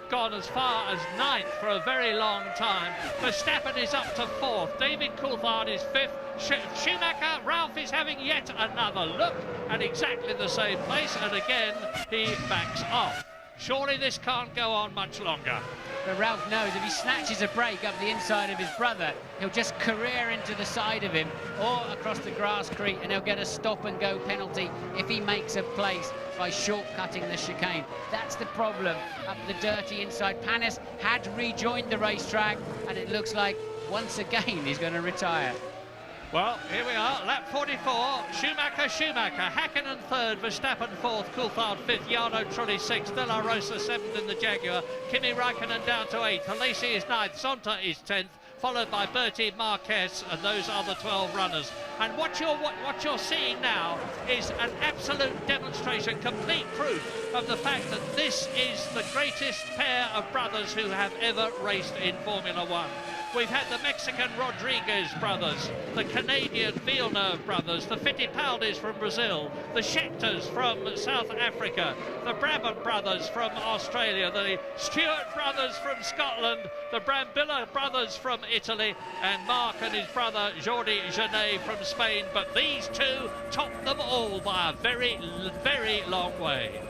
gone as far as 9th for a very long time. Verstappen is up to 4th. David Coulthard is 5th. Schumacher, Ralf is having yet another look at exactly the same place, and again he backs off. Surely this can't go on much longer. But Ralf knows if he snatches a break up the inside of his brother, he'll just career into the side of him or across the grasscrete, and he'll get a stop-and-go penalty if he makes a place by shortcutting the chicane. That's the problem up the dirty inside. Panis had rejoined the racetrack, and it looks like once again he's going to retire. Well, here we are, lap 44, Schumacher, Hakkinen 3rd, Verstappen 4th, Coulthard 5th, Jarno Trulli 6th, De La Rosa 7th in the Jaguar, Kimi Raikkonen down to 8th, Alesi is 9th, Zonta is 10th, followed by Bertie, Marquez, and those are the 12 runners. And what you're seeing now is an absolute demonstration, complete proof of the fact that this is the greatest pair of brothers who have ever raced in Formula One. We've had the Mexican Rodriguez brothers, the Canadian Villeneuve brothers, the Fittipaldis from Brazil, the Schechters from South Africa, the Brabham brothers from Australia, the Stewart brothers from Scotland, the Brambilla brothers from Italy, and Mark and his brother Jordi Genet from Spain. But these two top them all by a very, very long way.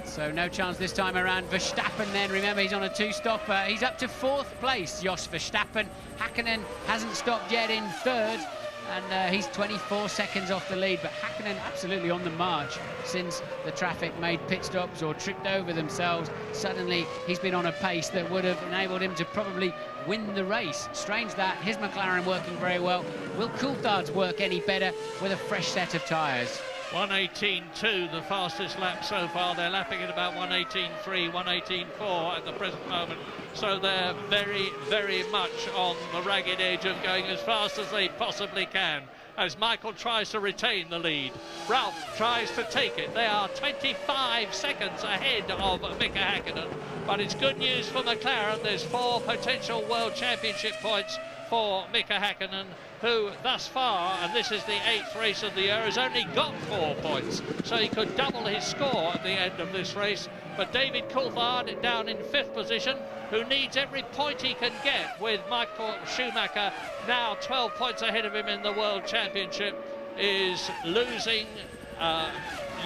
So no chance this time around. Verstappen then, remember he's on a 2-stopper. He's up to 4th place, Jos Verstappen. Hakkinen hasn't stopped yet in 3rd, and he's 24 seconds off the lead. But Hakkinen absolutely on the march since the traffic made pit stops or tripped over themselves. Suddenly he's been on a pace that would have enabled him to probably win the race. Strange that, his McLaren working very well. Will Coulthard's work any better with a fresh set of tyres? 1:18.2, the fastest lap so far. They're lapping at about 1:18.3, 1:18.4 at the present moment. So they're very, very much on the ragged edge of going as fast as they possibly can, as Michael tries to retain the lead. Ralf tries to take it. They are 25 seconds ahead of Mika Hakkinen. But it's good news for McLaren. There's 4 potential World Championship points for Mika Hakkinen, who thus far, and this is the 8th race of the year, has only got 4 points, so he could double his score at the end of this race. But David Coulthard down in 5th position, who needs every point he can get, with Michael Schumacher now 12 points ahead of him in the World Championship, is losing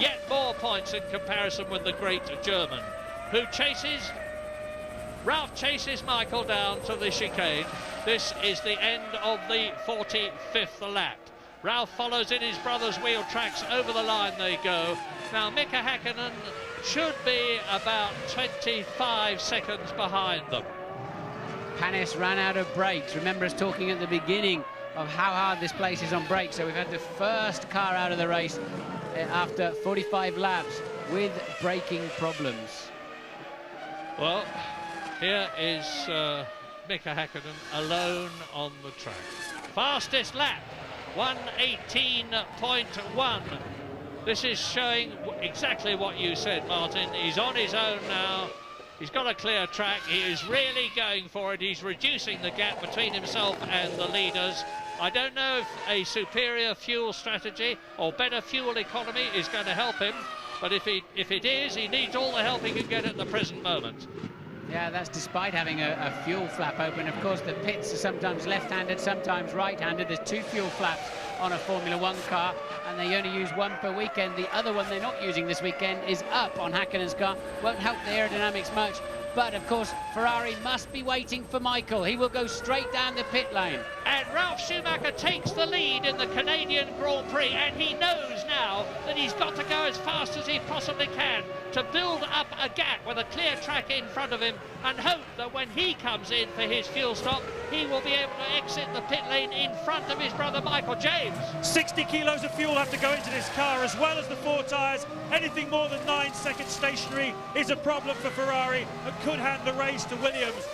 yet more points in comparison with the great German, who chases... Ralf chases Michael down to the chicane. This is the end of the 45th lap. Ralf follows in his brother's wheel tracks. Over the line they go. Now Mika Hakkinen should be about 25 seconds behind them. Panis ran out of brakes. Remember us talking at the beginning of how hard this place is on brakes. So we've had the first car out of the race after 45 laps with braking problems. Well, here is Mika Häkkinen alone on the track. Fastest lap, 1:18.1. This is showing exactly what you said, Martin. He's on his own now. He's got a clear track. He is really going for it. He's reducing the gap between himself and the leaders. I don't know if a superior fuel strategy or better fuel economy is going to help him, but if it is, he needs all the help he can get at the present moment. Yeah, that's despite having a fuel flap open. Of course, the pits are sometimes left-handed, sometimes right-handed. There's 2 fuel flaps on a Formula 1 car, and they only use 1 per weekend. The other one they're not using this weekend is up on Häkkinen's car. Won't help the aerodynamics much. But, of course, Ferrari must be waiting for Michael. He will go straight down the pit lane. And Ralf Schumacher takes the lead in the Canadian Grand Prix, and he knows now that he's got to go as fast as he possibly can to build up a gap with a clear track in front of him, and hope that when he comes in for his fuel stop, he will be able to exit the pit lane in front of his brother Michael. James. 60 kilos of fuel have to go into this car, as well as the 4 tyres. Anything more than 9 seconds stationary is a problem for Ferrari and could hand the race to Williams.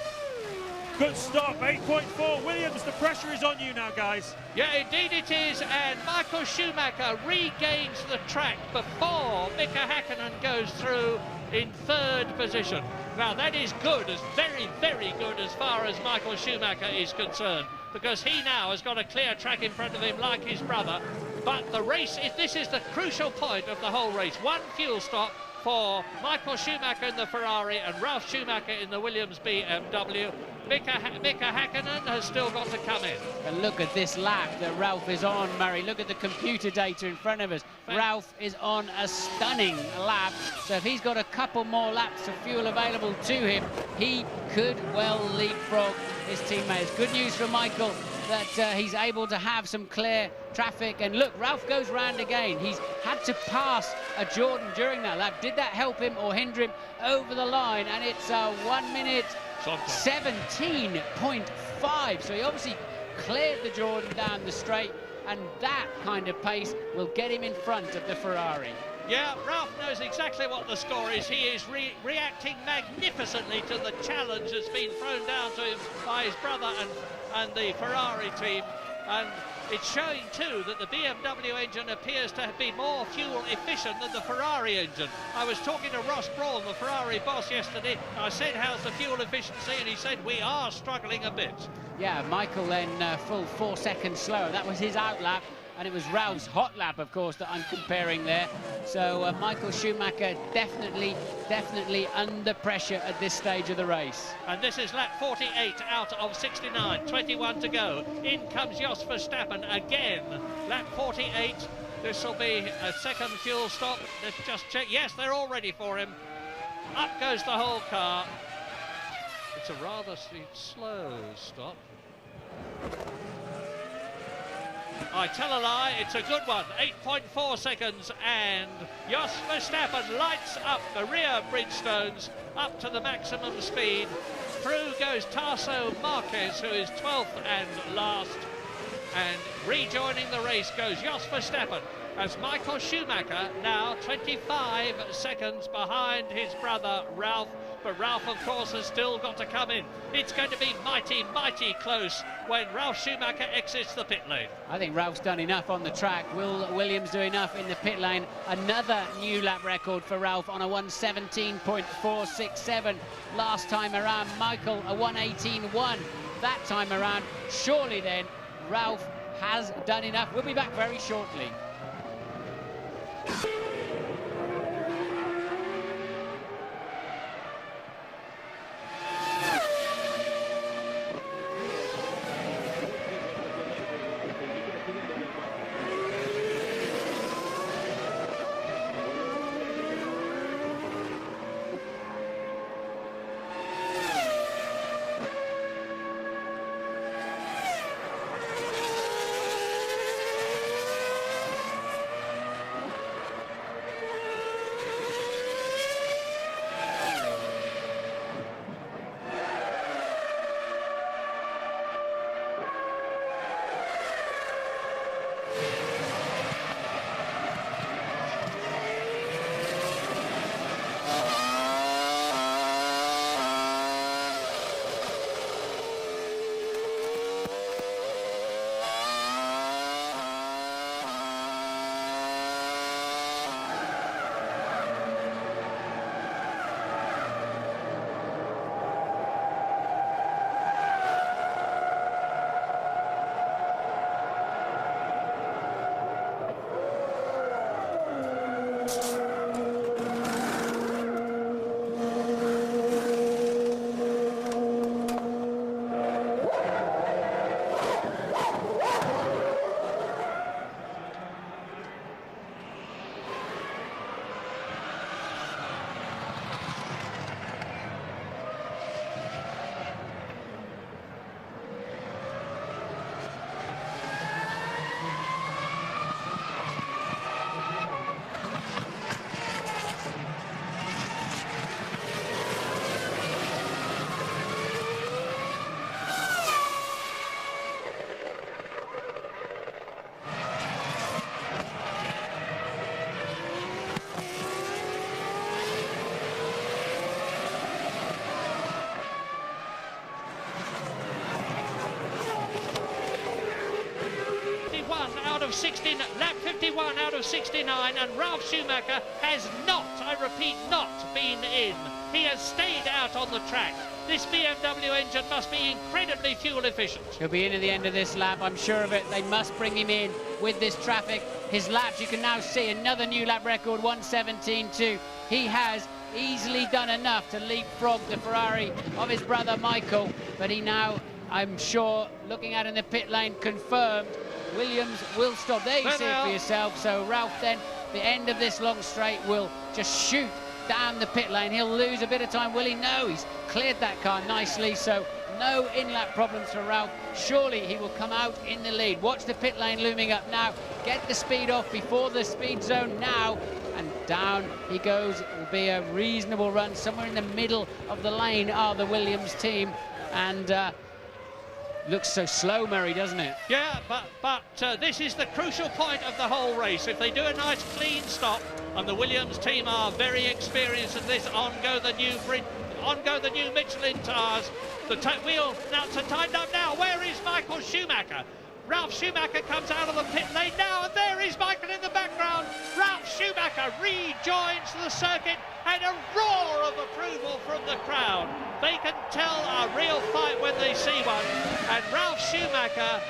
Good stop, 8.4. Williams, the pressure is on you now, guys. Yeah, indeed it is, and Michael Schumacher regains the track before Mika Häkkinen goes through in 3rd position. Now that is good, as very, very good as far as Michael Schumacher is concerned, because he now has got a clear track in front of him like his brother. But the race, this is the crucial point of the whole race. 1 fuel stop for Michael Schumacher in the Ferrari and Ralf Schumacher in the Williams BMW. Mika Häkkinen has still got to come in. And look at this lap that Ralf is on, Murray. Look at the computer data in front of us. Ralf is on a stunning lap. So if he's got a couple more laps of fuel available to him, he could well leapfrog his teammates. Good news for Michael that he's able to have some clear traffic. And look, Ralf goes round again. He's had to pass a Jordan during that lap. Did that help him or hinder him over the line? And it's 1 minute 17.5. So he obviously cleared the Jordan down the straight, and that kind of pace will get him in front of the Ferrari. Yeah, Ralf knows exactly what the score is. He is reacting magnificently to the challenge that's been thrown down to him by his brother and the Ferrari team. And it's showing too that the BMW engine appears to be more fuel efficient than the Ferrari engine. I was talking to Ross Brawn, the Ferrari boss, yesterday. I said, how's the fuel efficiency? And he said, we are struggling a bit. Yeah, Michael then full 4 seconds slower. That was his out lap. And it was Ralph's hot lap, of course, that I'm comparing there. So Michael Schumacher definitely under pressure at this stage of the race. And this is lap 48 out of 69, 21 to go. In comes Jos Verstappen again. Lap 48. This will be a second fuel stop. Let's just check. Yes, they're all ready for him. Up goes the whole car. It's a rather slow stop. I tell a lie, it's a good one. 8.4 seconds, and Jos Verstappen lights up the rear Bridgestones up to the maximum speed. Through goes Tarso Marquez, who is 12th and last. And rejoining the race goes Jos Verstappen, as Michael Schumacher now 25 seconds behind his brother Ralf. But Ralf, of course, has still got to come in. It's going to be mighty, mighty close when Ralf Schumacher exits the pit lane. I think Ralph's done enough on the track. Will Williams do enough in the pit lane? Another new lap record for Ralf on a 1:17.467 last time around. Michael, a 1:18.1 that time around. Surely then, Ralf has done enough. We'll be back very shortly. of 16, lap 51 out of 69, and Ralf Schumacher has not, I repeat, not been in. He has stayed out on the track. This BMW engine must be incredibly fuel efficient. He'll be in at the end of this lap, I'm sure of it. They must bring him in with this traffic. His laps, you can now see another new lap record, 1:17.2. He has easily done enough to leapfrog the Ferrari of his brother Michael, but he now, I'm sure, looking at in the pit lane, confirmed Williams will stop. There you see it for yourself. So Ralf then, the end of this long straight, will just shoot down the pit lane. He'll lose a bit of time, will he? No, he's cleared that car nicely, so no in-lap problems for Ralf. Surely he will come out in the lead. Watch the pit lane looming up now. Get the speed off before the speed zone now, and down he goes. It will be a reasonable run. Somewhere in the middle of the lane are the Williams team, and looks so slow, Murray, doesn't it? Yeah, but this is the crucial point of the whole race. If they do a nice clean stop, and the Williams team are very experienced at this, on go the new Michelin tyres. The wheel now to tighten up now. Where is Michael Schumacher? Ralf Schumacher comes out of the pit lane now, and there is Michael in the background. Ralf Schumacher rejoins the circuit, and a roar of approval from the crowd. They can tell a real fight when they see one, and Ralf Schumacher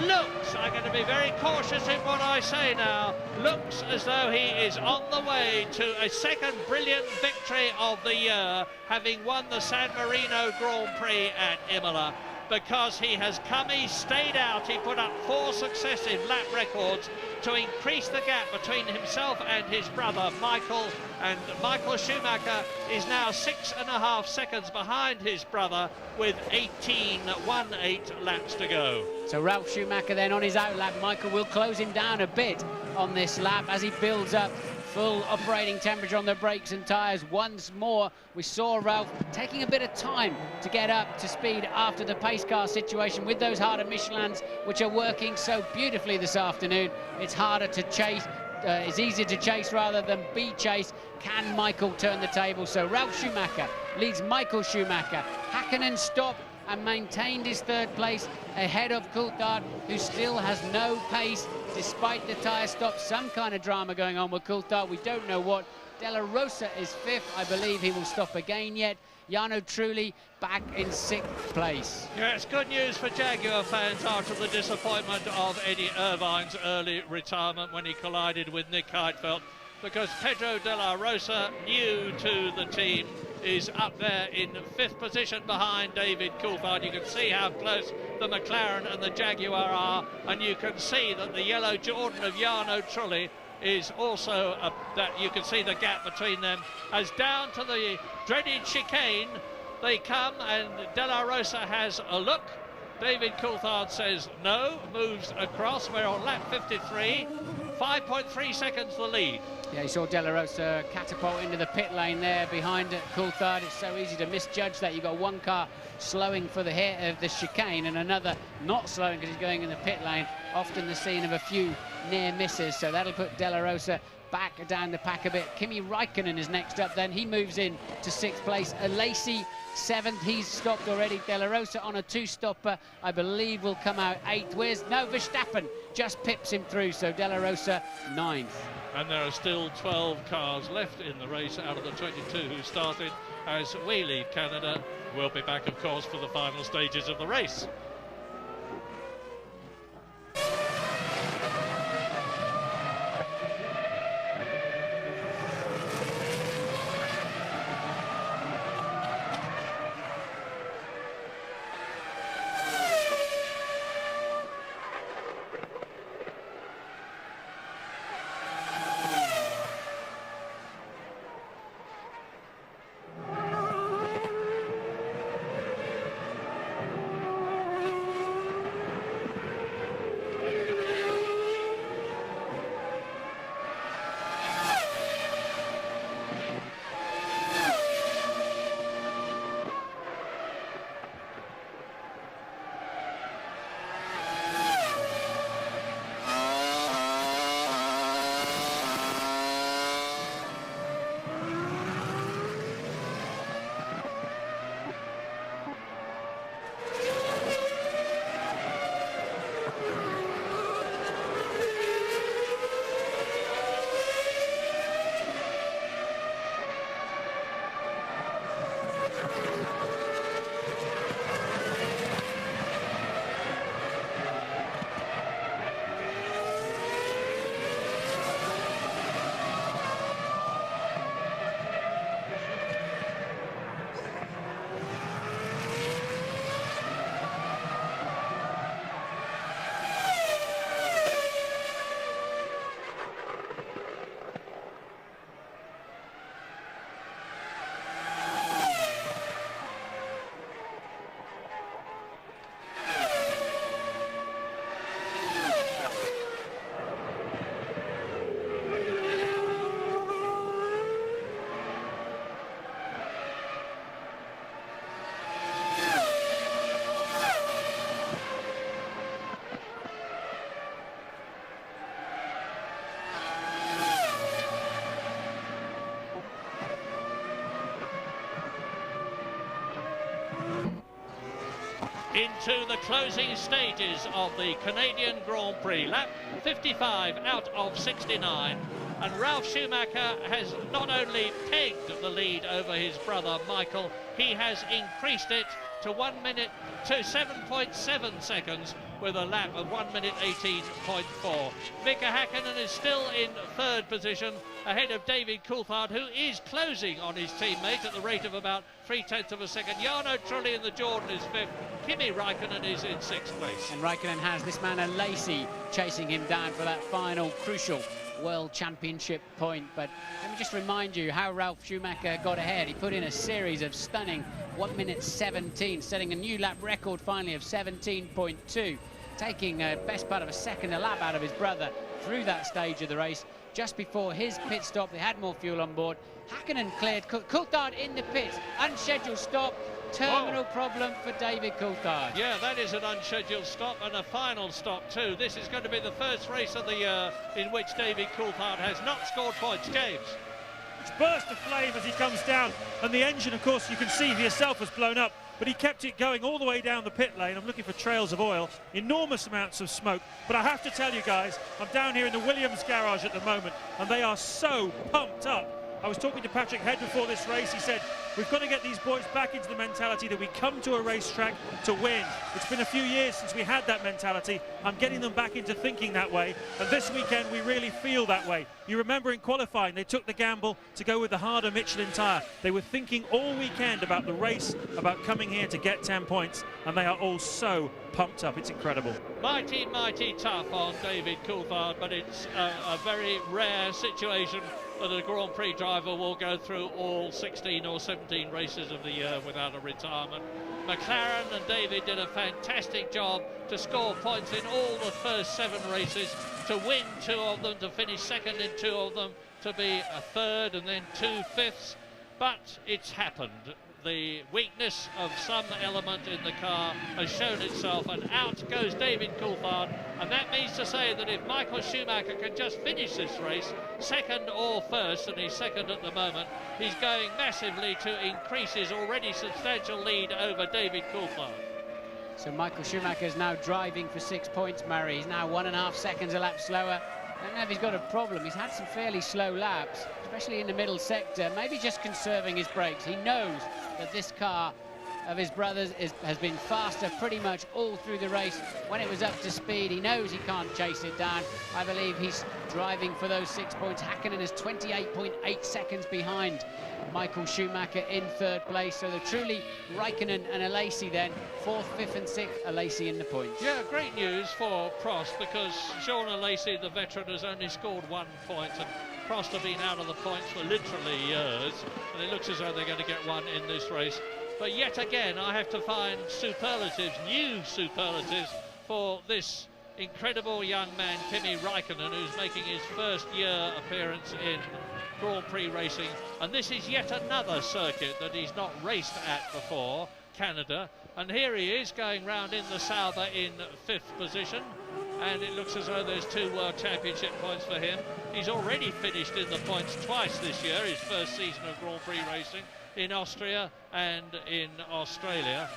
looks, I'm going to be very cautious in what I say now, looks as though he is on the way to a second brilliant victory of the year, having won the San Marino Grand Prix at Imola. Because he has come, he stayed out, he put up 4 successive lap records to increase the gap between himself and his brother Michael, and Michael Schumacher is now 6.5 seconds behind his brother with 18.18 laps to go. So Ralf Schumacher then on his out lap. Michael will close him down a bit on this lap as he builds up full operating temperature on the brakes and tyres once more. We saw Ralf taking a bit of time to get up to speed after the pace car situation with those harder Michelins, which are working so beautifully this afternoon. It's harder to chase, it's easier to chase rather than be chased. Can Michael turn the table? So Ralf Schumacher leads Michael Schumacher. Hakkinen stopped and maintained his third place ahead of Coulthard, who still has no pace despite the tyre stop. Some kind of drama going on with Coulthard, we don't know what. Della Rosa is 5th. I believe he will stop again yet. Jarno Trulli back in 6th place. Yeah, it's good news for Jaguar fans after the disappointment of Eddie Irvine's early retirement when he collided with Nick Heidfeld, because Pedro Della Rosa, new to the team, is up there in 5th position behind David Coulthard. You can see how close the McLaren and the Jaguar are, and you can see that the yellow Jordan of Jarno Trulli is also that you can see the gap between them. As down to the dreaded chicane they come, and Della Rosa has a look. David Coulthard says no, moves across. We're on lap 53, 5.3 seconds the lead. Yeah, you saw Della Rosa catapult into the pit lane there behind Coulthard. It's so easy to misjudge that. You've got one car slowing for the hit of the chicane and another not slowing because he's going in the pit lane. Often the scene of a few near misses. So that'll put Della Rosa back down the pack a bit. Kimi Räikkönen is next up then. He moves in to 6th place. Lacey 7th. He's stopped already. Della Rosa on a 2-stopper, I believe, will come out 8th. Verstappen just pips him through. So Della Rosa 9th. And there are still 12 cars left in the race out of the 22 who started as we leave Canada. We'll be back, of course, for the final stages of the race. into the closing stages of the Canadian Grand Prix. Lap 55 out of 69. And Ralf Schumacher has not only pegged the lead over his brother Michael, he has increased it to 7.7 seconds with a lap of 1 minute 18.4. Mika Häkkinen is still in third position ahead of David Coulthard, who is closing on his teammate at the rate of about 0.3 of a second. Jarno Trulli in the Jordan is fifth. Kimi Raikkonen is in sixth place. And Raikkonen has this man Lacey chasing him down for that final crucial World Championship point. But let me just remind you how Ralf Schumacher got ahead. He put in a series of stunning 1 minute 17, setting a new lap record finally of 17.2, taking a best part of a second a lap out of his brother through that stage of the race. Just before his pit stop, they had more fuel on board. Häkkinen cleared, Coulthard in the pits, unscheduled stop, terminal problem for David Coulthard. Yeah, that is an unscheduled stop and a final stop too. This is going to be the first race of the year in which David Coulthard has not scored points. James. Burst of flame as he comes down, and the engine, of course, you can see for yourself, has blown up, but he kept it going all the way down the pit lane. I'm looking for trails of oil, enormous amounts of smoke. But I have to tell you guys, I'm down here in the Williams garage at the moment, and they are so pumped up. I was talking to Patrick Head before this race. He said, we've got to get these boys back into the mentality that we come to a racetrack to win. It's been a few years since we had that mentality. I'm getting them back into thinking that way. And this weekend, we really feel that way. You remember in qualifying, they took the gamble to go with the harder Michelin tyre. They were thinking all weekend about the race, about coming here to get 10 points. And they are all so pumped up. It's incredible. Mighty, mighty tough on David Coulthard, but it's a very rare situation that a Grand Prix driver will go through all 16 or 17 races of the year without a retirement. McLaren and David did a fantastic job to score points in all the first 7 races, to win 2 of them, to finish second in 2 of them, to be a third and then 2 fifths. But it's happened. The weakness of some element in the car has shown itself, and out goes David Coulthard. And that means to say that if Michael Schumacher can just finish this race second or first, and he's second at the moment, he's going massively to increase his already substantial lead over David Coulthard. So Michael Schumacher is now driving for 6 points, Murray. He's now 1.5 seconds a lap slower. I don't know if he's got a problem. He's had some fairly slow laps, especially in the middle sector, maybe just conserving his brakes. He knows that this car of his brother's has been faster pretty much all through the race. When it was up to speed, he knows he can't chase it down. I believe he's driving for those 6 points. Häkkinen is 28.8 seconds behind Michael Schumacher in third place. So the truly Raikkonen and Alesi then, 4th, 5th and 6th, Alesi in the points. Yeah, great news for Prost, because Jean Alesi, the veteran, has only scored 1 point, and Prost have been out of the points for literally years, and it looks as though they're going to get one in this race. But yet again, I have to find superlatives, new superlatives, for this incredible young man, Kimi Raikkonen, who's making his first year appearance in Grand Prix racing. And this is yet another circuit that he's not raced at before, Canada. And here he is going round in the Sauber in 5th position. And it looks as though there's 2 World Championship points for him. He's already finished in the points twice this year, his first season of Grand Prix racing, in Austria and in Australia.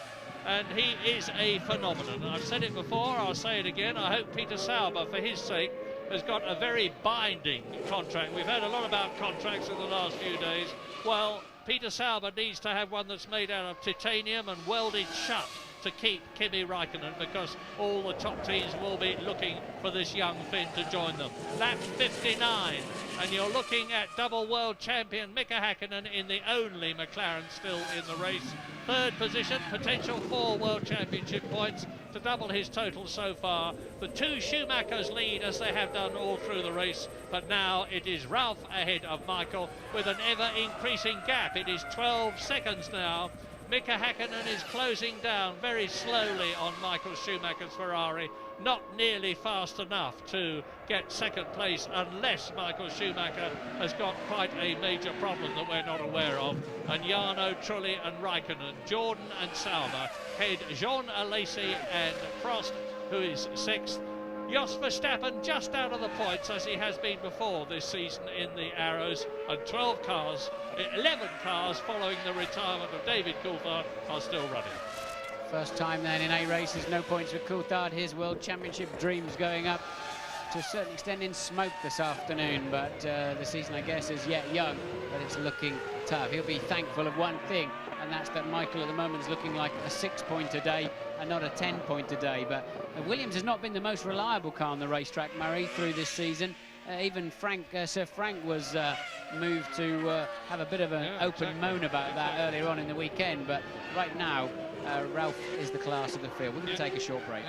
And he is a phenomenon. I've said it before, I'll say it again. I hope Peter Sauber, for his sake, has got a very binding contract. We've heard a lot about contracts in the last few days. Well, Peter Sauber needs to have one that's made out of titanium and welded shut to keep Kimi Raikkonen, because all the top teams will be looking for this young Finn to join them. Lap 59, and you're looking at double world champion Mika Häkkinen in the only McLaren still in the race. Third position, potential 4 World Championship points to double his total so far. The 2 Schumachers lead as they have done all through the race, but now it is Ralf ahead of Michael with an ever-increasing gap. It is 12 seconds now. Mika Häkkinen is closing down very slowly on Michael Schumacher's Ferrari, not nearly fast enough to get second place unless Michael Schumacher has got quite a major problem that we're not aware of. And Jarno, Trulli and Raikkonen, Jordan and Sauber head Jean Alesi and Prost, who is 6th. Jos Verstappen just out of the points, as he has been before this season in the Arrows, and 11 cars following the retirement of David Coulthard are still running. First time then in 8 races, no points for Coulthard. His World Championship dreams going up to a certain extent in smoke this afternoon, but the season, I guess, is yet young, but it's looking tough. He'll be thankful of one thing, and that's that Michael at the moment is looking like a 6-point a day and not a 10-point a day. But Williams has not been the most reliable car on the racetrack, Murray, through this season. Even Sir Frank was moved to have a bit of an open moan about that earlier on in the weekend, but right now Ralph is the class of the field. We're going to take a short break.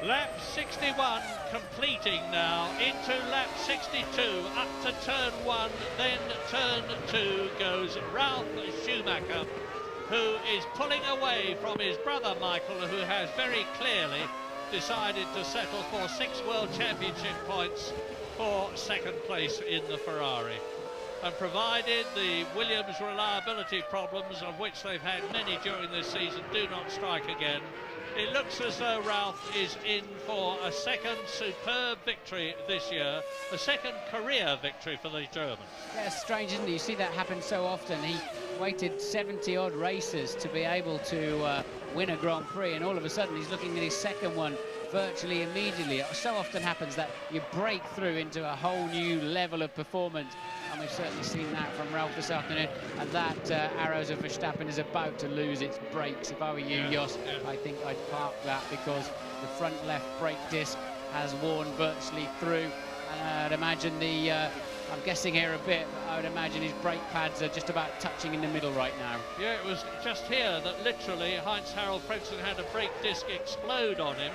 Lap 61 completing now into lap 62, up to turn 1, then turn 2 goes Ralf Schumacher, who is pulling away from his brother Michael, who has very clearly decided to settle for 6 World Championship points for second place in the Ferrari. And provided the Williams reliability problems, of which they've had many during this season, do not strike again, it looks as though Ralf is in for a second superb victory this year, a second career victory for the German. Yeah, it's strange, isn't it? You see that happen so often. He waited 70-odd races to be able to win a Grand Prix, and all of a sudden he's looking at his second one virtually immediately. It so often happens that you break through into a whole new level of performance, and we've certainly seen that from Ralf this afternoon. And that Arrows of Verstappen is about to lose its brakes. If I were you, Jos, I think I'd park that, because the front left brake disc has worn virtually through, and I'd imagine the I'm guessing here a bit, but I would imagine his brake pads are just about touching in the middle right now. Yeah, it was just here that literally Heinz-Harald Frentzen had a brake disc explode on him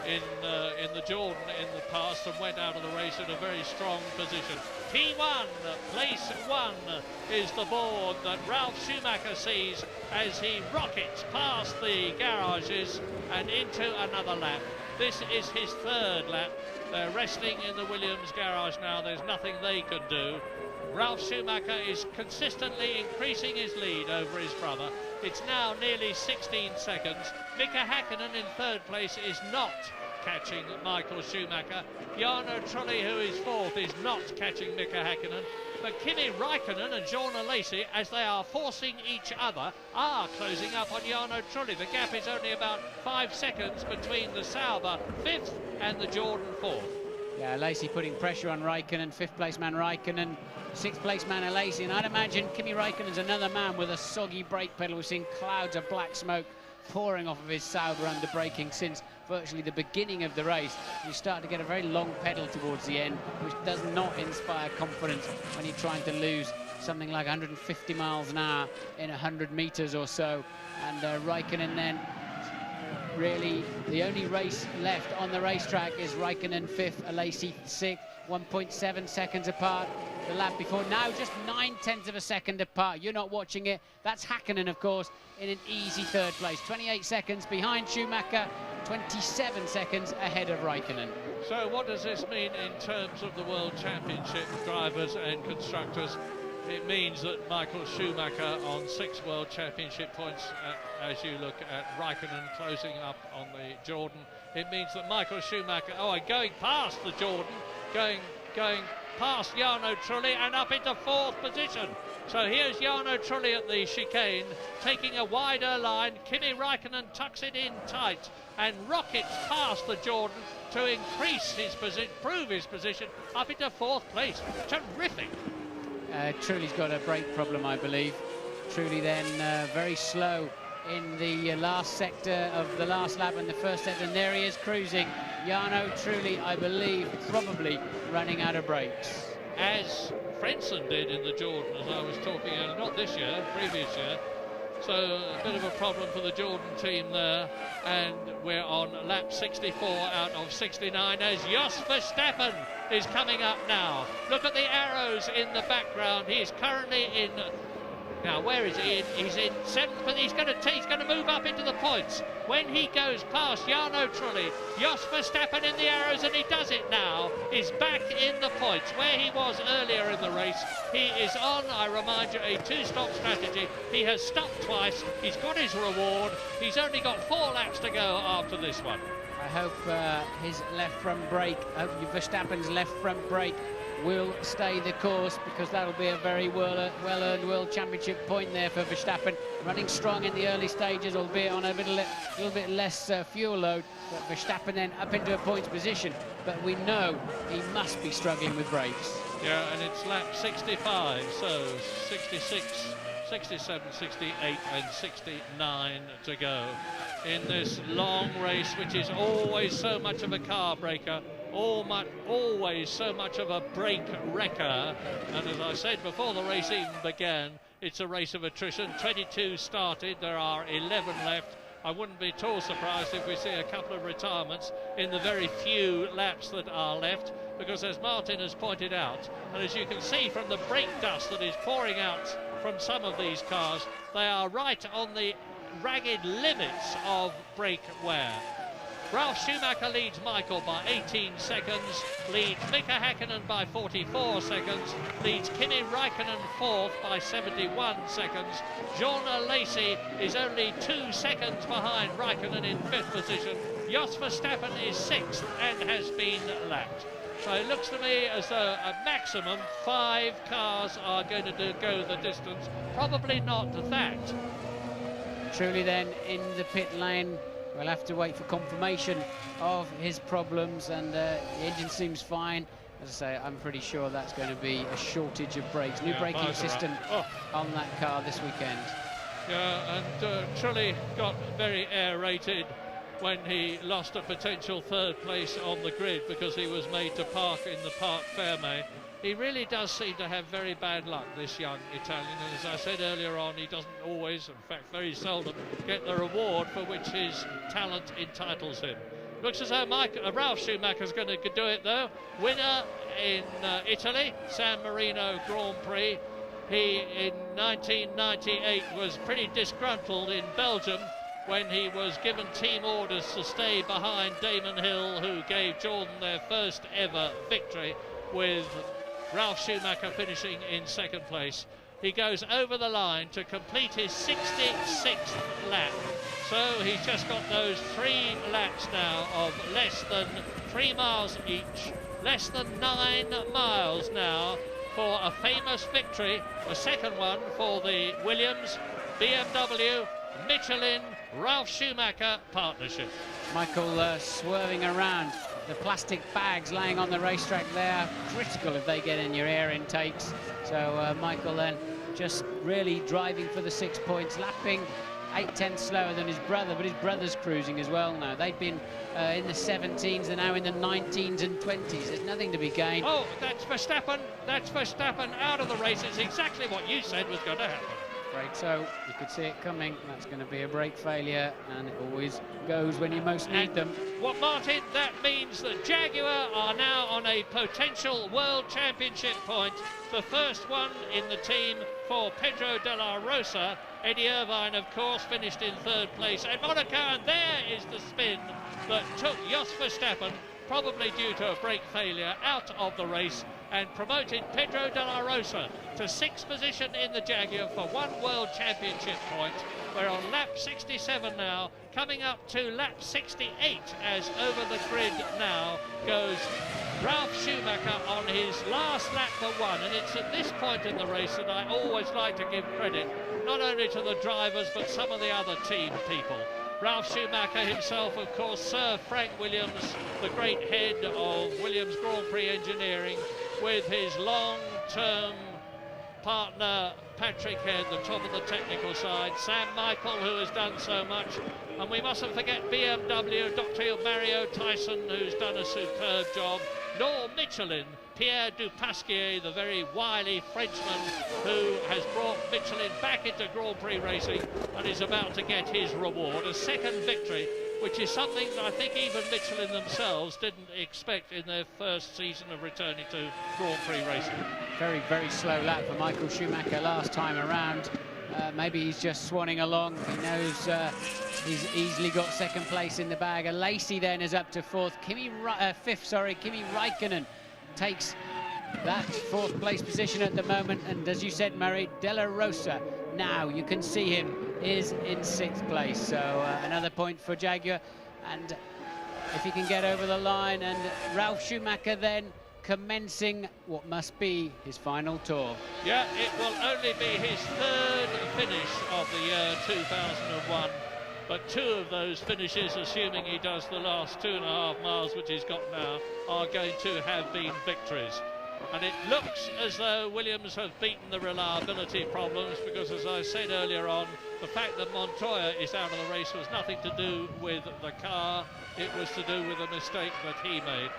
in the Jordan in the past, and went out of the race in a very strong position. P1, place 1 is the board that Ralf Schumacher sees as he rockets past the garages and into another lap. This is his 3rd lap. They're resting in the Williams garage now. There's nothing they can do. Ralf Schumacher is consistently increasing his lead over his brother. It's now nearly 16 seconds. Mika Häkkinen in 3rd place is not catching Michael Schumacher. Jarno Trulli, who is 4th, is not catching Mika Häkkinen. But Kimi Räikkönen and Jorna Lacey, as they are forcing each other, are closing up on Jarno Trulli. The gap is only about 5 seconds between the Sauber 5th and the Jordan 4th. Yeah, Lacey putting pressure on Räikkönen, 5th place man Räikkönen, 6th place man Lacey, and I'd imagine Kimi Räikkönen's another man with a soggy brake pedal. We've seen clouds of black smoke pouring off of his Sauber under braking since virtually the beginning of the race, you start to get a very long pedal towards the end, which does not inspire confidence when you're trying to lose something like 150 miles an hour in 100 meters or so. And Raikkonen then, really the only race left on the racetrack is Raikkonen 5th, Alesi 6th, 1.7 seconds apart. The lap before, now just 9/10 of a second apart. You're not watching it. That's Häkkinen, of course, in an easy third place. 28 seconds behind Schumacher, 27 seconds ahead of Raikkonen. So what does this mean in terms of the World Championship drivers and constructors? It means that Michael Schumacher on 6 World Championship points, as you look at Raikkonen closing up on the Jordan. It means that Michael Schumacher, going past the Jordan, going past Jarno Trulli and up into 4th position. So here's Jarno Trulli at the chicane, taking a wider line. Kimi Raikkonen tucks it in tight and rockets past the Jordan to increase his position, prove his position up into 4th place. Terrific. Trulli's got a brake problem, I believe. Trulli then very slow in the last sector of the last lap in the first sector, and there he is cruising. Jarno Trulli, I believe, probably running out of brakes. As Frentzen did in the Jordan, as I was talking earlier, not this year, previous year. So a bit of a problem for the Jordan team there, and we're on lap 64 out of 69 as Jos Verstappen is coming up now. Look at the arrows in the background. He is currently in, now where is he in? He's in 7th, but he's going to move up into the points. When he goes past Jarno Trulli, Jos Verstappen in the arrows, and he does it now, is back in the points where he was earlier in the race. He is on, I remind you, a 2-stop strategy. He has stopped twice. He's got his reward. He's only got 4 laps to go after this one. I hope his left front brake, Verstappen's left front brake will stay the course, because that'll be a very well-earned World Championship point there for Verstappen. Running strong in the early stages, albeit on a little bit less fuel load, but Verstappen then up into a points position. But we know he must be struggling with brakes. Yeah, and it's lap 65, so 66, 67, 68 and 69 to go in this long race, which is always so much of a car breaker, always so much of a brake wrecker. And as I said before the race even began, it's a race of attrition. 22 started, there are 11 left. I wouldn't be at all surprised if we see a couple of retirements in the very few laps that are left, because as Martin has pointed out, and as you can see from the brake dust that is pouring out from some of these cars, they are right on the ragged limits of brake wear. Ralf Schumacher leads Michael by 18 seconds, leads Mika Häkkinen by 44 seconds, leads Kimi Raikkonen 4th by 71 seconds. Jean Alesi is only 2 seconds behind Raikkonen in 5th position. Jos Verstappen is 6th and has been lapped. So it looks to me as though a maximum 5 cars are going to go the distance. Probably not that. Trulli then in the pit lane. We'll have to wait for confirmation of his problems, and the engine seems fine. As I say, I'm pretty sure that's going to be a shortage of brakes. New braking system on that car this weekend. Yeah, and Trulli got very air-rated when he lost a potential 3rd place on the grid because he was made to park in the Parc Fermé. He really does seem to have very bad luck, this young Italian, and as I said earlier on, he doesn't always, in fact very seldom, get the reward for which his talent entitles him. Looks as though Ralf Schumacher's going to do it though. Winner in Italy, San Marino Grand Prix. He, in 1998, was pretty disgruntled in Belgium when he was given team orders to stay behind Damon Hill, who gave Jordan their first ever victory, with Ralf Schumacher finishing in 2nd place. He goes over the line to complete his 66th lap. So he's just got those 3 laps now of less than 3 miles each, less than 9 miles now for a famous victory, a 2nd one for the Williams, BMW, Michelin, Ralf Schumacher partnership. Michael swerving around. The plastic bags laying on the racetrack there, critical if they get in your air intakes. So Michael then just really driving for the 6 points, lapping 8/10 slower than his brother, but his brother's cruising as well now. They've been in the 17s, they're now in the 19s and 20s. There's nothing to be gained. Oh, that's Verstappen. That's Verstappen out of the race. It's exactly what you said was going to happen. Afraid so. You could see it coming. That's going to be a brake failure, and it always goes when you most need them. Well, Martin, that means that Jaguar are now on a potential World Championship point. The first one in the team for Pedro de la Rosa. Eddie Irvine, of course, finished in 3rd place at Monaco, and there is the spin that took Jos Verstappen, probably due to a brake failure, out of the race and promoted Pedro de la Rosa to 6th position in the Jaguar for 1 World Championship point. We're on lap 67 now, coming up to lap 68 as over the grid now goes Ralf Schumacher on his last lap for 1, and it's at this point in the race that I always like to give credit not only to the drivers but some of the other team people. Ralf Schumacher himself, of course, Sir Frank Williams, the great head of Williams Grand Prix Engineering, with his long-term partner Patrick Head, the top of the technical side, Sam Michael, who has done so much, and we mustn't forget BMW, Dr. Mario Tyson, who's done a superb job, nor Michelin, Pierre Dupasquier, the very wily Frenchman who has brought Michelin back into Grand Prix racing and is about to get his reward, a 2nd victory, which is something that I think even Michelin themselves didn't expect in their first season of returning to Grand Prix racing. Very, very slow lap for Michael Schumacher last time around. Maybe he's just swanning along. He knows he's easily got 2nd place in the bag. Lacey then is up to 4th. 5th, sorry. Kimi Räikkönen takes that 4th place position at the moment, and as you said, Murray, De La Rosa, now you can see him, is in 6th place. So another point for Jaguar, and if he can get over the line, and Ralf Schumacher then commencing what must be his final tour. Yeah, it will only be his 3rd finish of the year 2001, but 2 of those finishes, assuming he does the last 2.5 miles, which he's got now, are going to have been victories. And it looks as though Williams have beaten the reliability problems, because, as I said earlier on, the fact that Montoya is out of the race was nothing to do with the car, it was to do with a mistake that he made.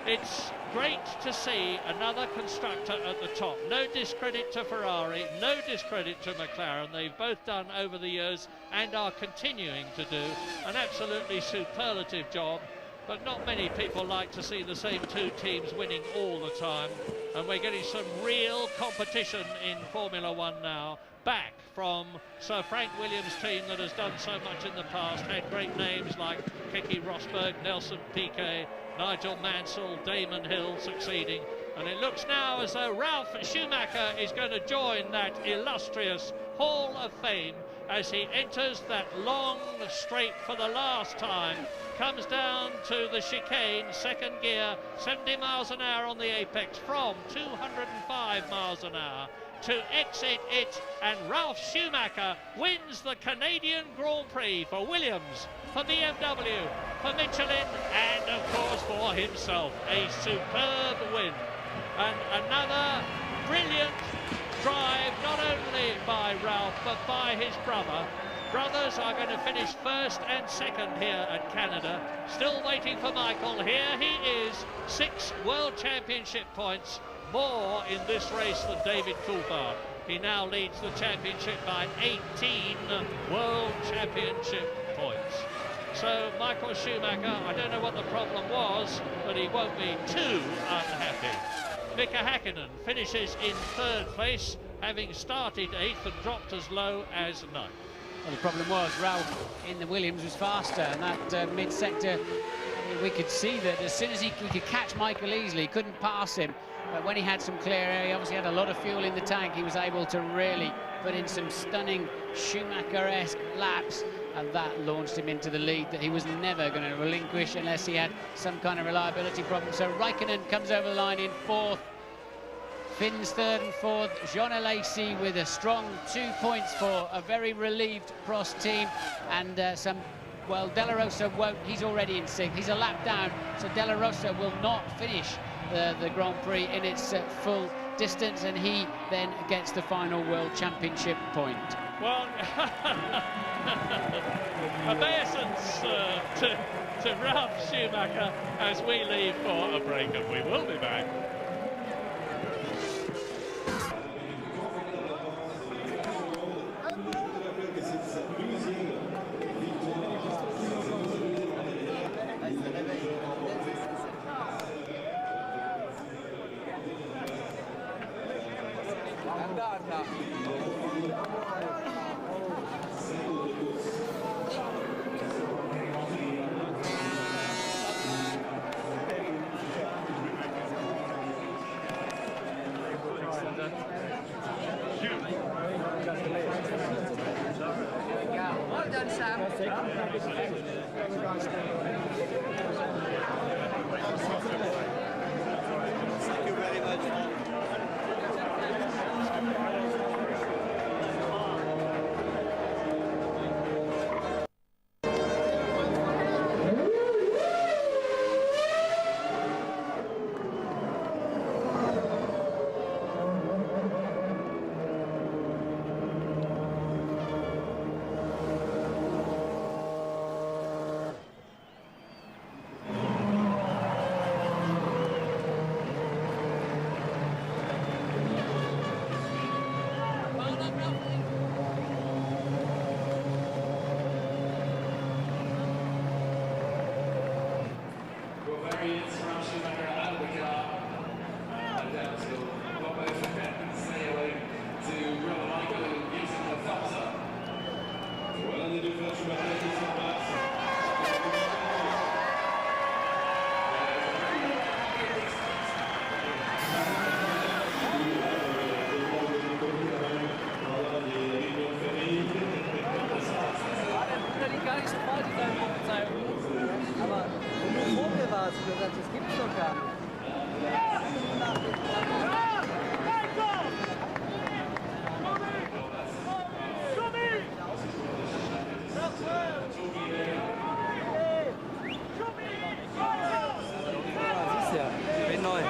It's great to see another constructor at the top. No discredit to Ferrari, no discredit to McLaren. They've both done over the years and are continuing to do an absolutely superlative job. But not many people like to see the same 2 teams winning all the time. And we're getting some real competition in Formula One now, back from Sir Frank Williams' team that has done so much in the past, had great names like Keke Rosberg, Nelson Piquet, Nigel Mansell, Damon Hill succeeding. And it looks now as though Ralf Schumacher is going to join that illustrious Hall of Fame as he enters that long straight for the last time. Comes down to the chicane, 2nd gear, 70 miles an hour on the apex from 205 miles an hour to exit it, and Ralf Schumacher wins the Canadian Grand Prix for Williams, for BMW, for Michelin, and of course for himself. A superb win, and another brilliant drive, not only by Ralf but by his brother. Brothers are going to finish 1st and 2nd here at Canada. Still waiting for Michael. Here he is, 6 World Championship points, more in this race than David Coulthard. He now leads the championship by 18 World Championship points. So Michael Schumacher, I don't know what the problem was, but he won't be too unhappy. Mika Häkkinen finishes in 3rd place, having started 8th and dropped as low as 9th. Well, the problem was Ralf in the Williams was faster, and that mid-sector, we could see that as soon as he could catch Michael easily, he couldn't pass him. But when he had some clear air, he obviously had a lot of fuel in the tank, he was able to really put in some stunning Schumacher-esque laps, and that launched him into the lead that he was never going to relinquish unless he had some kind of reliability problem. So Räikkönen comes over the line in 4th. Finn's 3rd and 4th, Jean Alesi with a strong 2 points for a very relieved Prost team, and well, De La Rosa won't, he's already in 6th, he's a lap down, so De La Rosa will not finish the Grand Prix in its full distance, and he then gets the final World Championship point. Well, obeisance to Ralf Schumacher as we leave for a break, and we will be back. Well done, Sam. Thank you very much. Aber vor mir war es gesagt, das gibt's doch gar nicht. Siehst ja, ich bin neu.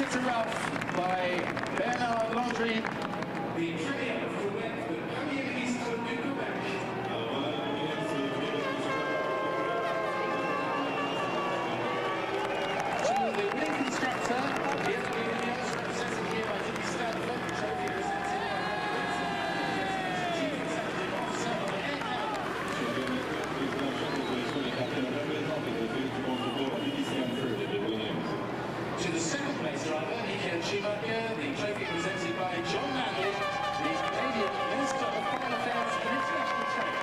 Better to Rough by Bernard Landry. The trainer who went to the Premier League in Quebec. To the winning constructor, BMW Williams, represented here by Jimmy Stanford, trophy presented by Chief Executive Officer of Air Canada. To the second place driver, Michael Schumacher, the trophy presented by John Mandel, the Canadian Minister of Foreign Affairs and International Trade.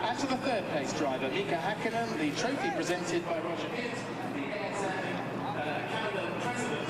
And to the third place driver, Mika Hakkinen, the trophy presented by Roger Pitt, the Air Canada President.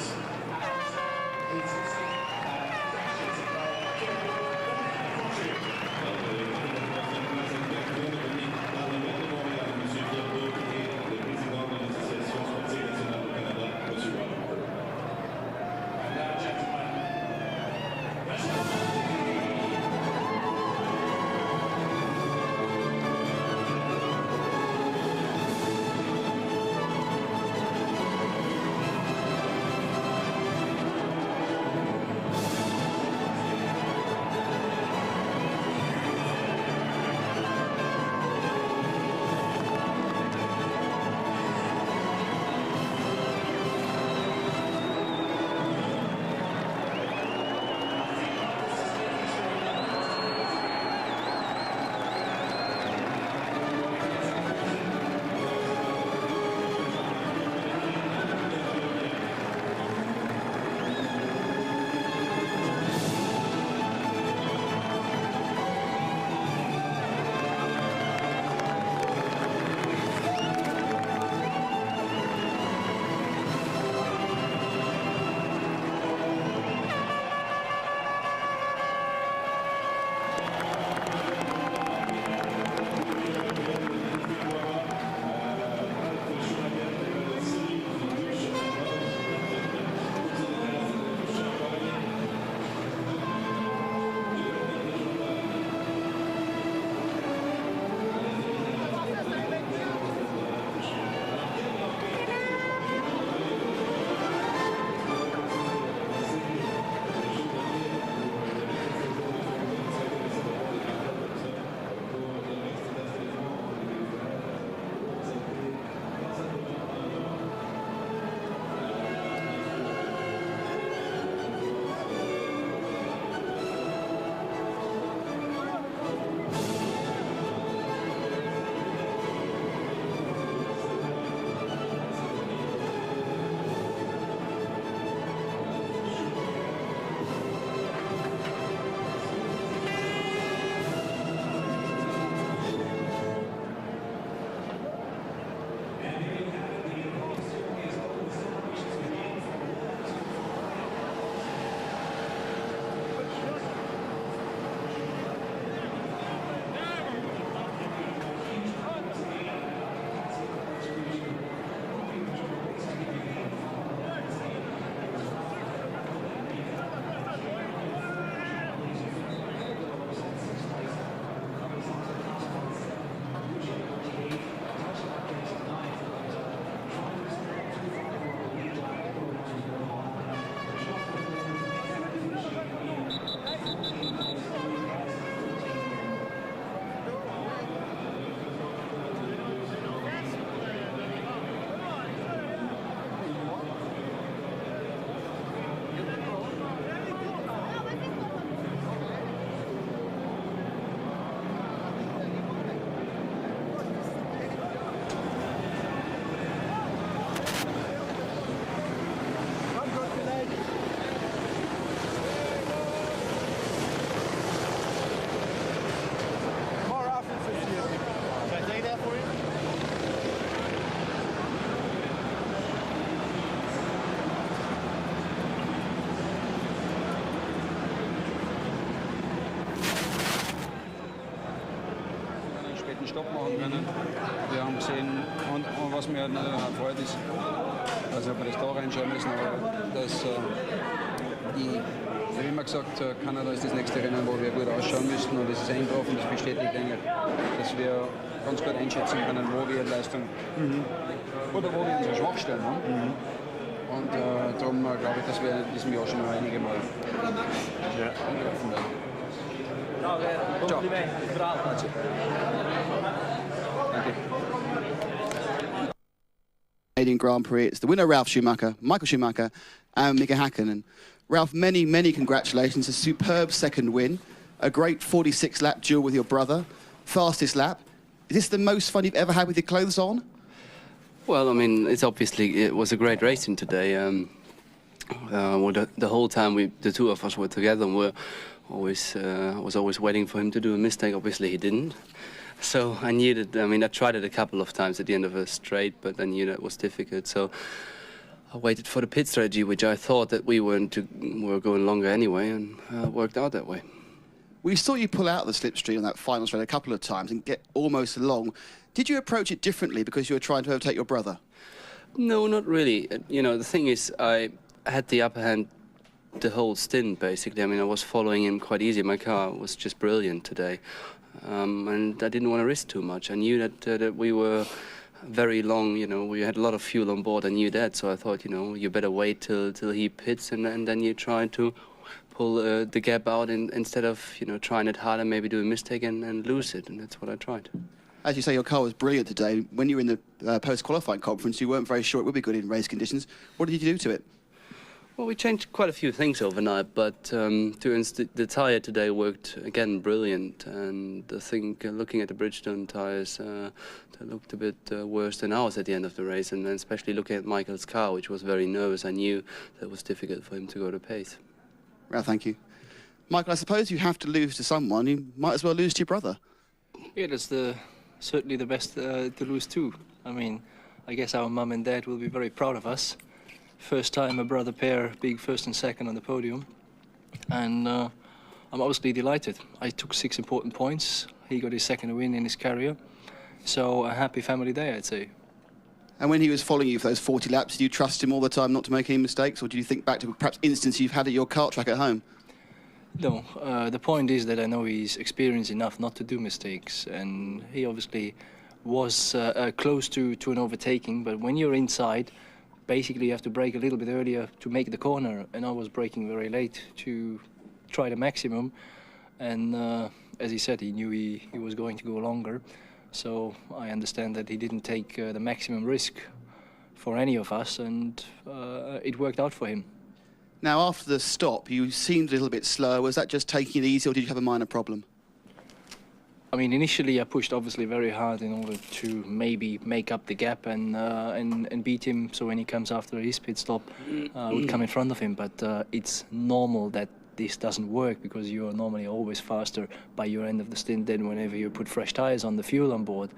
Stopp machen können. Wir haben gesehen, und was mir erfreut ist, also ob wir das da reinschauen müssen, aber dass ich habe immer gesagt, Kanada ist das nächste Rennen, wo wir gut ausschauen müssen, und das ist eingetroffen, das bestätigt eigentlich, dass wir ganz gut einschätzen können, wo wir Leistung oder wo wir unsere Schwachstellen haben. Und darum glaube ich, dass wir in diesem Jahr schon noch einige Mal angreifen werden. Danke. Canadian Grand Prix. It's the winner, Ralf Schumacher, Michael Schumacher, and Mika Häkkinen. Ralf, many, many congratulations. A superb second win, a great 46-lap duel with your brother, fastest lap. Is this the most fun you've ever had with your clothes on? Well, I mean, it was a great racing today. Well, the whole time the two of us were together, and I was always waiting for him to do a mistake. Obviously, he didn't. So I knew that. I mean, I tried it a couple of times at the end of a straight, but I knew that was difficult. So I waited for the pit strategy, which I thought that we were going longer anyway, and worked out that way. We saw you pull out the slipstream on that final straight a couple of times and get almost along. Did you approach it differently because you were trying to overtake your brother? No, not really. You know, the thing is, I had the upper hand the whole stint, basically. I mean, I was following him quite easy. My car was just brilliant today. And I didn't want to risk too much. I knew that we were very long, you know, we had a lot of fuel on board. I knew that, so I thought, you know, you better wait till he pits and then you try to pull the gap out instead of, you know, trying it hard and maybe do a mistake and lose it, and that's what I tried. As you say, your car was brilliant today. When you were in the post-qualifying conference, you weren't very sure it would be good in race conditions. What did you do to it? Well, we changed quite a few things overnight, but the tyre today worked again brilliant, and I think looking at the Bridgestone tyres, they looked a bit worse than ours at the end of the race, and then especially looking at Michael's car, which was very nervous, I knew that it was difficult for him to go to pace. Well, thank you. Michael, I suppose you have to lose to someone. You might as well lose to your brother. Yeah, that's certainly the best to lose to. I mean, I guess our mum and dad will be very proud of us. First time a brother pair being first and second on the podium, and I'm obviously delighted. I took 6 important points. He got his second win in his career, so a happy family day, I'd say. And when he was following you for those 40 laps, did you trust him all the time not to make any mistakes, or do you think back to perhaps instances you've had at your kart track at home? No, the point is that I know he's experienced enough not to do mistakes, and he obviously was close to an overtaking, but when you're inside, basically you have to brake a little bit earlier to make the corner, and I was braking very late to try the maximum, and as he said, he knew he was going to go longer, so I understand that he didn't take the maximum risk for any of us, and it worked out for him. Now, after the stop, you seemed a little bit slow. Was that just taking it easy, or did you have a minor problem? I mean, initially I pushed obviously very hard in order to maybe make up the gap and beat him. So when he comes after his pit stop, I would come in front of him. But it's normal that this doesn't work because you are normally always faster by your end of the stint than whenever you put fresh tires on the fuel on board.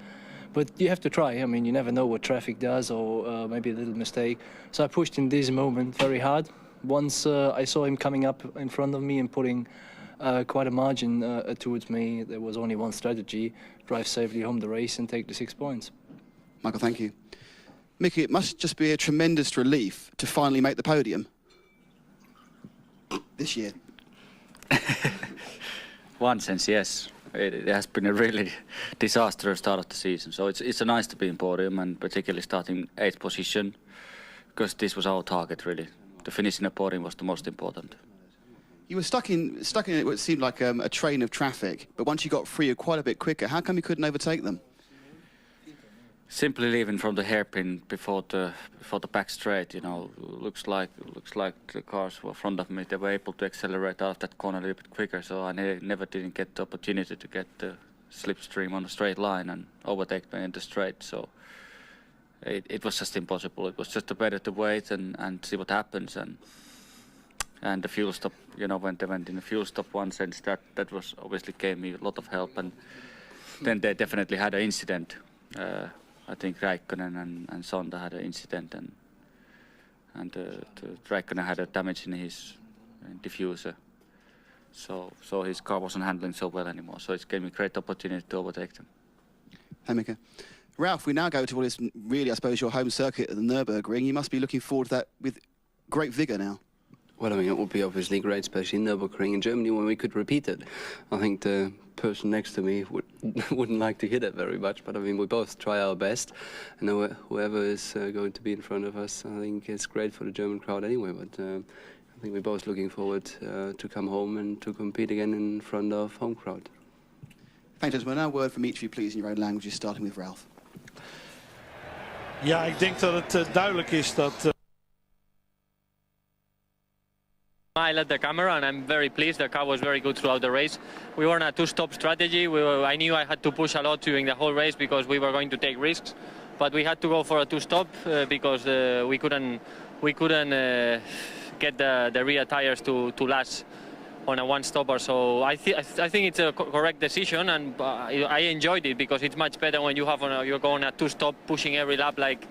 But you have to try. I mean, you never know what traffic does, or maybe a little mistake. So I pushed in this moment very hard. Once I saw him coming up in front of me and putting quite a margin towards me, there was only one strategy: drive safely home the race and take the 6 points. Michael, thank you. Mickey, it must just be a tremendous relief to finally make the podium this year. One sense, yes. It has been a really disastrous start of the season. So it's nice to be in podium, and particularly starting 8th position, because this was our target, really. The finish in the podium was the most important. You were stuck in what seemed like a train of traffic, but once you got free, you're quite a bit quicker. How come you couldn't overtake them? Simply leaving from the hairpin before the back straight, you know, looks like the cars were in front of me. They were able to accelerate out of that corner a little bit quicker, so I never didn't get the opportunity to get the slipstream on a straight line and overtake me in the straight. So it was just impossible. It was just better to wait and see what happens. And the fuel stop, you know, when they went in the fuel stop one sense, that was obviously gave me a lot of help. And then they definitely had an incident. I think Räikkönen and Sonda had an incident, and Räikkönen had a damage in his diffuser. So his car wasn't handling so well anymore. So it gave me a great opportunity to overtake them. Hey, Mika. Ralf, we now go to what is really, I suppose, your home circuit at the Nürburgring. You must be looking forward to that with great vigour now. Well, I mean, it would be obviously great, especially in Nürburgring in Germany, when we could repeat it. I think the person next to me wouldn't like to hear that very much, but I mean, we both try our best, and whoever is going to be in front of us, I think it's great for the German crowd anyway. But I think we're both looking forward to come home and to compete again in front of home crowd. Thank you, gentlemen. Now a word from each of you, please, in your own languages, starting with Ralph. Ja, ik denk dat het duidelijk is dat... I led the camera and I'm very pleased. The car was very good throughout the race. We were on a two-stop strategy. I knew I had to push a lot during the whole race because we were going to take risks, but we had to go for a two-stop because we couldn't get the rear tires to last on a one-stopper. So I think it's a correct decision, and I enjoyed it because it's much better when you have you're going a two-stop, pushing every lap like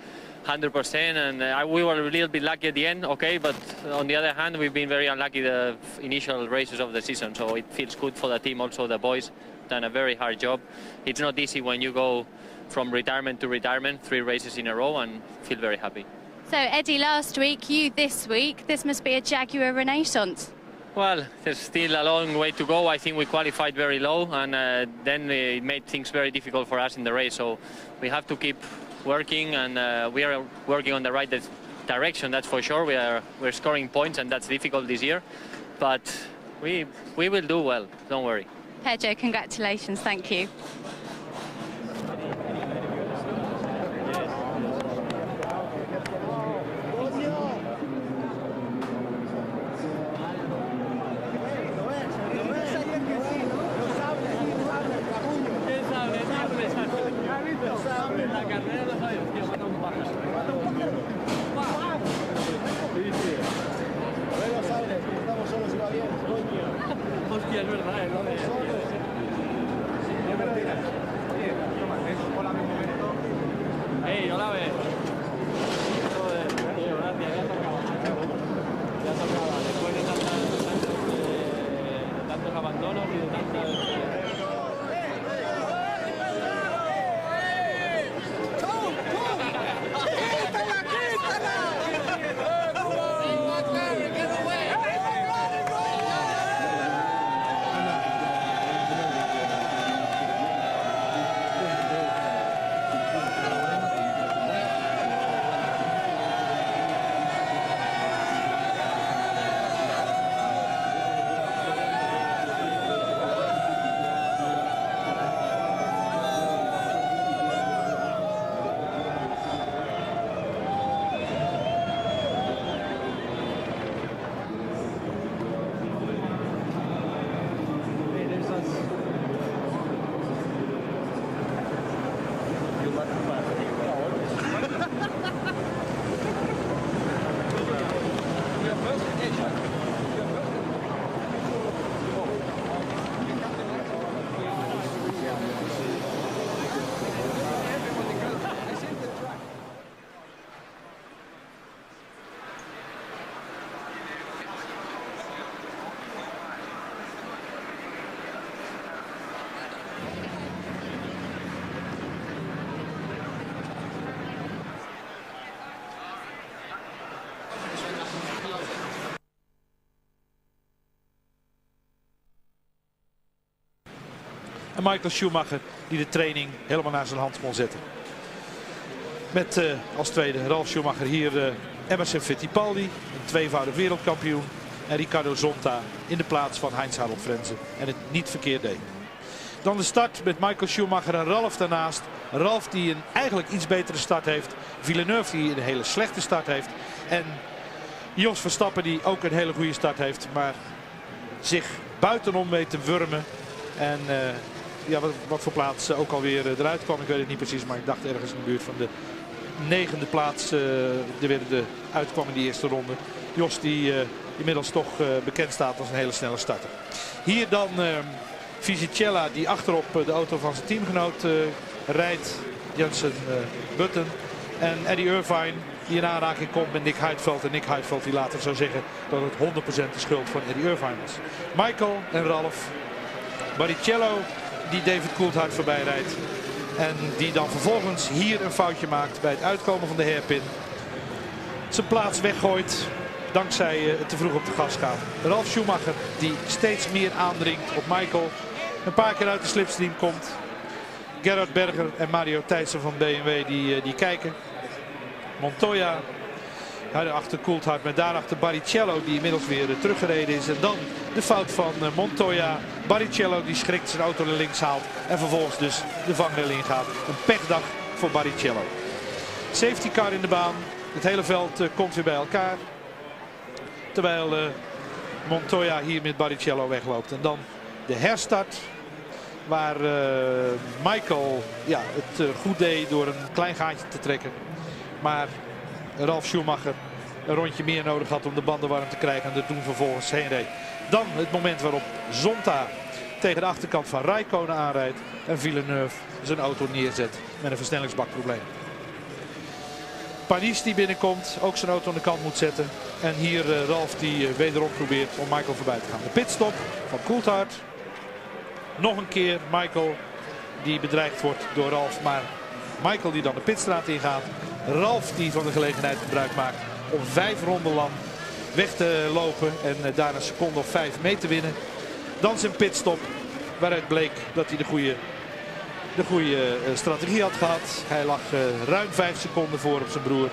100%, and we were a little bit lucky at the end, okay, but on the other hand, we've been very unlucky the initial races of the season, so it feels good for the team. Also, the boys done a very hard job. It's not easy when you go from retirement to retirement, 3 races in a row, and feel very happy. So, Eddie, last week, you this week, this must be a Jaguar renaissance. Well, there's still a long way to go. I think we qualified very low, and then it made things very difficult for us in the race, so we have to keep working, and we are working on the right direction, that's for sure. We're scoring points, and that's difficult this year, but we will do well, don't worry. Pedro, congratulations, thank you. Hostia, es verdad, ¿no? Hey, hola, ve. Joder, tío, gracias, ya tocaba. Ya tocaba, después de tantos abandonos y de tantas... En Michael Schumacher die de training helemaal naar zijn hand kon zetten. Met als tweede Ralf Schumacher hier Emerson Fittipaldi, een tweevoudig wereldkampioen. En Ricardo Zonta in de plaats van Heinz-Harald Frenzen. En het niet verkeerd deed. Dan de start met Michael Schumacher en Ralf daarnaast. Ralf die een eigenlijk iets betere start heeft. Villeneuve die een hele slechte start heeft. En Jos Verstappen die ook een hele goede start heeft. Maar zich buitenom weet te wurmen. En ja, wat voor plaats ook alweer eruit kwam. Ik weet het niet precies, maar ik dacht ergens in de buurt van de 9e plaats er weer uitkwam in die eerste ronde. Jos die inmiddels toch bekend staat als een hele snelle starter. Hier dan Fisichella die achterop de auto van zijn teamgenoot rijdt. Jensen Button. En Eddie Irvine die in aanraking komt met Nick Heidfeld. En Nick Heidfeld die later zou zeggen dat het 100% de schuld van Eddie Irvine was. Michael en Ralf. Barrichello die David Coulthard voorbij rijdt. En die dan vervolgens hier een foutje maakt bij het uitkomen van de hairpin. Zijn plaats weggooit. dankzij het te vroeg op de gas gaan. Ralf Schumacher die steeds meer aandringt op Michael. Een paar keer uit de slipstream komt. Gerhard Berger en Mario Thijssen van BMW die kijken. Montoya achter Coulthard met daarachter Barrichello die inmiddels weer teruggereden is. En dan de fout van Montoya. Barrichello die schrikt zijn auto naar links haalt en vervolgens dus de vangrail ingaat. Een pechdag voor Barrichello. Safety car in de baan. Het hele veld komt weer bij elkaar. Terwijl Montoya hier met Barrichello wegloopt. En dan de herstart. Waar Michael het goed deed door een klein gaatje te trekken. Maar Ralf Schumacher een rondje meer nodig had om de banden warm te krijgen. En er toen vervolgens heen reed. Dan het moment waarop Zonta tegen de achterkant van Räikkönen aanrijdt. En Villeneuve zijn auto neerzet met een versnellingsbakprobleem. Panis die binnenkomt, ook zijn auto aan de kant moet zetten. En hier Ralf die wederom probeert om Michael voorbij te gaan. De pitstop van Coulthard. Nog een keer Michael die bedreigd wordt door Ralf. Maar Michael die dan de pitstraat ingaat. Ralf die van de gelegenheid gebruik maakt om 5 ronden lang weg te lopen. En daar een seconde of 5 mee te winnen. Dan zijn pitstop waaruit bleek dat hij de goede strategie had gehad. Hij lag ruim 5 seconden voor op zijn broer.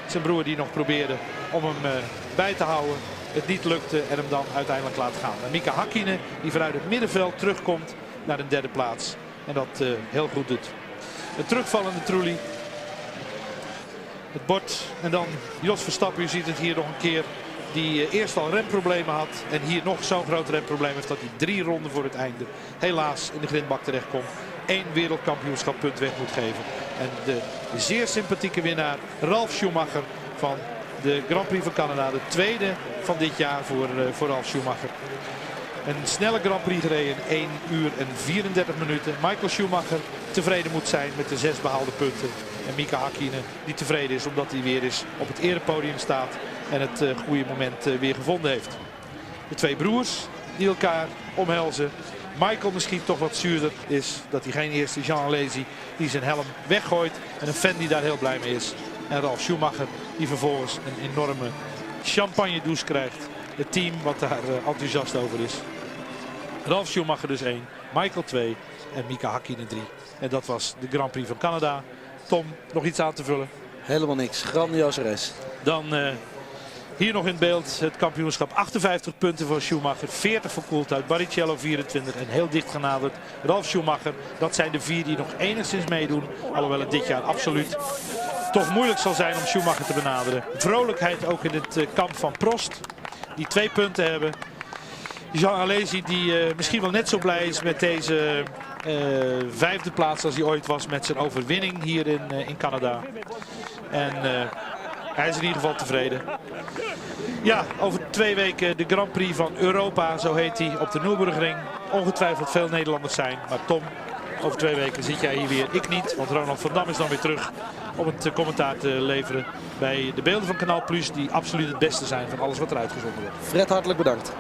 Zijn broer die nog probeerde om hem bij te houden. Het niet lukte en hem dan uiteindelijk laat gaan. En Mika Häkkinen die vanuit het middenveld terugkomt naar de 3e plaats. En dat heel goed doet. Een terugvallende Trulli. Het bord en dan Jos Verstappen. U ziet het hier nog een keer. Die eerst al remproblemen had. En hier nog zo'n groot remprobleem heeft dat hij 3 ronden voor het einde helaas in de grindbak terechtkomt. 1 wereldkampioenschappunt weg moet geven. En de zeer sympathieke winnaar Ralf Schumacher van de Grand Prix van Canada. De tweede van dit jaar voor Ralf Schumacher. Een snelle Grand Prix gereden. 1 uur en 34 minuten. Michael Schumacher tevreden moet zijn met de 6 behaalde punten. En Mika Häkkinen die tevreden is omdat hij weer eens op het erepodium staat. En het goede moment weer gevonden heeft. De 2 broers die elkaar omhelzen. Michael misschien toch wat zuurder is dat hij geen eerste Jean Alesi die zijn helm weggooit. En een fan die daar heel blij mee is. En Ralf Schumacher die vervolgens een enorme champagne douche krijgt. Het team wat daar enthousiast over is. Ralf Schumacher dus 1, Michael 2 en Mika Häkkinen 3. En dat was de Grand Prix van Canada. Tom, nog iets aan te vullen? Helemaal niks. Grandioze race. Dan hier nog in beeld het kampioenschap. 58 punten voor Schumacher, 40 voor Coulthard, Barrichello 24 en heel dicht genaderd Ralf Schumacher. Dat zijn de 4 die nog enigszins meedoen. Alhoewel het dit jaar absoluut toch moeilijk zal zijn om Schumacher te benaderen. Vrolijkheid ook in het kamp van Prost. Die 2 punten hebben. Jean Alesi die misschien wel net zo blij is met deze 5e plaats als hij ooit was met zijn overwinning hier in Canada. En hij is in ieder geval tevreden. Ja, over 2 weken de Grand Prix van Europa, zo heet hij, op de Nürburgring. Ongetwijfeld veel Nederlanders zijn. Maar Tom, over 2 weken zit jij hier weer. Ik niet, want Ronald van Dam is dan weer terug om het commentaar te leveren bij de beelden van Kanaal Plus, die absoluut het beste zijn van alles wat er uitgezonden wordt. Fred, hartelijk bedankt.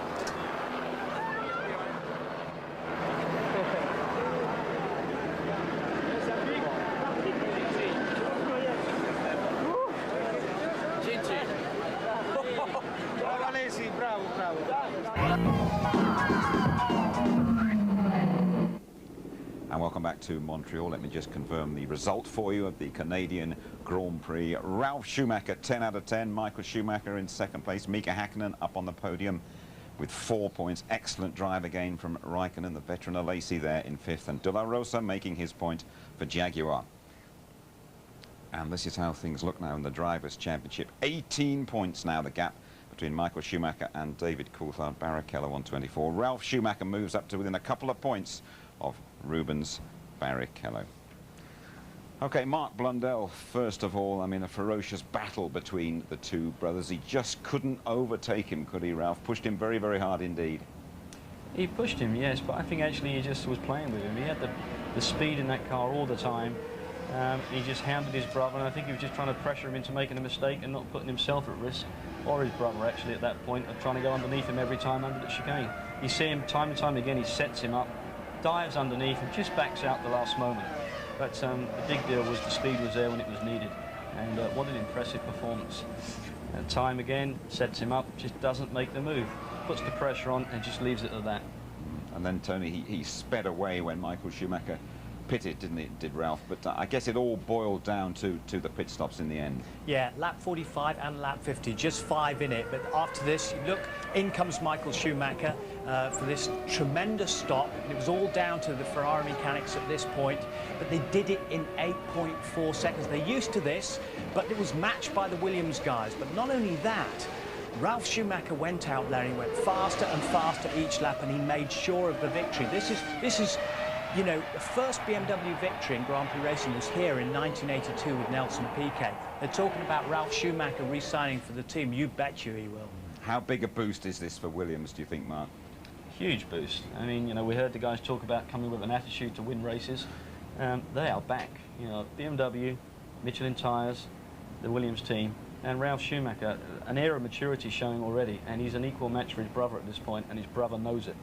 And welcome back to Montreal. Let me just confirm the result for you of the Canadian Grand Prix. Ralf Schumacher 10 out of 10. Michael Schumacher in 2nd place. Mika Häkkinen up on the podium with 4 points. Excellent drive again from Räikkönen, the veteran Alesi there in 5th. And De La Rosa making his point for Jaguar. And this is how things look now in the Drivers' Championship. 18 points now, the gap between Michael Schumacher and David Coulthard. Barrichello on 24. Ralf Schumacher moves up to within a couple of points of Rubens Barrichello. Okay, Mark Blundell, first of all, I mean, a ferocious battle between the 2 brothers. He just couldn't overtake him, could he, Ralph? Pushed him very, very hard indeed. He pushed him, yes, but I think actually he just was playing with him. He had the speed in that car all the time. He just hounded his brother, and I think he was just trying to pressure him into making a mistake and not putting himself at risk, or his brother actually at that point, of trying to go underneath him every time under the chicane. You see him time and time again, he sets him up, dives underneath and just backs out the last moment. But the big deal was the speed was there when it was needed, and what an impressive performance. Time again, sets him up, just doesn't make the move. Puts the pressure on and just leaves it at that. And then, Tony, he sped away when Michael Schumacher pitted, did Ralph? But I guess it all boiled down to the pit stops in the end. Yeah, lap 45 and lap 50, just 5 in it. But after this, you look, in comes Michael Schumacher for this tremendous stop. It was all down to the Ferrari mechanics at this point, but they did it in 8.4 seconds. They're used to this, but it was matched by the Williams guys. But not only that, Ralf Schumacher went out there, he went faster and faster each lap, and he made sure of the victory. This is, you know, the first BMW victory in Grand Prix racing was here in 1982 with Nelson Piquet. They're talking about Ralf Schumacher re-signing for the team. You bet you he will. How big a boost is this for Williams, do you think, Mark? Huge boost. I mean, you know, we heard the guys talk about coming with an attitude to win races. They are back. You know, BMW, Michelin tyres, the Williams team, and Ralf Schumacher, an air of maturity showing already, and he's an equal match for his brother at this point, and his brother knows it.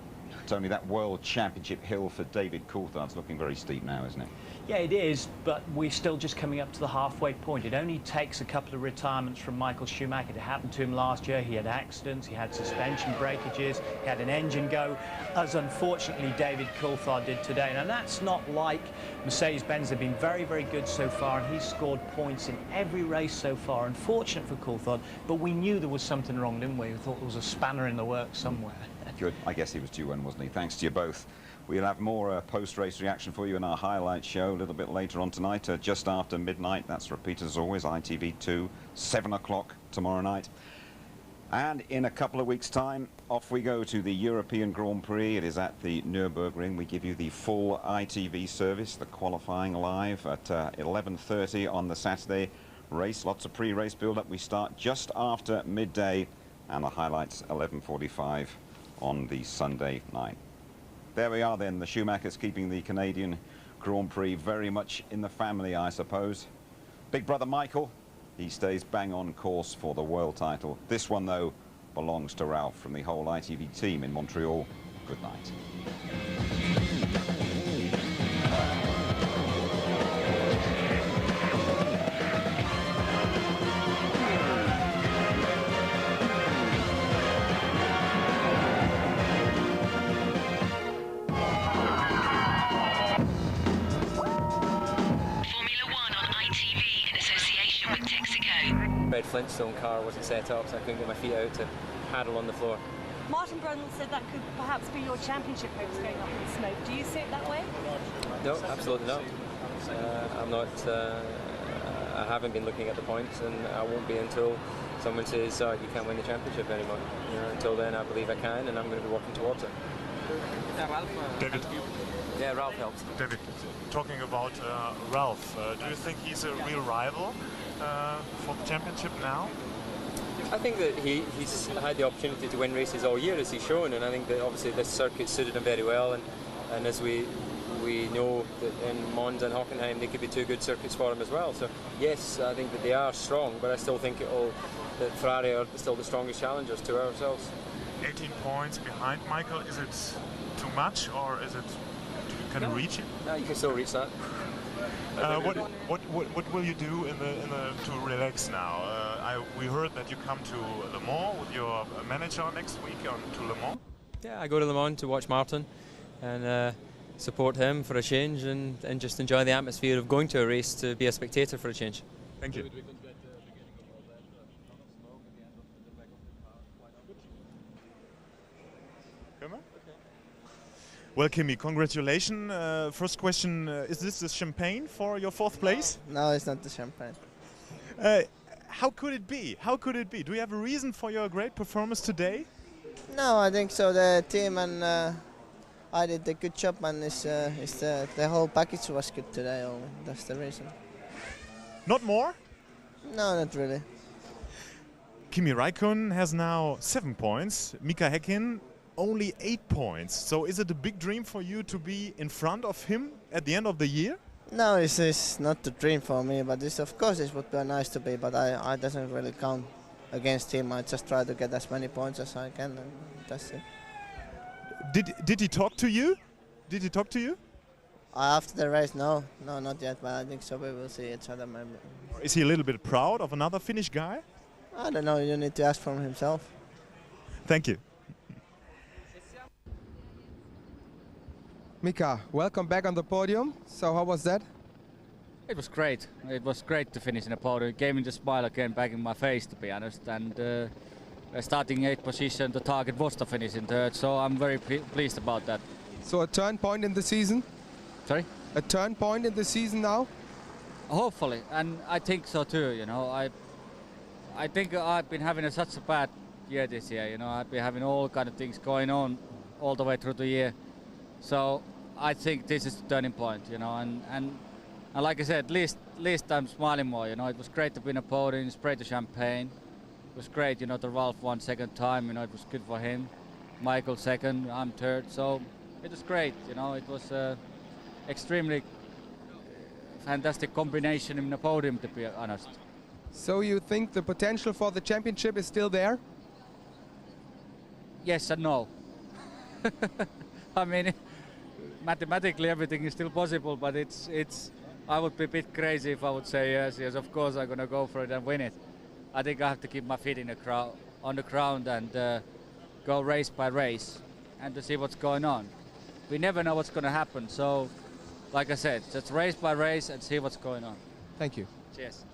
Tony, that World Championship hill for David Coulthard's looking very steep now, isn't it? Yeah, it is, but we're still just coming up to the halfway point. It only takes a couple of retirements from Michael Schumacher. It happened to him last year. He had accidents, he had suspension breakages, he had an engine go, as unfortunately David Coulthard did today. And that's not like Mercedes-Benz. They've been very, very good so far, and he's scored points in every race so far. Unfortunate for Coulthard, but we knew there was something wrong, didn't we? We thought there was a spanner in the works somewhere. Good. I guess he was due one, wasn't he? Thanks to you both. We'll have more post-race reaction for you in our highlight show a little bit later on tonight, just after midnight. That's repeated as always, ITV2, 7 o'clock tomorrow night. And in a couple of weeks' time, off we go to the European Grand Prix. It is at the Nürburgring. We give you the full ITV service, the qualifying live at 11:30 on the Saturday race. Lots of pre-race build-up. We start just after midday, and the highlights 11:45 on the Sunday night. There we are then, the Schumachers keeping the Canadian Grand Prix very much in the family, I suppose. Big brother Michael, he stays bang on course for the world title. This one, though, belongs to Ralph. From the whole ITV team in Montreal, good night. Red Flintstone car wasn't set up, so I couldn't get my feet out to paddle on the floor. Martin Brundle said that could perhaps be your championship hopes going up in smoke. Do you see it that way? No, absolutely not. I'm not. I haven't been looking at the points, and I won't be until someone says you can't win the championship anymore. You know, until then, I believe I can, and I'm going to be working towards it. David. Yeah, Ralph helps. David, talking about Ralph, do you think he's a real rival for the championship now? I think that he's had the opportunity to win races all year, as he's shown, and I think that obviously this circuit suited him very well, and as we know that in Monza and Hockenheim they could be two good circuits for him as well. So yes, I think that they are strong, but I still think that Ferrari are still the strongest challengers to ourselves. 18 points behind Michael, is it too much, or is it? Can you reach it? No, you can still reach that. What will you do to relax now? We heard that you come to Le Mans with your manager next week to Le Mans. Yeah, I go to Le Mans to watch Martin and support him for a change and just enjoy the atmosphere of going to a race, to be a spectator for a change. Thank you. Well, Kimi, congratulations. First question, is this the champagne for your fourth place? No, it's not the champagne. How could it be? How could it be? Do you have a reason for your great performance today? No, I think so. The team and I did a good job, and the whole package was good today. Only. That's the reason. Not more? No, not really. Kimi Räikkönen has now 7 points. Mika Häkkinen only 8 points. So is it a big dream for you to be in front of him at the end of the year? No, it's not a dream for me, but of course it would be nice to be, but I doesn't really count against him. I just try to get as many points as I can, and that's it. Did he talk to you? Did he talk to you? After the race, no, not yet, but I think so we will see each other maybe. Is he a little bit proud of another Finnish guy? I don't know, you need to ask from himself. Thank you. Mika, welcome back on the podium. So how was that? It was great. It was great to finish in the podium. It gave me the smile again back in my face, to be honest. And starting 8th position, the target was to finish in 3rd, so I'm very pleased about that. So a turn point in the season? Sorry? A turn point in the season now? Hopefully, and I think so too. You know, I think I've been having such a bad year this year. You know, I've been having all kind of things going on all the way through the year. So I think this is the turning point. You know, and like I said, at least I'm smiling more. You know, it was great to be in a podium, spray the champagne. It was great. You know, the Ralph won 2nd time. You know, it was good for him. Michael 2nd, I'm 3rd. So it was great. You know, it was extremely fantastic combination in the podium, to be honest. So you think the potential for the championship is still there? Yes and no. I mean, mathematically everything is still possible, but it's. I would be a bit crazy if I would say yes. Yes, of course I'm gonna go for it and win it. I think I have to keep my feet in on the ground and go race by race and to see what's going on. We never know what's gonna happen, so. Like I said, just race by race and see what's going on. Thank you. Cheers.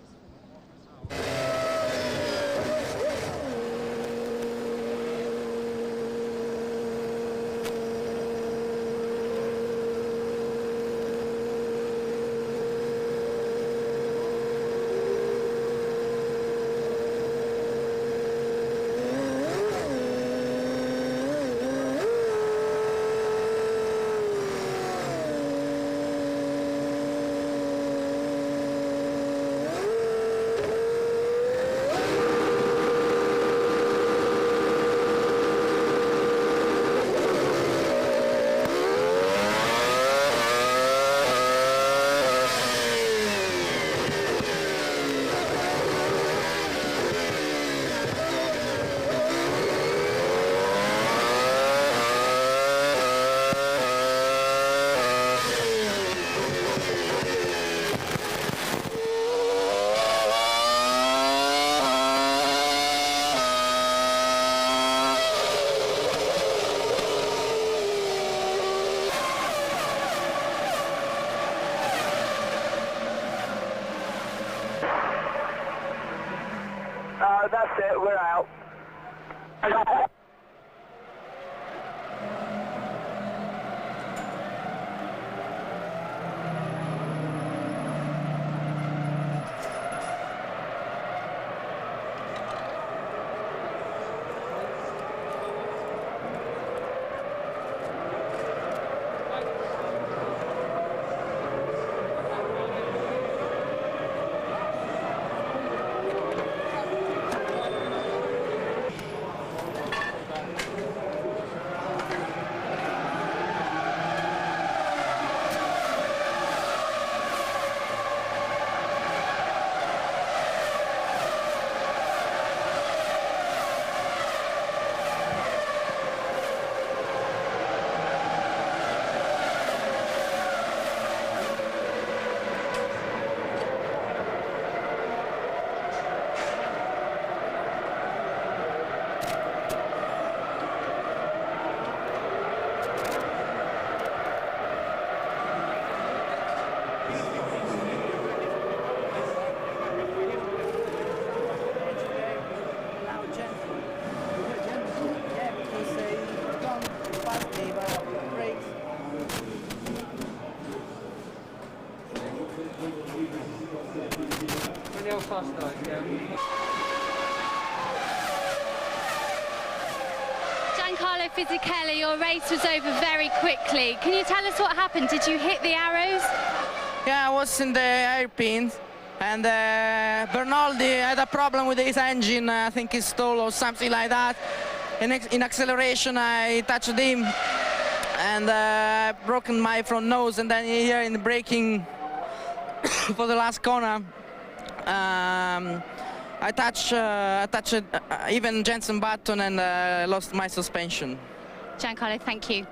That's it, we're out. Giancarlo Fisichella, your race was over very quickly. Can you tell us what happened? Did you hit the arrows? Yeah, I was in the hairpins, and Bernaldi had a problem with his engine. I think he stalled or something like that. In acceleration, I touched him and broken my front nose. And then here in the braking for the last corner, I touched even Jensen button and lost my suspension. Giancarlo, thank you.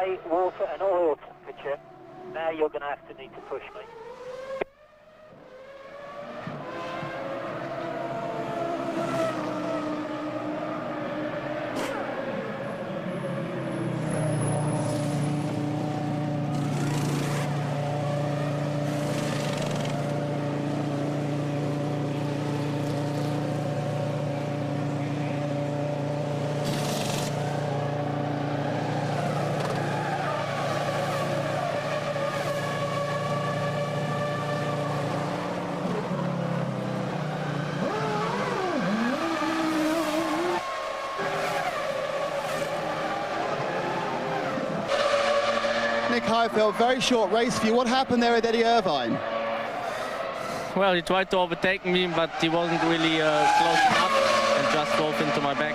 okay, water and oil temperature. Now you're going to need to push me. Nick Heifeld, very short race for you. What happened there with Eddie Irvine? Well, he tried to overtake me, but he wasn't really close enough and just drove into my back.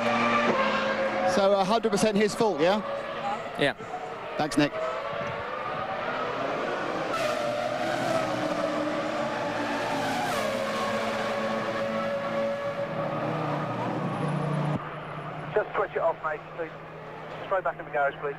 So 100% his fault, yeah? Yeah. Thanks, Nick. Just switch it off, mate, please. Straight back in the garage, please.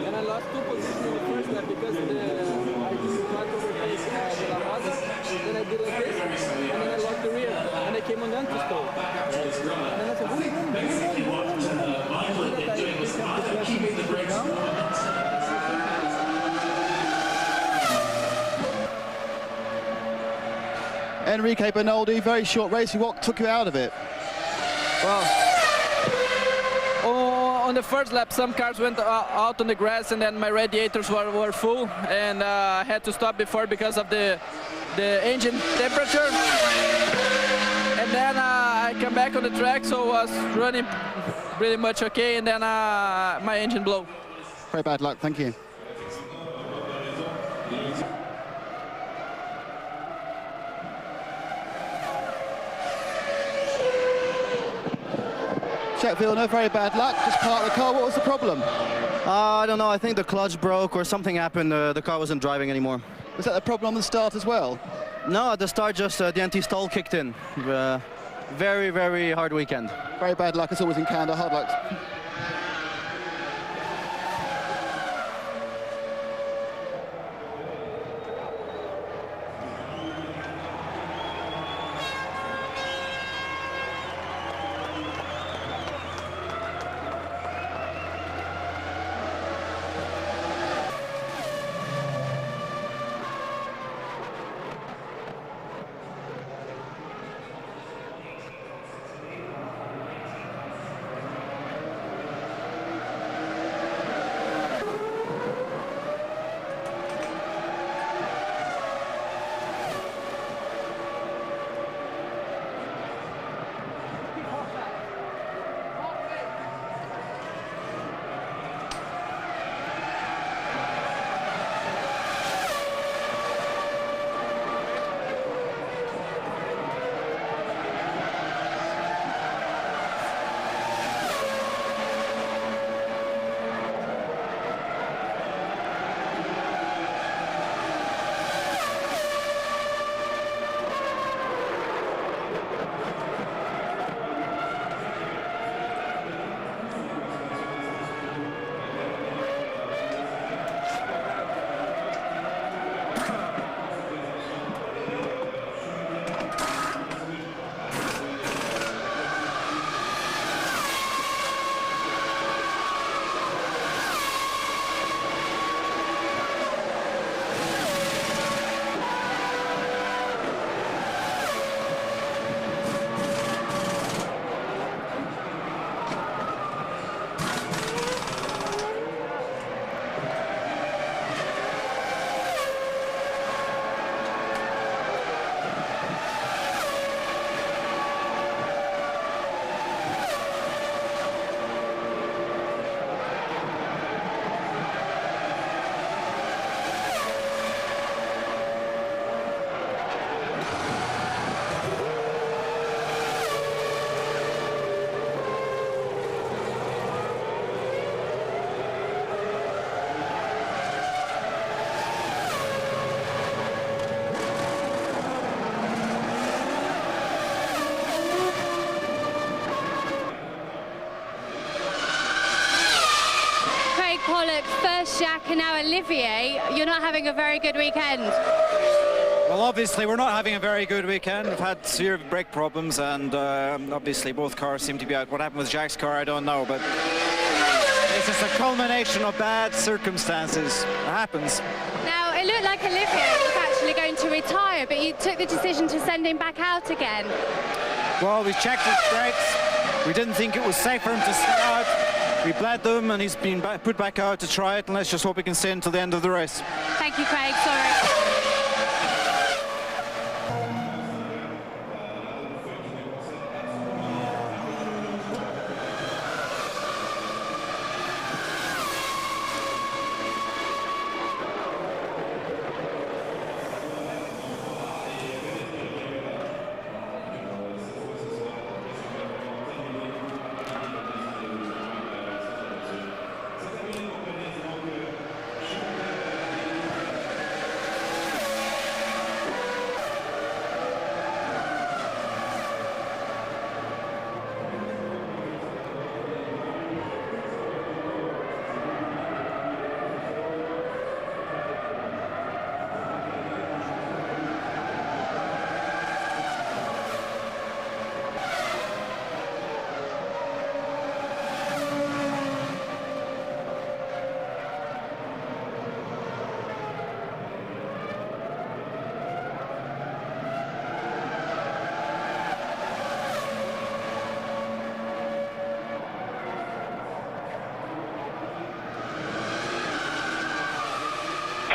And I lost 2 positions in the first lap because I tried to overtake the La Rosa, then I did like this, and then I lost the rear, and I came on down to stall. And then I said, Enrique Bernoldi, very short race. What took you out of it? Well, on the first lap, some cars went out on the grass, and then my radiators were full, and I had to stop before because of the engine temperature. And then I come back on the track, so I was running pretty much okay, and then my engine blew. Very bad luck, thank you. Jack Villeneuve, very bad luck, just parked the car. What was the problem? I don't know, I think the clutch broke or something happened. The car wasn't driving anymore. Was that the problem on the start as well? No, at the start just the anti-stall kicked in. Very, very hard weekend. Very bad luck, as always in Canada, hard luck. Jacques and now Olivier, you're not having a very good weekend. Well, obviously we're not having a very good weekend. We've had severe brake problems, and obviously both cars seem to be out. What happened with Jacques' car, I don't know, but it's just a culmination of bad circumstances. It happens. Now, it looked like Olivier was actually going to retire, but you took the decision to send him back out again. Well, we checked his brakes. We didn't think it was safe for him to stay out. We bled them, and he's been put back out to try it, and let's just hope he can stay until the end of the race. Thank you, Craig. Sorry.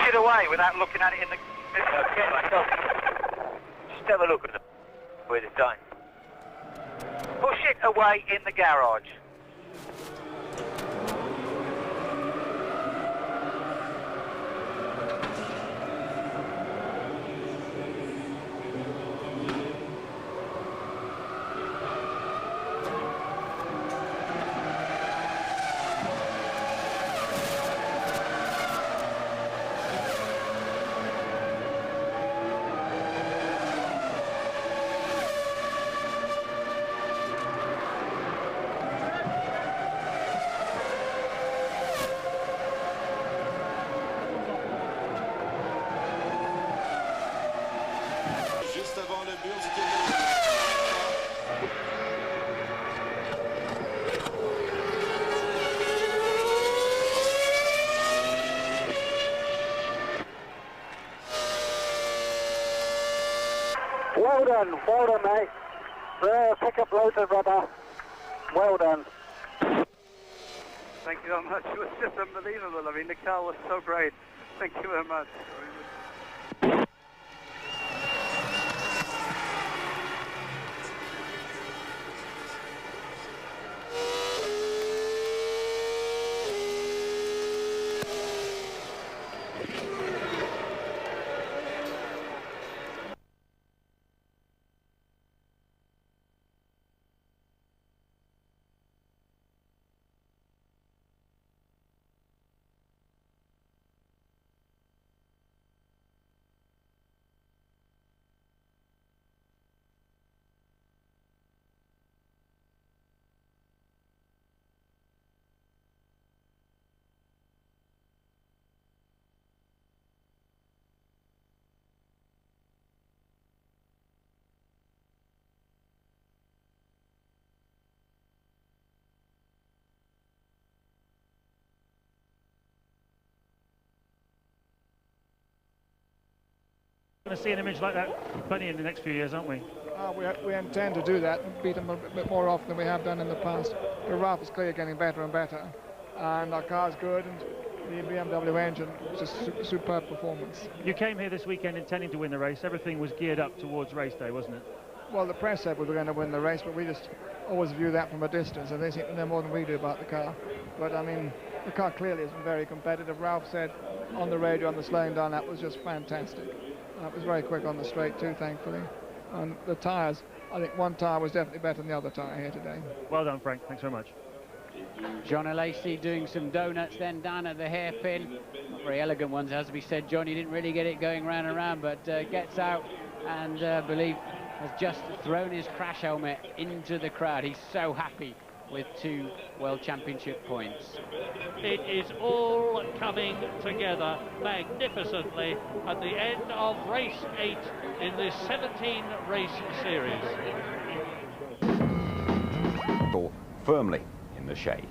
It away without looking at it in the... Okay, myself. Just have a look at the with it's done. Push it away in the garage. Well done, mate. Pick up loads of rubber. Well done. Thank you very much. It was just unbelievable. I mean, the car was so great. Thank you very much. Going to see an image like that Bunny in the next few years, aren't we? We intend to do that and beat them a bit more often than we have done in the past. But Ralph is clearly getting better and better, and our car's good, and the BMW engine is just superb performance. You came here this weekend intending to win the race. Everything was geared up towards race day, wasn't it? Well, the press said we were going to win the race, but we just always view that from a distance, and they seem to know more than we do about the car. But I mean, the car clearly has been very competitive. Ralph said on the radio on the slowing down, that was just fantastic. It was very quick on the straight too, thankfully. And the tyres, I think one tyre was definitely better than the other tyre here today. Well done, Frank. Thanks very much. John Lacey doing some donuts then down at the hairpin. Not very elegant ones, as we said. Johnny didn't really get it going round and round, but gets out and I believe has just thrown his crash helmet into the crowd. He's so happy with 2 World Championship points. It is all coming together magnificently at the end of race 8 in this 17-race series. Firmly in the shade.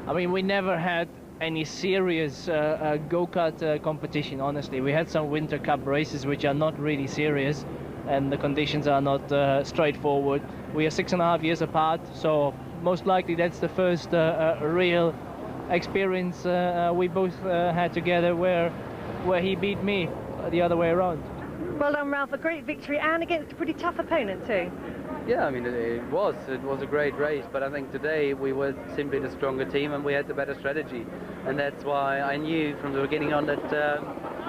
I mean, we never had any serious go-kart competition, honestly. We had some Winter Cup races which are not really serious, and the conditions are not straightforward. We are 6.5 years apart, so most likely that's the first real experience we both had together where he beat me the other way around. Well done, Ralph. A great victory, and against a pretty tough opponent too. Yeah, I mean, it was a great race, but I think today we were simply the stronger team and we had the better strategy, and that's why I knew from the beginning on that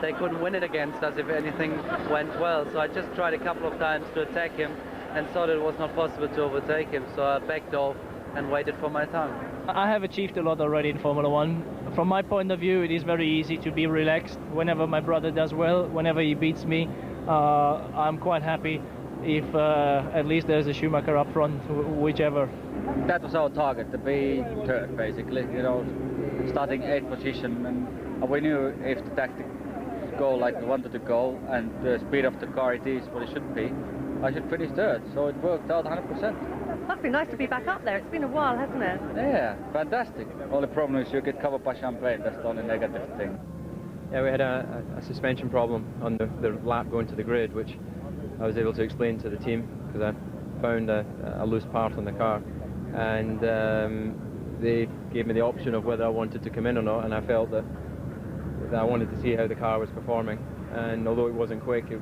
they couldn't win it against us if anything went well. So I just tried a couple of times to attack him and saw that it was not possible to overtake him, so I backed off and waited for my time. I have achieved a lot already in Formula One. From my point of view, it is very easy to be relaxed. Whenever my brother does well, whenever he beats me, I'm quite happy if at least there's a Schumacher up front, whichever. That was our target, to be third, basically. You know, starting 8th position, and we knew if the tactics go like we wanted to go, and the speed of the car it is what it should be, I should finish third. So it worked out 100%. Must be nice to be back up there. It's been a while, hasn't it? Yeah, fantastic. Only problem is you get covered by champagne. That's the only negative thing. Yeah, we had a suspension problem on the lap going to the grid, which I was able to explain to the team because I found a loose part on the car, and they gave me the option of whether I wanted to come in or not, and I felt that I wanted to see how the car was performing, and although it wasn't quick, it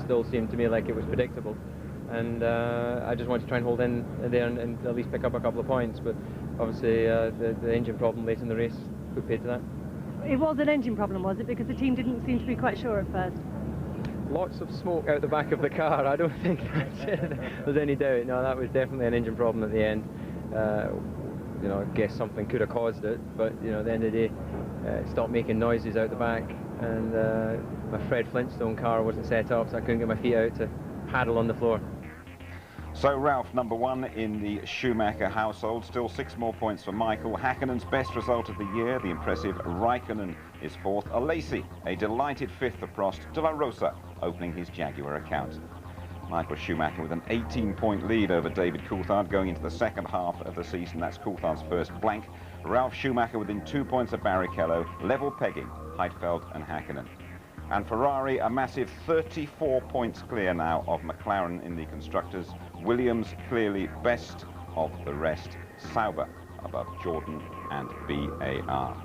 still seemed to me like it was predictable, and I just wanted to try and hold in there and at least pick up a couple of points, but obviously the engine problem late in the race put paid to that. It was an engine problem, was it? Because the team didn't seem to be quite sure at first. Lots of smoke out the back of the car. I don't think there's any doubt. No, that was definitely an engine problem at the end. You know, I guess something could have caused it, but you know, at the end of the day, it stopped making noises out the back, and my Fred Flintstone car wasn't set up, so I couldn't get my feet out to paddle on the floor. So Ralph, #1 in the Schumacher household. Still 6 more points for Michael. Hackinen's best result of the year, the impressive Raikkonen, is 4th. Alesi, a delighted 5th for Prost. De La Rosa opening his Jaguar account. Michael Schumacher with an 18-point lead over David Coulthard going into the second half of the season. That's Coulthard's first blank. Ralph Schumacher within 2 points of Barrichello, level pegging Heidfeld and Hakkinen. And Ferrari a massive 34 points clear now of McLaren in the constructors. Williams clearly best of the rest. Sauber above Jordan and BAR.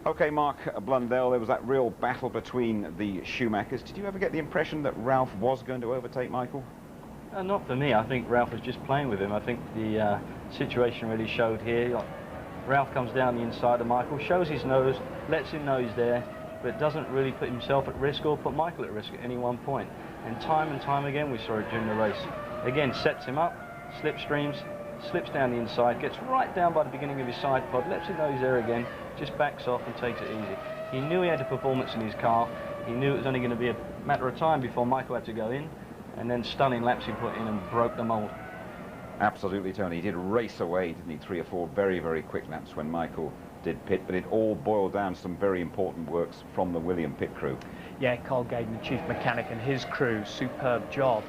Okay, Mark Blundell, there was that real battle between the Schumachers. Did you ever get the impression that Ralph was going to overtake Michael? Not for me. I think Ralph was just playing with him. I think the situation really showed here. Ralph comes down the inside of Michael, shows his nose, lets him know he's there, but doesn't really put himself at risk or put Michael at risk at any one point. And time again we saw it during the race. Again, sets him up, slipstreams, slips down the inside, gets right down by the beginning of his side pod, lets him know he's there again, just backs off and takes it easy. He knew he had the performance in his car. He knew it was only going to be a matter of time before Michael had to go in, and then stunning laps he put in and broke the mould. Absolutely, Tony. He did race away, didn't he? 3 or 4 very, very quick laps when Michael did pit, but it all boiled down to some very important works from the William pit crew. Yeah, Carl Gaydon, the chief mechanic, and his crew, superb job.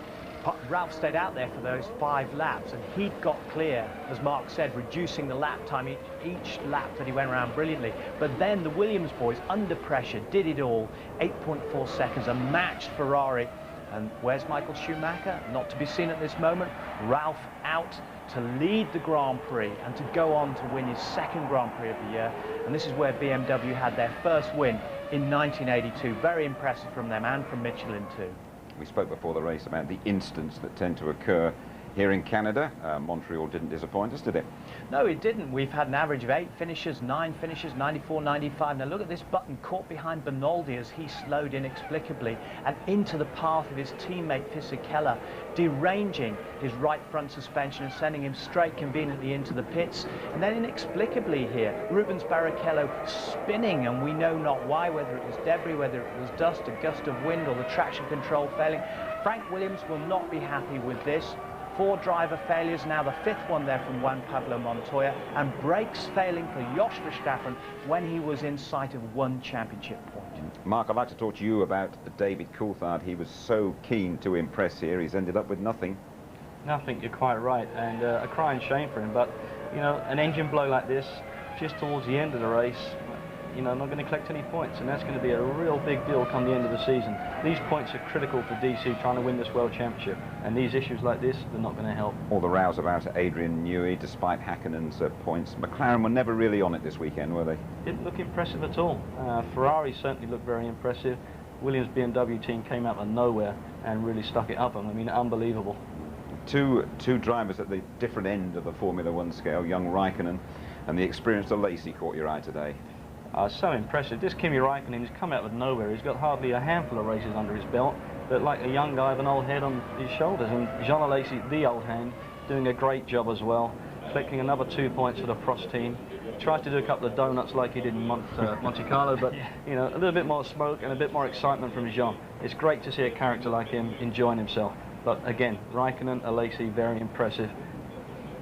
Ralph stayed out there for those 5 laps, and he'd got clear, as Mark said, reducing the lap time each lap that he went around brilliantly. But then the Williams boys, under pressure, did it all. 8.4 seconds, a matched Ferrari. And where's Michael Schumacher? Not to be seen at this moment. Ralph out to lead the Grand Prix and to go on to win his 2nd Grand Prix of the year. And this is where BMW had their first win in 1982. Very impressive from them and from Michelin too. We spoke before the race about the incidents that tend to occur here in Canada. Montreal didn't disappoint us, did it? No, it didn't. We've had an average of 8 finishes, 9 finishes, 94, 95. Now look at this button caught behind Bernaldi as he slowed inexplicably and into the path of his teammate Fisichella, deranging his right front suspension and sending him straight conveniently into the pits. And then inexplicably here, Rubens Barrichello spinning, and we know not why, whether it was debris, whether it was dust, a gust of wind, or the traction control failing. Frank Williams will not be happy with this. 4 driver failures, now the 5th one there from Juan Pablo Montoya, and brakes failing for Jos Verstappen when he was in sight of 1 championship point. Mark, I'd like to talk to you about David Coulthard. He was so keen to impress here. He's ended up with nothing. I think you're quite right, and a crying shame for him. But, you know, an engine blow like this, just towards the end of the race, you know, not going to collect any points, and that's going to be a real big deal come the end of the season. These points are critical for DC trying to win this World Championship, and these issues like this, they're not going to help. All the rows about Adrian Newey, despite Häkkönen's points. McLaren were never really on it this weekend, were they? Didn't look impressive at all. Ferrari certainly looked very impressive. Williams BMW team came out of nowhere and really stuck it up. I mean, unbelievable. Two drivers at the different end of the Formula One scale, young Raikkonen and the experienced Lacey caught your eye today. So impressive. This Kimi Raikkonen, he's come out of nowhere. He's got hardly a handful of races under his belt, but like a young guy with an old head on his shoulders. And Jean Lacey, the old hand, doing a great job as well, collecting another 2 points for the Prost team. Tried to do a couple of donuts like he did in Monte Carlo, but you know, a little bit more smoke and a bit more excitement from Jean. It's great to see a character like him enjoying himself. But again, Raikkonen, Lacey, very impressive.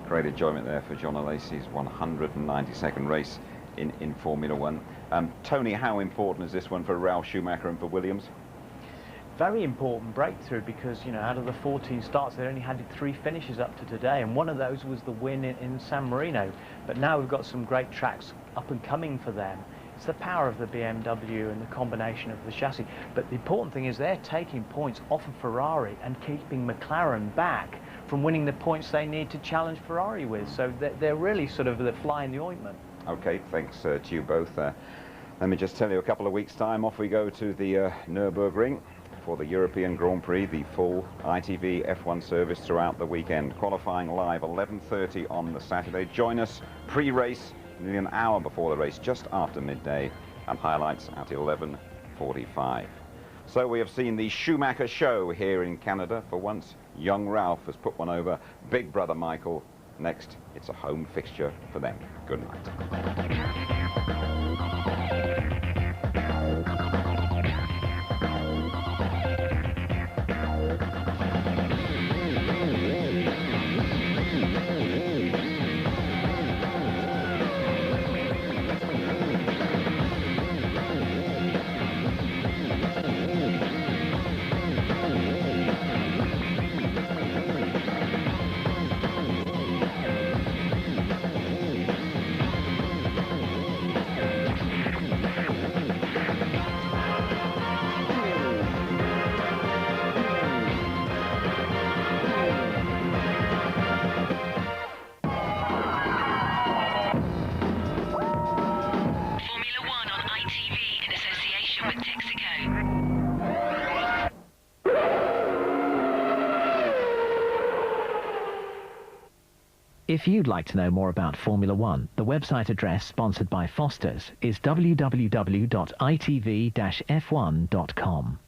Great enjoyment there for John Lacey's 192nd race in Formula One. Tony, how important is this one for Ralf Schumacher and for Williams? Very important breakthrough because, you know, out of the 14 starts, they only had 3 finishes up to today, and one of those was the win in San Marino. But now we've got some great tracks up and coming for them. It's the power of the BMW and the combination of the chassis. But the important thing is they're taking points off of Ferrari and keeping McLaren back from winning the points they need to challenge Ferrari with. So they're really sort of the fly in the ointment. Okay, thanks to you both. Let me just tell you, a couple of weeks' time, off we go to the Nürburgring for the European Grand Prix, the full ITV F1 service throughout the weekend. Qualifying live 11:30 on the Saturday. Join us pre-race, nearly an hour before the race, just after midday, and highlights at 11:45. So we have seen the Schumacher show here in Canada. For once, young Ralph has put one over big brother Michael. Next, it's a home fixture for them. Good night. If you'd like to know more about Formula One, the website address sponsored by Foster's is www.itv-f1.com.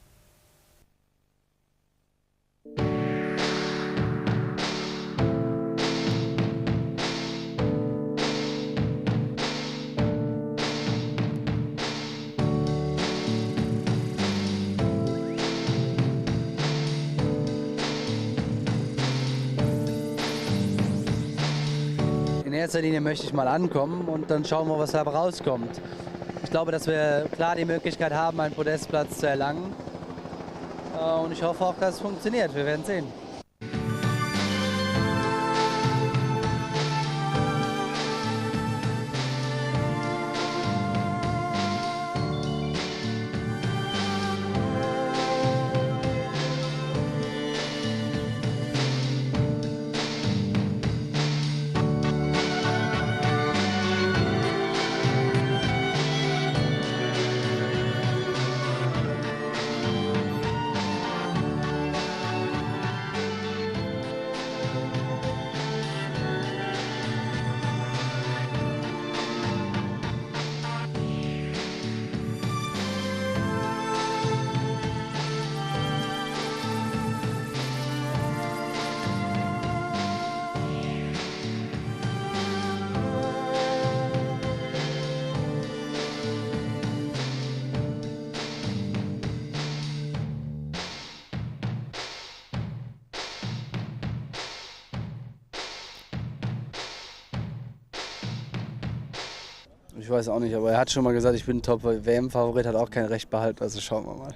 In erster Linie möchte ich mal ankommen und dann schauen wir, was dabei rauskommt. Ich glaube, dass wir klar die Möglichkeit haben, einen Podestplatz zu erlangen. Und ich hoffe auch, dass es funktioniert. Wir werden sehen. Ich weiß auch nicht, aber er hat schon mal gesagt, ich bin Top-WM-Favorit, hat auch kein Recht behalten, also schauen wir mal.